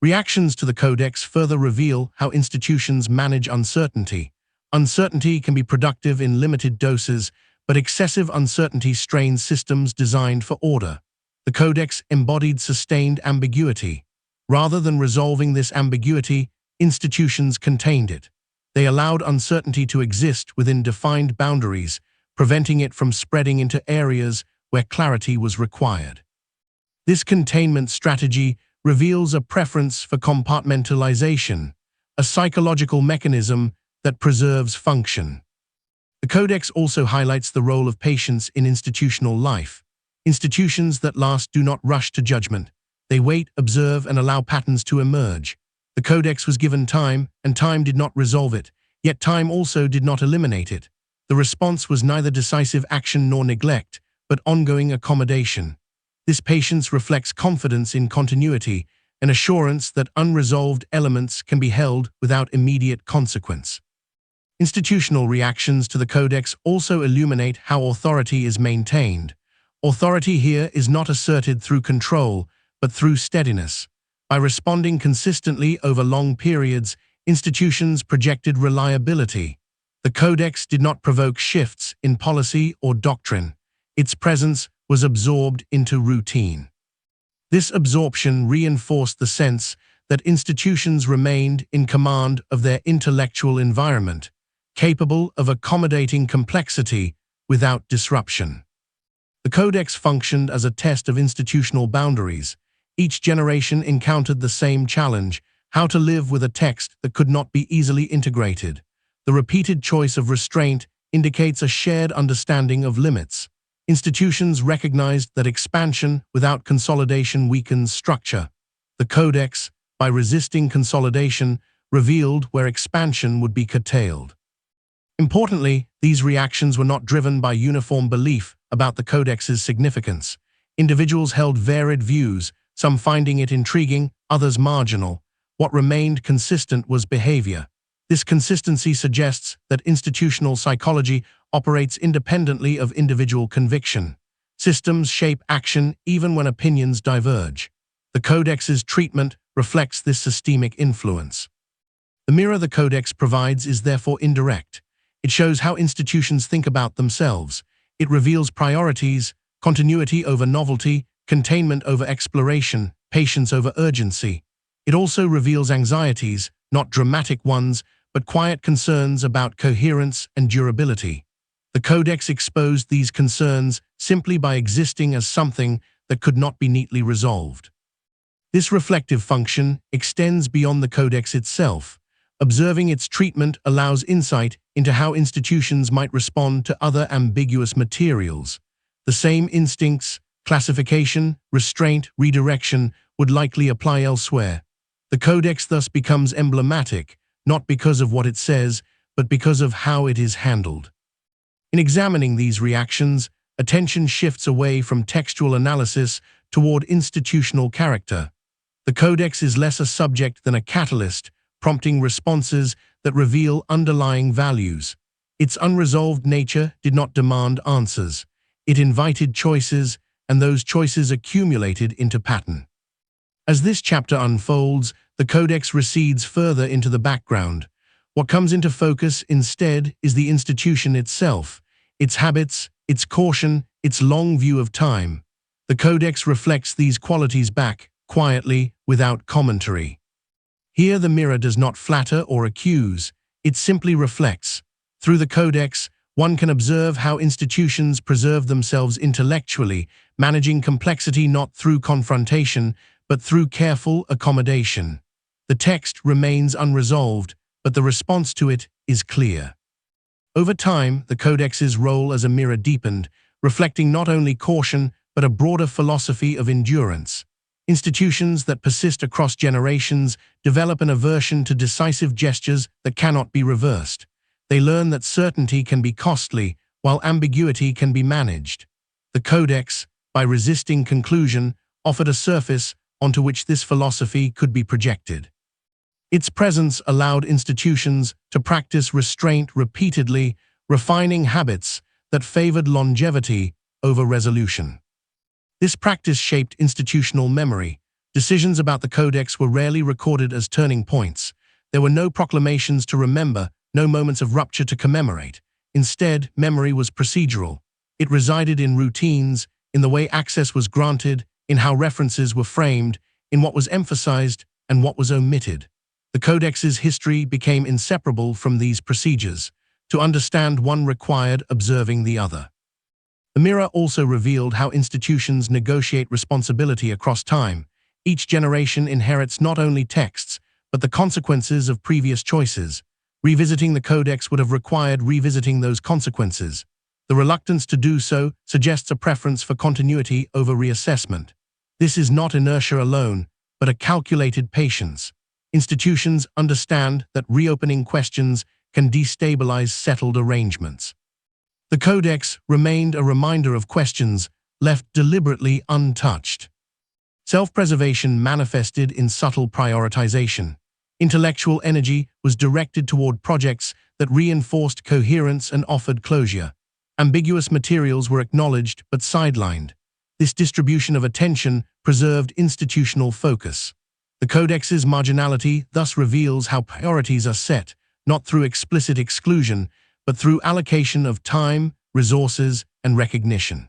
Reactions to the Codex further reveal how institutions manage uncertainty. Uncertainty can be productive in limited doses, but excessive uncertainty strains systems designed for order. The Codex embodied sustained ambiguity. Rather than resolving this ambiguity, institutions contained it. They allowed uncertainty to exist within defined boundaries, preventing it from spreading into areas where clarity was required. This containment strategy reveals a preference for compartmentalization, a psychological mechanism that preserves function. The Codex also highlights the role of patience in institutional life. Institutions that last do not rush to judgment. They wait, observe, and allow patterns to emerge. The Codex was given time, and time did not resolve it, yet time also did not eliminate it. The response was neither decisive action nor neglect, but ongoing accommodation. This patience reflects confidence in continuity, an assurance that unresolved elements can be held without immediate consequence. Institutional reactions to the Codex also illuminate how authority is maintained. Authority here is not asserted through control, but through steadiness. By responding consistently over long periods, institutions projected reliability. The Codex did not provoke shifts in policy or doctrine. Its presence was absorbed into routine. This absorption reinforced the sense that institutions remained in command of their intellectual environment, capable of accommodating complexity without disruption. The Codex functioned as a test of institutional boundaries. Each generation encountered the same challenge: how to live with a text that could not be easily integrated. The repeated choice of restraint indicates a shared understanding of limits. Institutions recognized that expansion without consolidation weakens structure. The Codex, by resisting consolidation, revealed where expansion would be curtailed. Importantly, these reactions were not driven by uniform belief about the Codex's significance. Individuals held varied views, some finding it intriguing, others marginal. What remained consistent was behavior. This consistency suggests that institutional psychology operates independently of individual conviction. Systems shape action even when opinions diverge. The Codex's treatment reflects this systemic influence. The mirror the Codex provides is therefore indirect. It shows how institutions think about themselves. It reveals priorities: continuity over novelty, containment over exploration, patience over urgency. It also reveals anxieties, not dramatic ones, but quiet concerns about coherence and durability. The Codex exposed these concerns simply by existing as something that could not be neatly resolved. This reflective function extends beyond the Codex itself. Observing its treatment allows insight into how institutions might respond to other ambiguous materials. The same instincts, classification, restraint, redirection, would likely apply elsewhere. The Codex thus becomes emblematic, not because of what it says, but because of how it is handled. In examining these reactions, attention shifts away from textual analysis toward institutional character. The Codex is less a subject than a catalyst, prompting responses that reveal underlying values. Its unresolved nature did not demand answers. It invited choices, and those choices accumulated into pattern. As this chapter unfolds, the Codex recedes further into the background. What comes into focus instead is the institution itself, its habits, its caution, its long view of time. The Codex reflects these qualities back, quietly, without commentary. Here the mirror does not flatter or accuse, it simply reflects. Through the Codex, one can observe how institutions preserve themselves intellectually, managing complexity not through confrontation, but through careful accommodation. The text remains unresolved, but the response to it is clear. Over time, the Codex's role as a mirror deepened, reflecting not only caution, but a broader philosophy of endurance. Institutions that persist across generations develop an aversion to decisive gestures that cannot be reversed. They learn that certainty can be costly, while ambiguity can be managed. The Codex, by resisting conclusion, offered a surface onto which this philosophy could be projected. Its presence allowed institutions to practice restraint repeatedly, refining habits that favored longevity over resolution. This practice shaped institutional memory. Decisions about the Codex were rarely recorded as turning points. There were no proclamations to remember, no moments of rupture to commemorate. Instead, memory was procedural. It resided in routines, in the way access was granted, in how references were framed, in what was emphasized and what was omitted. The Codex's history became inseparable from these procedures. To understand one required observing the other. The mirror also revealed how institutions negotiate responsibility across time. Each generation inherits not only texts, but the consequences of previous choices. Revisiting the Codex would have required revisiting those consequences. The reluctance to do so suggests a preference for continuity over reassessment. This is not inertia alone, but a calculated patience. Institutions understand that reopening questions can destabilize settled arrangements. The Codex remained a reminder of questions left deliberately untouched. Self-preservation manifested in subtle prioritization. Intellectual energy was directed toward projects that reinforced coherence and offered closure. Ambiguous materials were acknowledged but sidelined. This distribution of attention preserved institutional focus. The Codex's marginality thus reveals how priorities are set, not through explicit exclusion, but through allocation of time, resources, and recognition.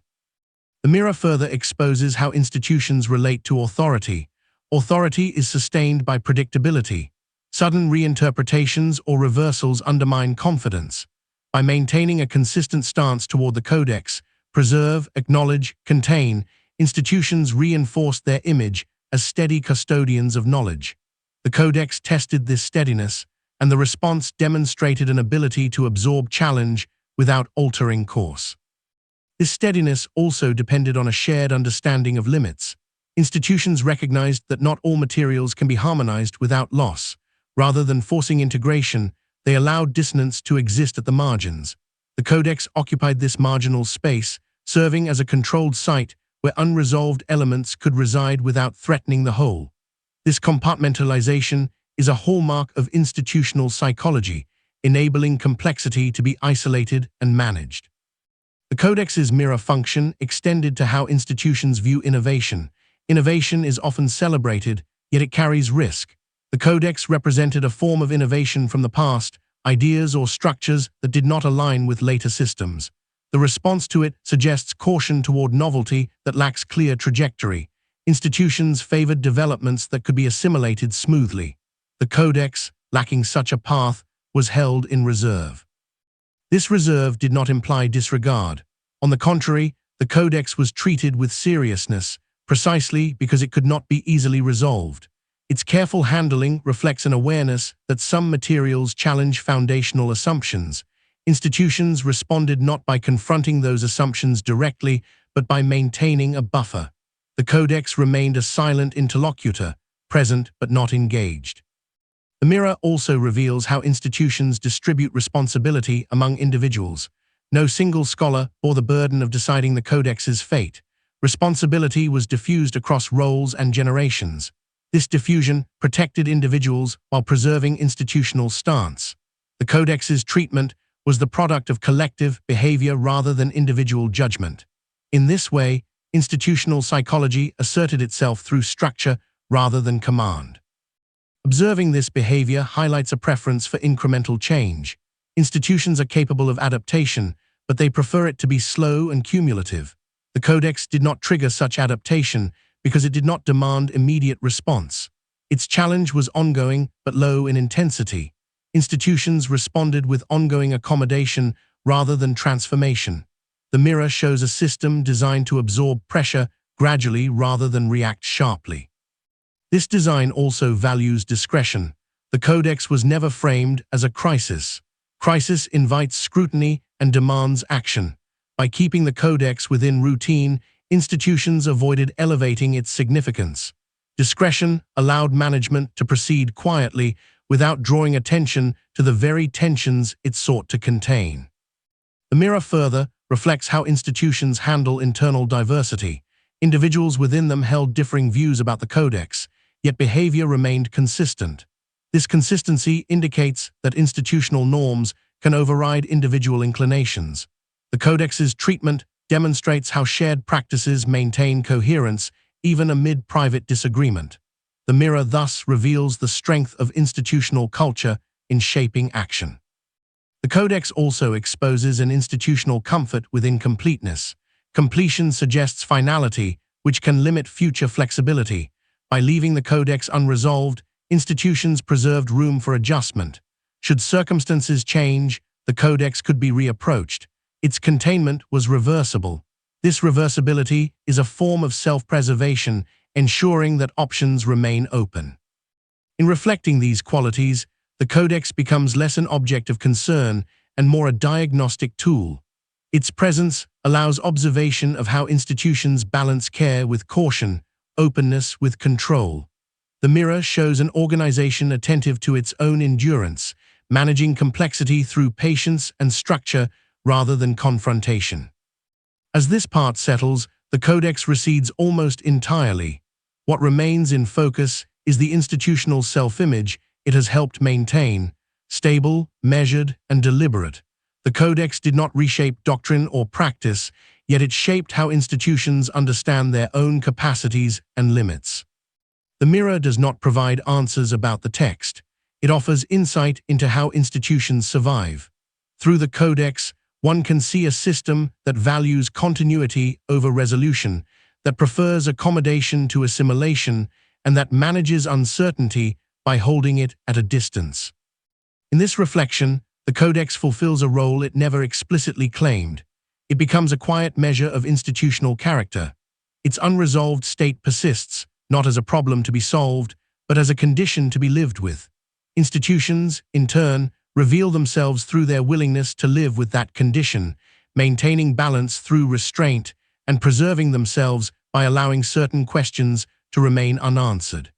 The mirror further exposes how institutions relate to authority. Authority is sustained by predictability. Sudden reinterpretations or reversals undermine confidence. By maintaining a consistent stance toward the Codex, preserve, acknowledge, contain, institutions reinforce their image as steady custodians of knowledge. The Codex tested this steadiness, and the response demonstrated an ability to absorb challenge without altering course. This steadiness also depended on a shared understanding of limits. Institutions recognized that not all materials can be harmonized without loss. Rather than forcing integration, they allowed dissonance to exist at the margins. The Codex occupied this marginal space, serving as a controlled site where unresolved elements could reside without threatening the whole. This compartmentalization is a hallmark of institutional psychology, enabling complexity to be isolated and managed. The Codex's mirror function extended to how institutions view innovation. Innovation is often celebrated, yet it carries risk. The Codex represented a form of innovation from the past, ideas or structures that did not align with later systems. The response to it suggests caution toward novelty that lacks clear trajectory. Institutions favored developments that could be assimilated smoothly. The Codex, lacking such a path, was held in reserve. This reserve did not imply disregard. On the contrary, the Codex was treated with seriousness, precisely because it could not be easily resolved. Its careful handling reflects an awareness that some materials challenge foundational assumptions. Institutions responded not by confronting those assumptions directly, but by maintaining a buffer. The Codex remained a silent interlocutor, present but not engaged. The mirror also reveals how institutions distribute responsibility among individuals. No single scholar bore the burden of deciding the Codex's fate. Responsibility was diffused across roles and generations. This diffusion protected individuals while preserving institutional stance. The Codex's treatment was the product of collective behavior rather than individual judgment. In this way, institutional psychology asserted itself through structure rather than command. Observing this behavior highlights a preference for incremental change. Institutions are capable of adaptation, but they prefer it to be slow and cumulative. The Codex did not trigger such adaptation because it did not demand immediate response. Its challenge was ongoing but low in intensity. Institutions responded with ongoing accommodation rather than transformation. The mirror shows a system designed to absorb pressure gradually rather than react sharply. This design also values discretion. The Codex was never framed as a crisis. Crisis invites scrutiny and demands action. By keeping the Codex within routine, institutions avoided elevating its significance. Discretion allowed management to proceed quietly without drawing attention to the very tensions it sought to contain. The mirror further reflects how institutions handle internal diversity. Individuals within them held differing views about the Codex, yet behavior remained consistent. This consistency indicates that institutional norms can override individual inclinations. The Codex's treatment demonstrates how shared practices maintain coherence even amid private disagreement. The mirror thus reveals the strength of institutional culture in shaping action. The Codex also exposes an institutional comfort with incompleteness. Completion suggests finality, which can limit future flexibility. By leaving the Codex unresolved, institutions preserved room for adjustment. Should circumstances change, the Codex could be reapproached. Its containment was reversible. This reversibility is a form of self-preservation, ensuring that options remain open. In reflecting these qualities, the Codex becomes less an object of concern and more a diagnostic tool. Its presence allows observation of how institutions balance care with caution, openness with control. The mirror shows an organization attentive to its own endurance, managing complexity through patience and structure rather than confrontation. As this part settles, the Codex recedes almost entirely. What remains in focus is the institutional self-image it has helped maintain, stable, measured, and deliberate. The Codex did not reshape doctrine or practice, yet it shaped how institutions understand their own capacities and limits. The mirror does not provide answers about the text. It offers insight into how institutions survive. Through the Codex, one can see a system that values continuity over resolution, that prefers accommodation to assimilation, and that manages uncertainty by holding it at a distance. In this reflection, the Codex fulfills a role it never explicitly claimed. It becomes a quiet measure of institutional character. Its unresolved state persists, not as a problem to be solved, but as a condition to be lived with. Institutions, in turn, reveal themselves through their willingness to live with that condition, maintaining balance through restraint and preserving themselves by allowing certain questions to remain unanswered.